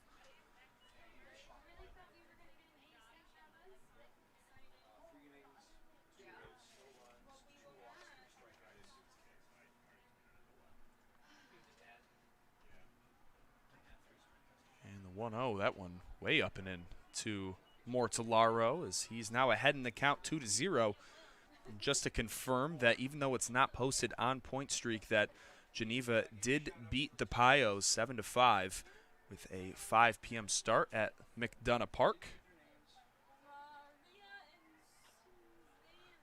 And the 1-0, that one way up and in to Mortellaro as he's now ahead in the count 2-0. And just to confirm that even though it's not posted on Point Streak, that Geneva did beat the Pios 7-5 with a 5 p.m. start at McDonough Park.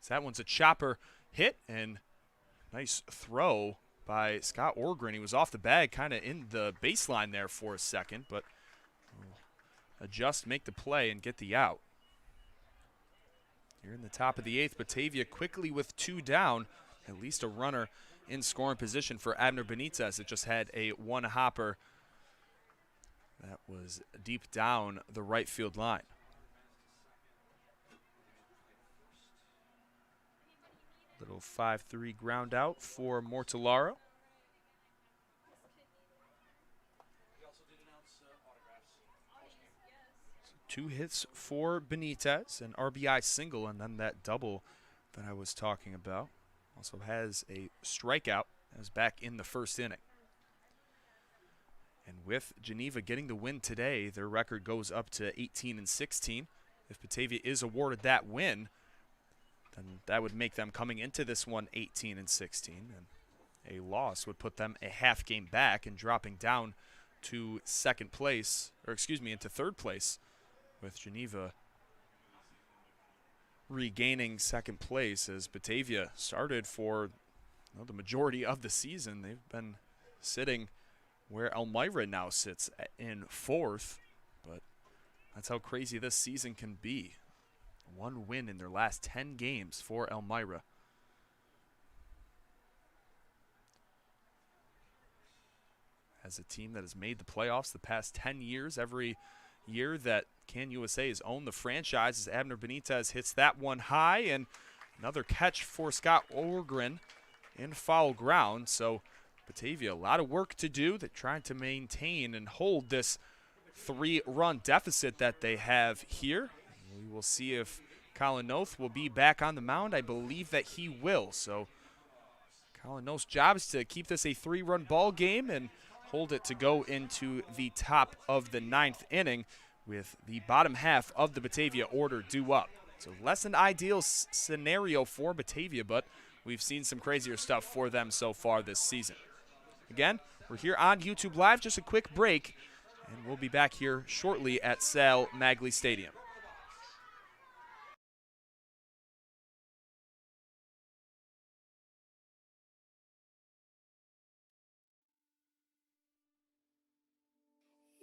So that one's a chopper hit and nice throw by Scott Orgren. He was off the bag, kind of in the baseline there for a second, but adjust, make the play, and get the out. Here in the top of the 8th, Batavia quickly with 2 down, at least a runner in scoring position for Abner Benitez. It just had a 1-hopper that was deep down the right field line. Little 5-3 ground out for Mortellaro. 2 hits for Benitez, an RBI single, and then that double that I was talking about. Also has a strikeout. That was back in the first inning. And with Geneva getting the win today, their record goes up to 18-16. If Batavia is awarded that win, then that would make them coming into this one 18-16. And a loss would put them a half game back and dropping down to second place, or excuse me, into third place, with Geneva regaining second place as Batavia started for the majority of the season. They've been sitting where Elmira now sits in 4th, but that's how crazy this season can be. 1 win in their last 10 games for Elmira. As a team that has made the playoffs the past 10 years, every year that Can USA has owned the franchise, as Abner Benitez hits that one high, and another catch for Scott Orgren in foul ground. So Batavia, a lot of work to do. They're trying to maintain and hold this 3-run deficit that they have here. We will see if Colin Noth will be back on the mound. I believe that he will. So Colin Noth's job is to keep this a 3-run ball game and hold it to go into the top of the 9th inning with the bottom half of the Batavia order due up. So less than ideal scenario for Batavia, but we've seen some crazier stuff for them so far this season. Again, we're here on YouTube Live. Just a quick break, and we'll be back here shortly at Sal Magley Stadium.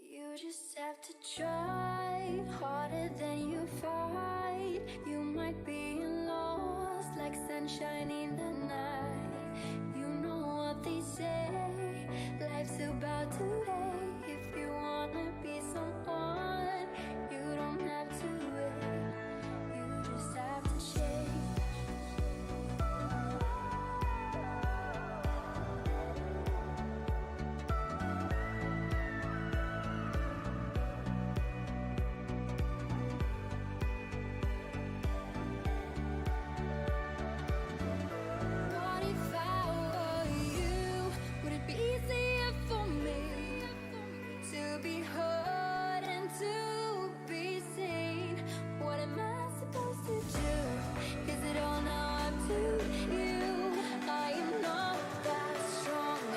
You just have to try harder than you fight. You might be lost like sunshine in the night. You know what they say, life's about to end. If you wanna be someone, you don't have to wait. You just have to change. What if I were you? Would it be easier for me to be heard and to be seen? What am I supposed to do? Is it all now up to you? I am not that strong. I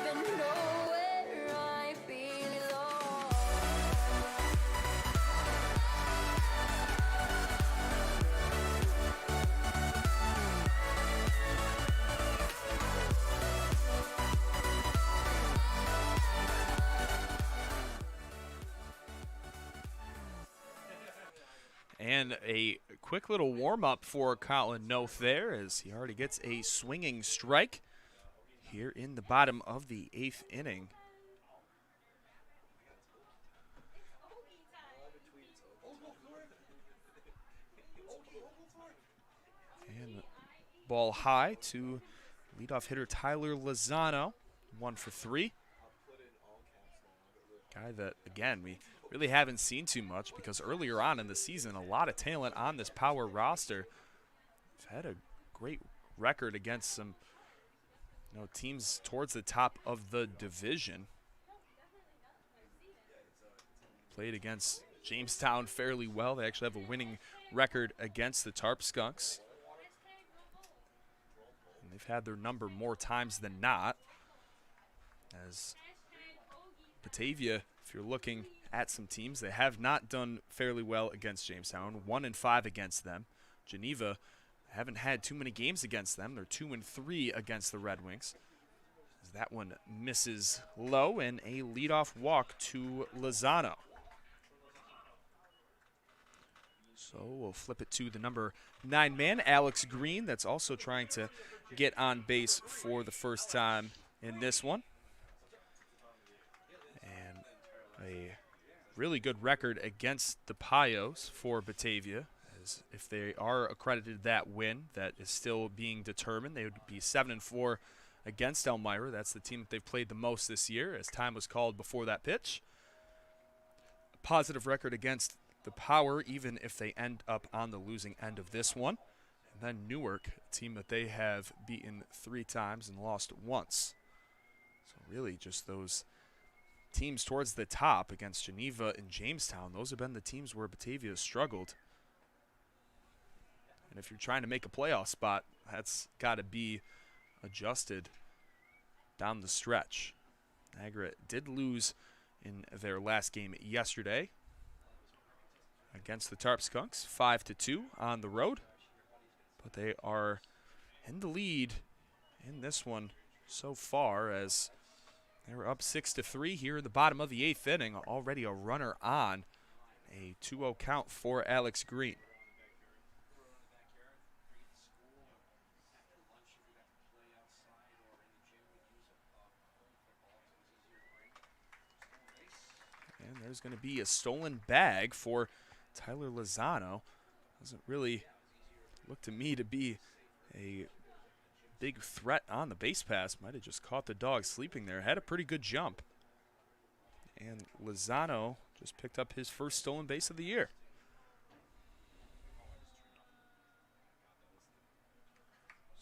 don't even know where I belong. And a quick little warm-up for Colin Noth there, as he already gets a swinging strike here in the bottom of the 8th inning. And ball high to leadoff hitter Tyler Lozano, 1 for 3. Guy that, again, we really haven't seen too much because earlier on in the season, a lot of talent on this power roster. We've had a great record against some teams towards the top of the division. Played against Jamestown fairly well. They actually have a winning record against the Tarp Skunks. And they've had their number more times than not. As Batavia, if you're looking at some teams, they have not done fairly well against Jamestown. 1-5 against them. Geneva haven't had too many games against them. They're 2-3 against the Red Wings. As that one misses low, and a leadoff walk to Lozano. So we'll flip it to the number 9 man, Alex Green, that's also trying to get on base for the first time in this one. And a really good record against the Pios for Batavia, as if they are accredited that win, that is still being determined. They would be 7-4 against Elmira. That's the team that they've played the most this year, as time was called before that pitch. A positive record against the Power, even if they end up on the losing end of this one. And then Newark, a team that they have beaten 3 times and lost once. So really just those teams towards the top against Geneva and Jamestown, those have been the teams where Batavia has struggled. And if you're trying to make a playoff spot, that's got to be adjusted down the stretch. Niagara did lose in their last game yesterday against the Tarp Skunks, 5-2 on the road. But they are in the lead in this one so far, as they were up 6-3 here in the bottom of the 8th inning. Already a runner on. A 2-0 count for Alex Green. And there's going to be a stolen bag for Tyler Lozano. Doesn't really look to me to be a big threat on the base pass. Might have just caught the dog sleeping there. Had a pretty good jump. And Lozano just picked up his first stolen base of the year.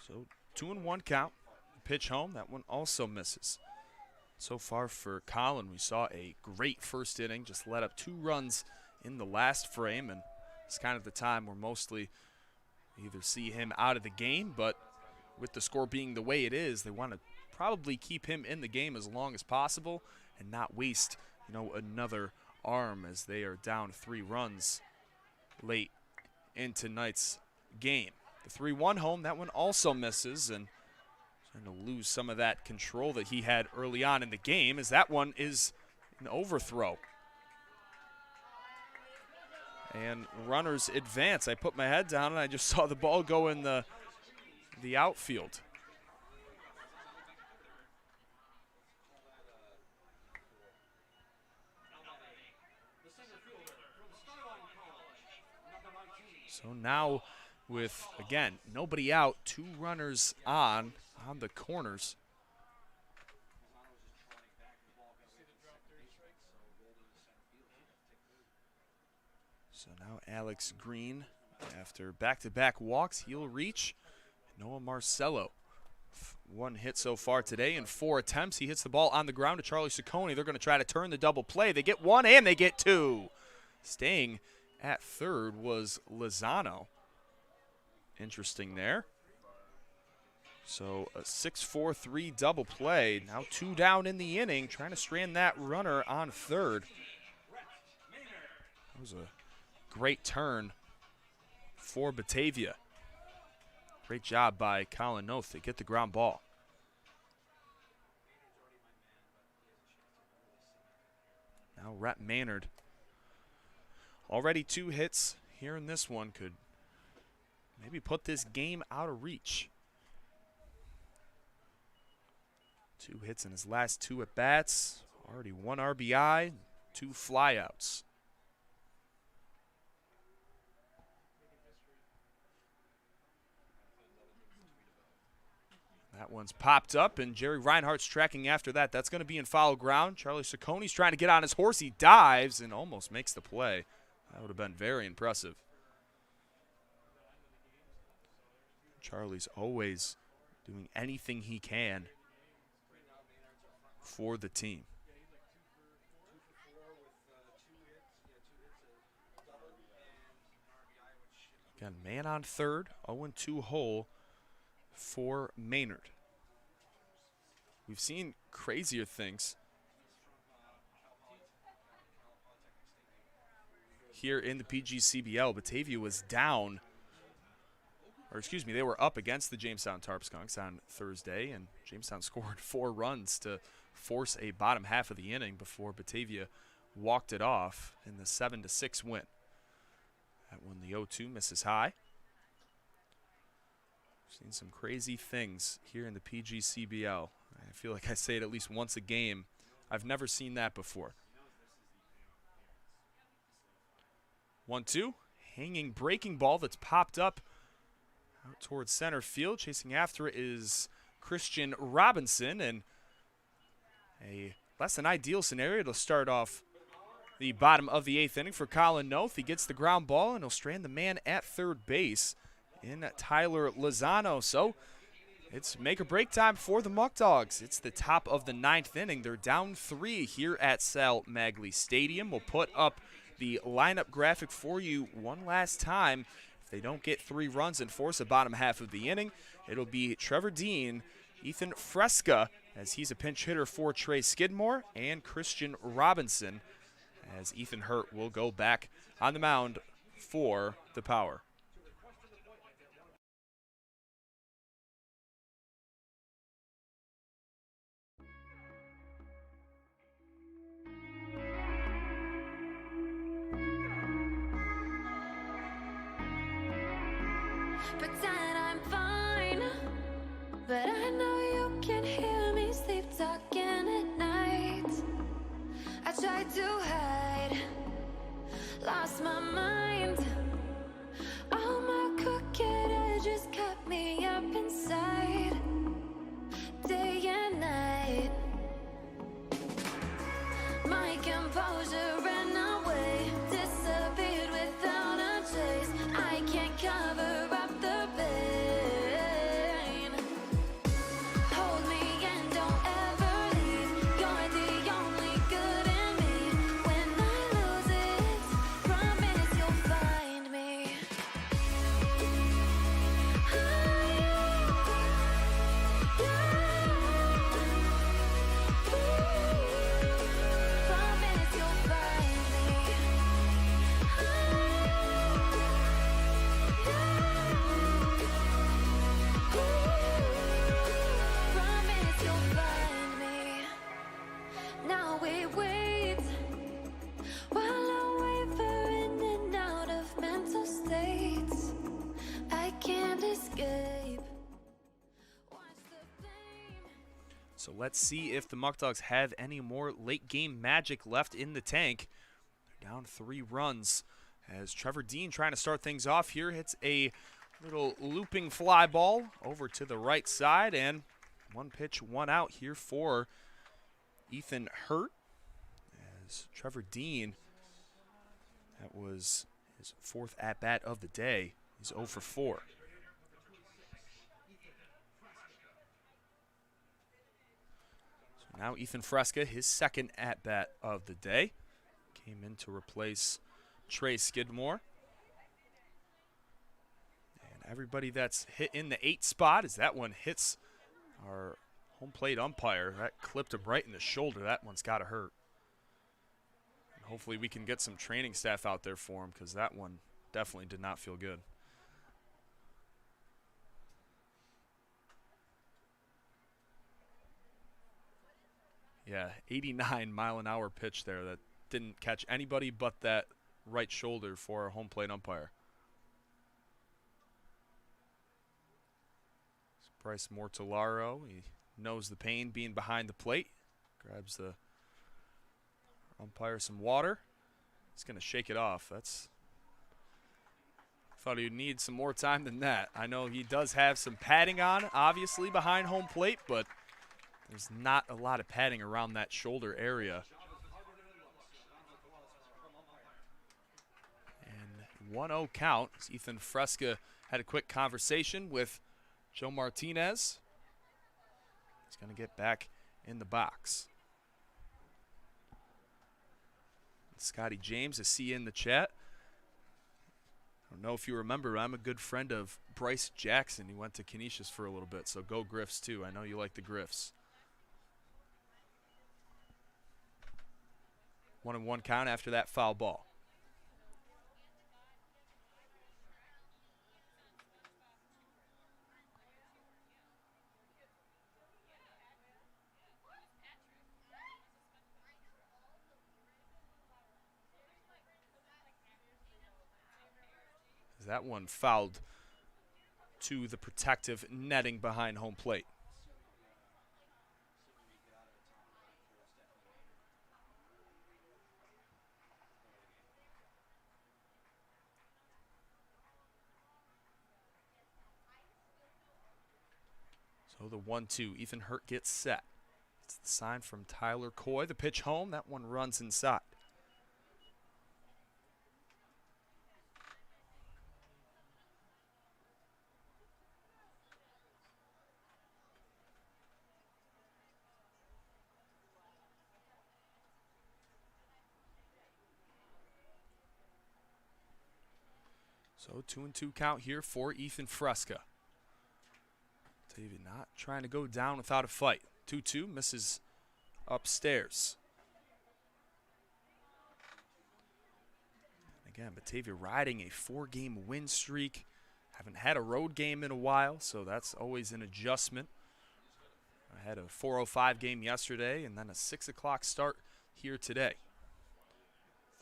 So 2-1 count. Pitch home. That one also misses. So far for Colin, we saw a great first inning. Just let up 2 runs in the last frame, and it's kind of the time where mostly either see him out of the game, but with the score being the way it is, they want to probably keep him in the game as long as possible and not waste, another arm as they are down 3 runs late in tonight's game. The 3-1 home, that one also misses, and trying to lose some of that control that he had early on in the game, as that one is an overthrow. And runners advance. I put my head down and I just saw the ball go in the outfield. So now with, again, nobody out, 2 runners on the corners. So now Alex Green, after back-to-back walks, he'll reach. Noah Marcello, 1 hit so far today in 4 attempts. He hits the ball on the ground to Charlie Ciccone. They're going to try to turn the double play. They get 1 and they get 2. Staying at third was Lozano. Interesting there. So a 6-4-3 double play. Now 2 down in the inning, trying to strand that runner on third. That was a great turn for Batavia. Great job by Colin Noth to get the ground ball. Now Rhett Maynard. Already 2 hits here in this one, could maybe put this game out of reach. 2 hits in his last 2 at-bats. Already 1 RBI, 2 flyouts. That one's popped up, and Jerry Reinhardt's tracking after that. That's going to be in foul ground. Charlie Ciccone's trying to get on his horse. He dives and almost makes the play. That would have been very impressive. Charlie's always doing anything he can for the team. Again, man on third, 0-2 hole for Maynard. We've seen crazier things here in the PGCBL. Batavia was down, or excuse me, they were up against the Jamestown Tarpskunks on Thursday, and Jamestown scored 4 runs to force a bottom half of the inning before Batavia walked it off in the 7-6 win. That one, the 0-2 misses high. Seen some crazy things here in the PGCBL. I feel like I say it at least once a game. I've never seen that before. 1-2, hanging breaking ball that's popped up out towards center field. Chasing after it is Christian Robinson, and a less than ideal scenario to start off the bottom of the 8th inning for Colin Noth. He gets the ground ball, and he'll strand the man at third base in Tyler Lozano. So it's make or break time for the Muckdogs. It's the top of the 9th inning. They're down 3 here at Sal Magley Stadium. We'll put up the lineup graphic for you one last time. If they don't get 3 runs and force the bottom half of the inning, it'll be Trevor Dean, Ethan Fresca, as he's a pinch hitter for Trey Skidmore, and Christian Robinson, as Ethan Hurt will go back on the mound for the Power. Pretend I'm fine, but I know you can hear me sleep talking at night. I tried to hide, lost my mind. All my crooked edges cut me up inside, day and night. My composure ran away, disappeared without a trace. I can't cover up the pain. So let's see if the Muckdogs have any more late game magic left in the tank. They're down 3 runs as Trevor Dean, trying to start things off here, hits a little looping fly ball over to the right side, and 1 pitch, 1 out here for Ethan Hurt. As Trevor Dean, that was his 4th at-bat of the day. He's 0 for 4. So now Ethan Fresca, his 2nd at-bat of the day. Came in to replace Trey Skidmore. And everybody that's hit in the 8 spot, as that one hits our home plate umpire. That clipped him right in the shoulder. That one's got to hurt. And hopefully we can get some training staff out there for him, because that one definitely did not feel good. Yeah, 89-mile-an-hour pitch there that didn't catch anybody but that right shoulder for our home plate umpire. Bryce Mortellaro, he knows the pain being behind the plate. Grabs the umpire some water. He's going to shake it off. Thought he'd need some more time than that. I know he does have some padding on, obviously, behind home plate, but there's not a lot of padding around that shoulder area. And 1-0 count. Ethan Fresca had a quick conversation with Joe Martinez. He's going to get back in the box. Scotty James, I see you in the chat. I don't know if you remember, I'm a good friend of Bryce Jackson. He went to Canisius for a little bit, so go Griffs too. I know you like the Griffs. 1-1 count after that foul ball. That one fouled to the protective netting behind home plate. So the 1-2, Ethan Hurt gets set. It's the sign from Tyler Coy. The pitch home, that one runs inside. So 2-2 count here for Ethan Fresca. Batavia not trying to go down without a fight. 2-2, misses upstairs. Again, Batavia riding a 4-game win streak. Haven't had a road game in a while, so that's always an adjustment. I had a 4:05 game yesterday and then a 6 o'clock start here today.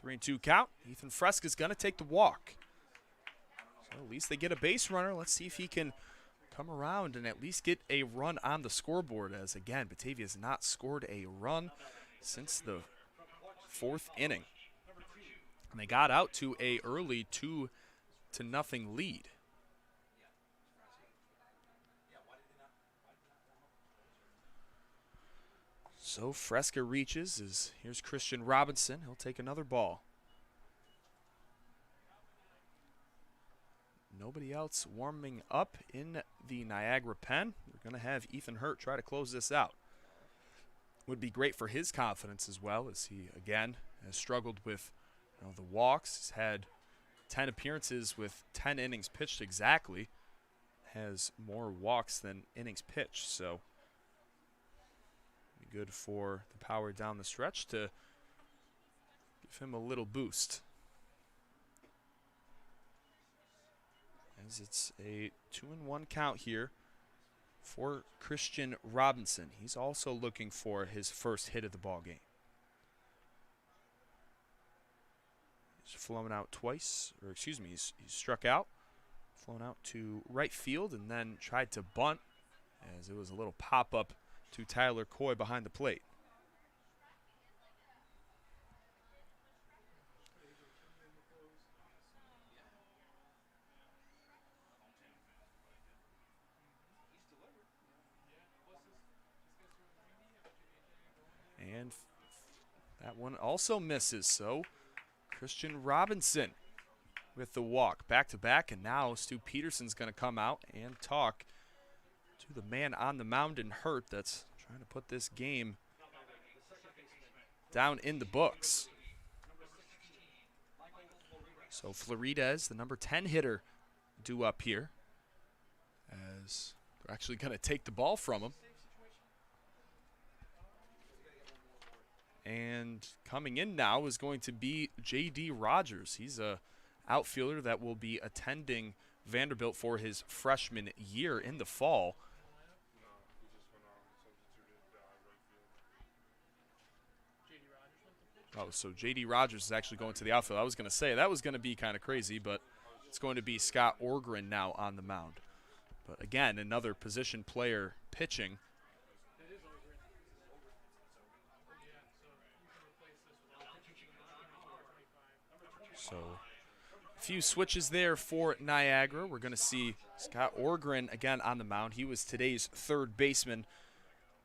3-2 count. Ethan Fresca's going to take the walk. So at least they get a base runner. Let's see if he can come around and at least get a run on the scoreboard, as again, Batavia has not scored a run since the 4th inning. And they got out to a early 2-0 lead. So Fresca reaches, here's Christian Robinson. He'll take another ball. Nobody else warming up in the Niagara pen. We're going to have Ethan Hurt try to close this out. Would be great for his confidence as well, as he, again, has struggled with the walks. He's had 10 appearances with 10 innings pitched exactly. Has more walks than innings pitched, so be good for the power down the stretch to give him a little boost. As it's a 2-1 count here for Christian Robinson. He's also looking for his first hit of the ball game. He's flown out twice, or excuse me, he's struck out, flown out to right field, and then tried to bunt as it was a little pop-up to Tyler Coy behind the plate. And that one also misses, so Christian Robinson with the walk. Back-to-back, and now Stu Peterson's going to come out and talk to the man on the mound in hurt that's trying to put this game down in the books. So Florides, the number 10 hitter, due up here, as they're actually going to take the ball from him. And coming in now is going to be J.D. Rogers. He's a outfielder that will be attending Vanderbilt for his freshman year in the fall. Oh, so J.D. Rogers is actually going to the outfield. I was going to say that was going to be kind of crazy, but it's going to be Scott Orgren now on the mound. But again, another position player pitching. So a few switches there for Niagara. We're going to see Scott Orgren again on the mound. He was today's third baseman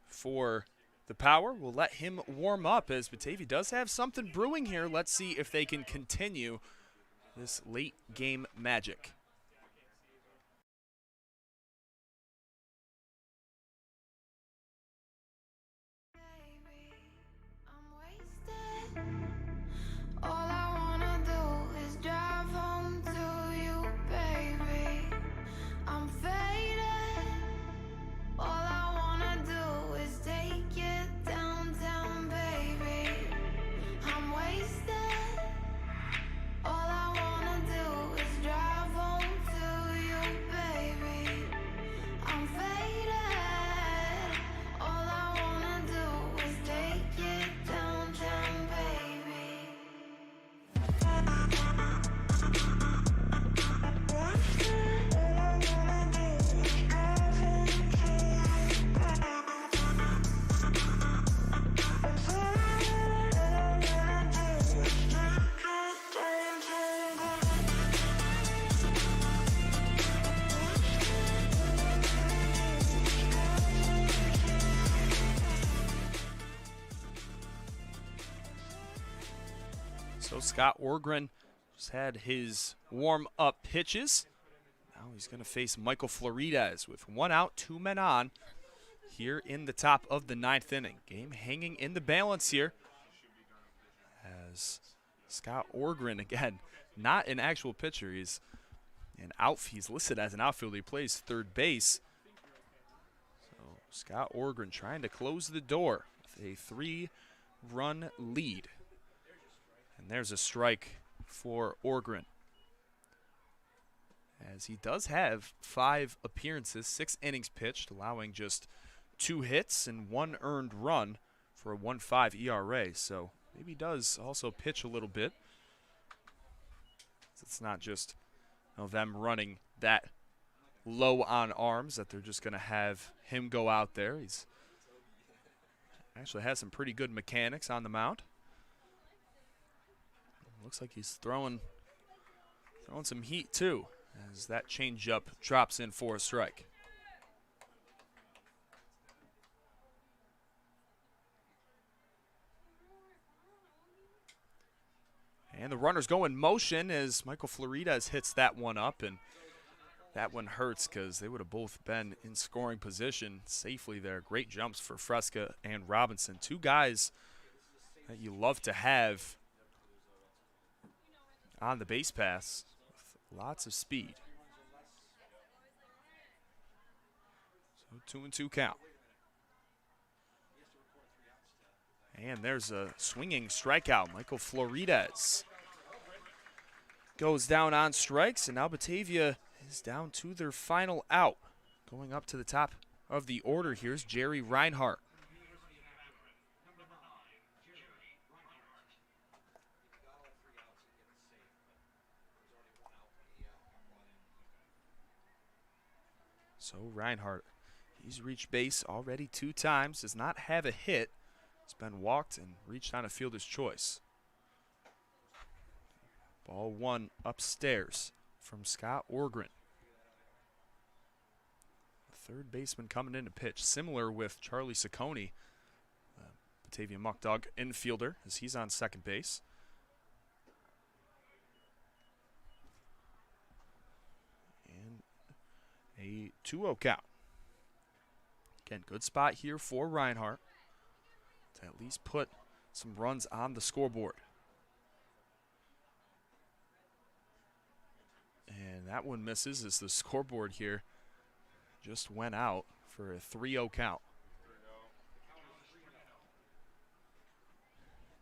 for the Power. We'll let him warm up as Batavia does have something brewing here. Let's see if they can continue this late game magic. All I wanna do is drive home to you, baby. I'm faded. All I wanna do is take you downtown, baby. I'm wasted. All I wanna do is drive home to you, baby. I'm faded. All I wanna do is take you downtown, baby. So Scott Orgren just had his warm-up pitches. Now he's going to face Michael Florides with 1 out, 2 men on here in the top of the 9th inning. Game hanging in the balance here as Scott Orgren, again, not an actual pitcher. He's listed as an outfielder. He plays third base. So Scott Orgren trying to close the door with a 3-run lead. And there's a strike for Orgren, as he does have 5 appearances, 6 innings pitched, allowing just 2 hits and 1 earned run for a 1.5 ERA. So maybe he does also pitch a little bit. It's not just them running that low on arms that they're just going to have him go out there. He's actually has some pretty good mechanics on the mound. Looks like he's throwing some heat too, as that changeup drops in for a strike. And the runners go in motion as Michael Florides hits that one up, and that one hurts because they would have both been in scoring position safely there. Great jumps for Fresca and Robinson, 2 guys that you love to have on the base pass with lots of speed. So 2-2 count. And there's a swinging strikeout. Michael Florides goes down on strikes, and now Batavia is down to their final out. Going up to the top of the order, here's Jerry Reinhart. So Reinhart, He's reached base already 2 times, does not have a hit. He's been walked and reached on a fielder's choice. Ball 1 upstairs from Scott Orgren. Third baseman coming in to pitch, similar with Charlie Ciccone, Batavia Muckdog infielder, as he's on second base. And a 2-0 count. Again, good spot here for Reinhardt to at least put some runs on the scoreboard. And that one misses as the scoreboard here just went out for a 3-0 count.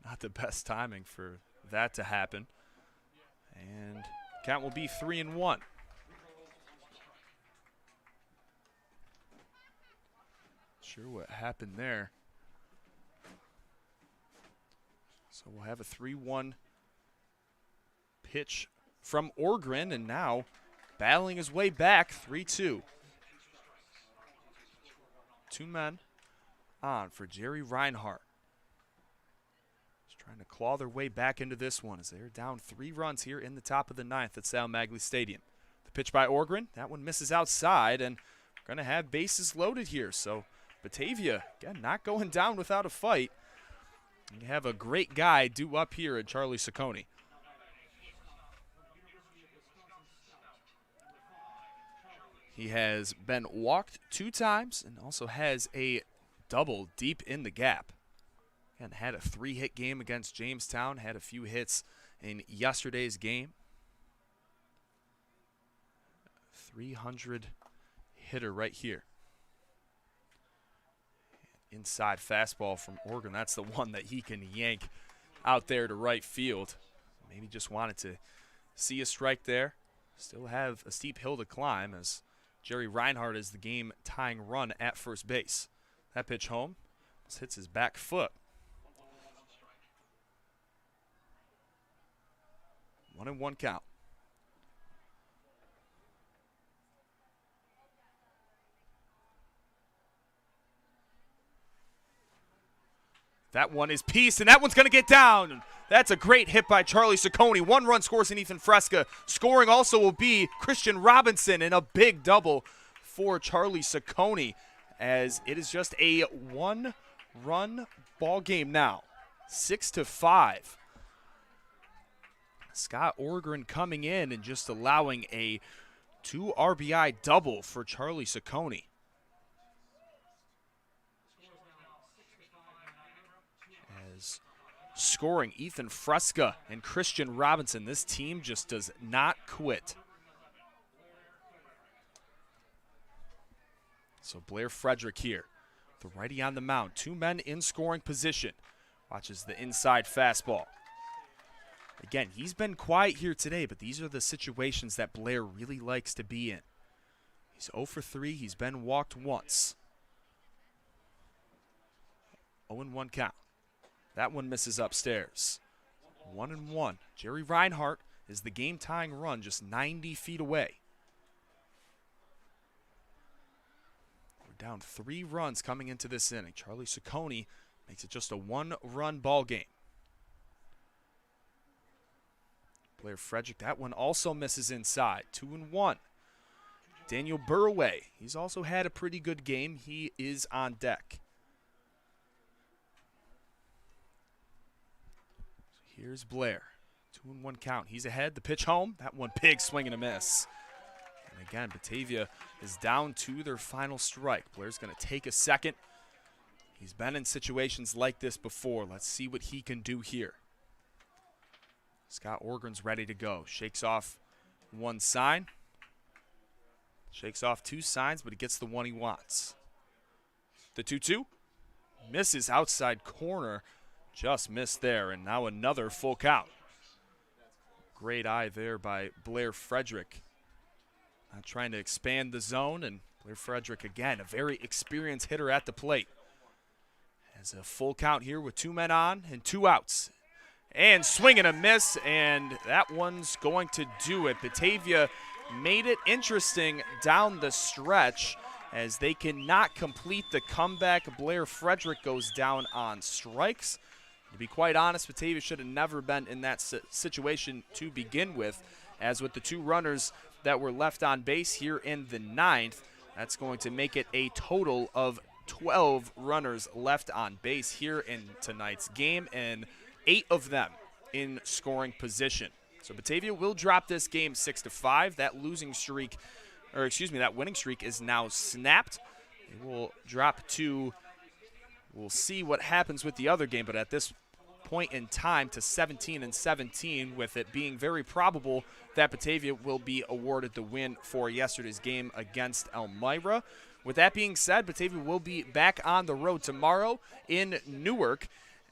Not the best timing for that to happen. And count will be 3-1. Sure what happened there. So we'll have a 3-1 pitch from Orgren, and now battling his way back, 3-2. 2 men on for Jerry Reinhardt. Just trying to claw their way back into this one as they're down 3 runs here in the top of the 9th at Sal Maglie Stadium. The pitch by Orgren, that one misses outside, and we're going to have bases loaded here. So Batavia, again, not going down without a fight. You have a great guy due up here at Charlie Ciccone. He has been walked 2 times and also has a double deep in the gap. And had a 3-hit game against Jamestown, had a few hits in yesterday's game. 300 hitter right here. Inside fastball from Orgren. That's the one that he can yank out there to right field. Maybe just wanted to see a strike there. Still have a steep hill to climb as Jerry Reinhardt is the game-tying run at first base. That pitch home just hits his back foot. 1-1 count. That one is pieced, and that one's going to get down. That's a great hit by Charlie Ciccone. 1 run scores in Ethan Fresca. Scoring also will be Christian Robinson, and a big double for Charlie Ciccone, as it is just a 1-run ball game now. 6-5. Scott Orgren coming in and just allowing a 2 RBI double for Charlie Ciccone. As scoring Ethan Fresca and Christian Robinson, this team just does not quit. So Blair Frederick here, the righty on the mound. 2 men in scoring position. Watches the inside fastball. Again, he's been quiet here today, but these are the situations that Blair really likes to be in. He's 0 for 3. He's been walked once. 0-1 count. That one misses upstairs. 1-1. Jerry Reinhardt is the game-tying run just 90 feet away. We're down 3 runs coming into this inning. Charlie Ciccone makes it just a 1-run ball game. Blair Frederick, that one also misses inside. 2-1. Daniel Burway, he's also had a pretty good game. He is on deck. So here's Blair. 2-1 count. He's ahead. The pitch home. That one big swing and a miss. And again, Batavia is down to their final strike. Blair's going to take a second. He's been in situations like this before. Let's see what he can do here. Scott Orgren's ready to go. Shakes off 1 sign. Shakes off 2 signs, but he gets the one he wants. The 2-2. Misses outside corner. Just missed there, and now another full count. Great eye there by Blair Frederick. Not trying to expand the zone, and Blair Frederick, again, a very experienced hitter at the plate. Has a full count here with 2 men on and 2 outs. And swing and a miss, and that one's going to do it. Batavia made it interesting down the stretch, as they cannot complete the comeback. Blair Frederick goes down on strikes. To be quite honest, Batavia should have never been in that situation to begin with, as with the 2 runners that were left on base here in the 9th, that's going to make it a total of 12 runners left on base here in tonight's game, and 8 of them in scoring position. So Batavia will drop this game 6-5. That winning streak is now snapped. It will drop to, we'll see what happens with the other game, but at this point in time to 17-17, with it being very probable that Batavia will be awarded the win for yesterday's game against Elmira. With that being said, Batavia will be back on the road tomorrow in Newark,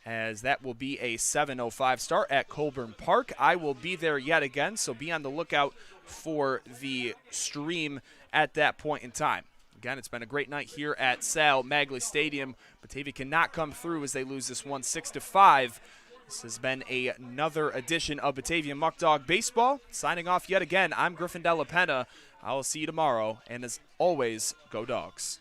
as that will be a 7:05 start at Colburn Park. I will be there yet again, so be on the lookout for the stream at that point in time. Again, it's been a great night here at Sal Magley Stadium. Batavia cannot come through as they lose this one 6-5. This has been another edition of Batavia Muckdog Baseball. Signing off yet again, I'm Griffin Della Penna. I will see you tomorrow, and as always, go Dogs.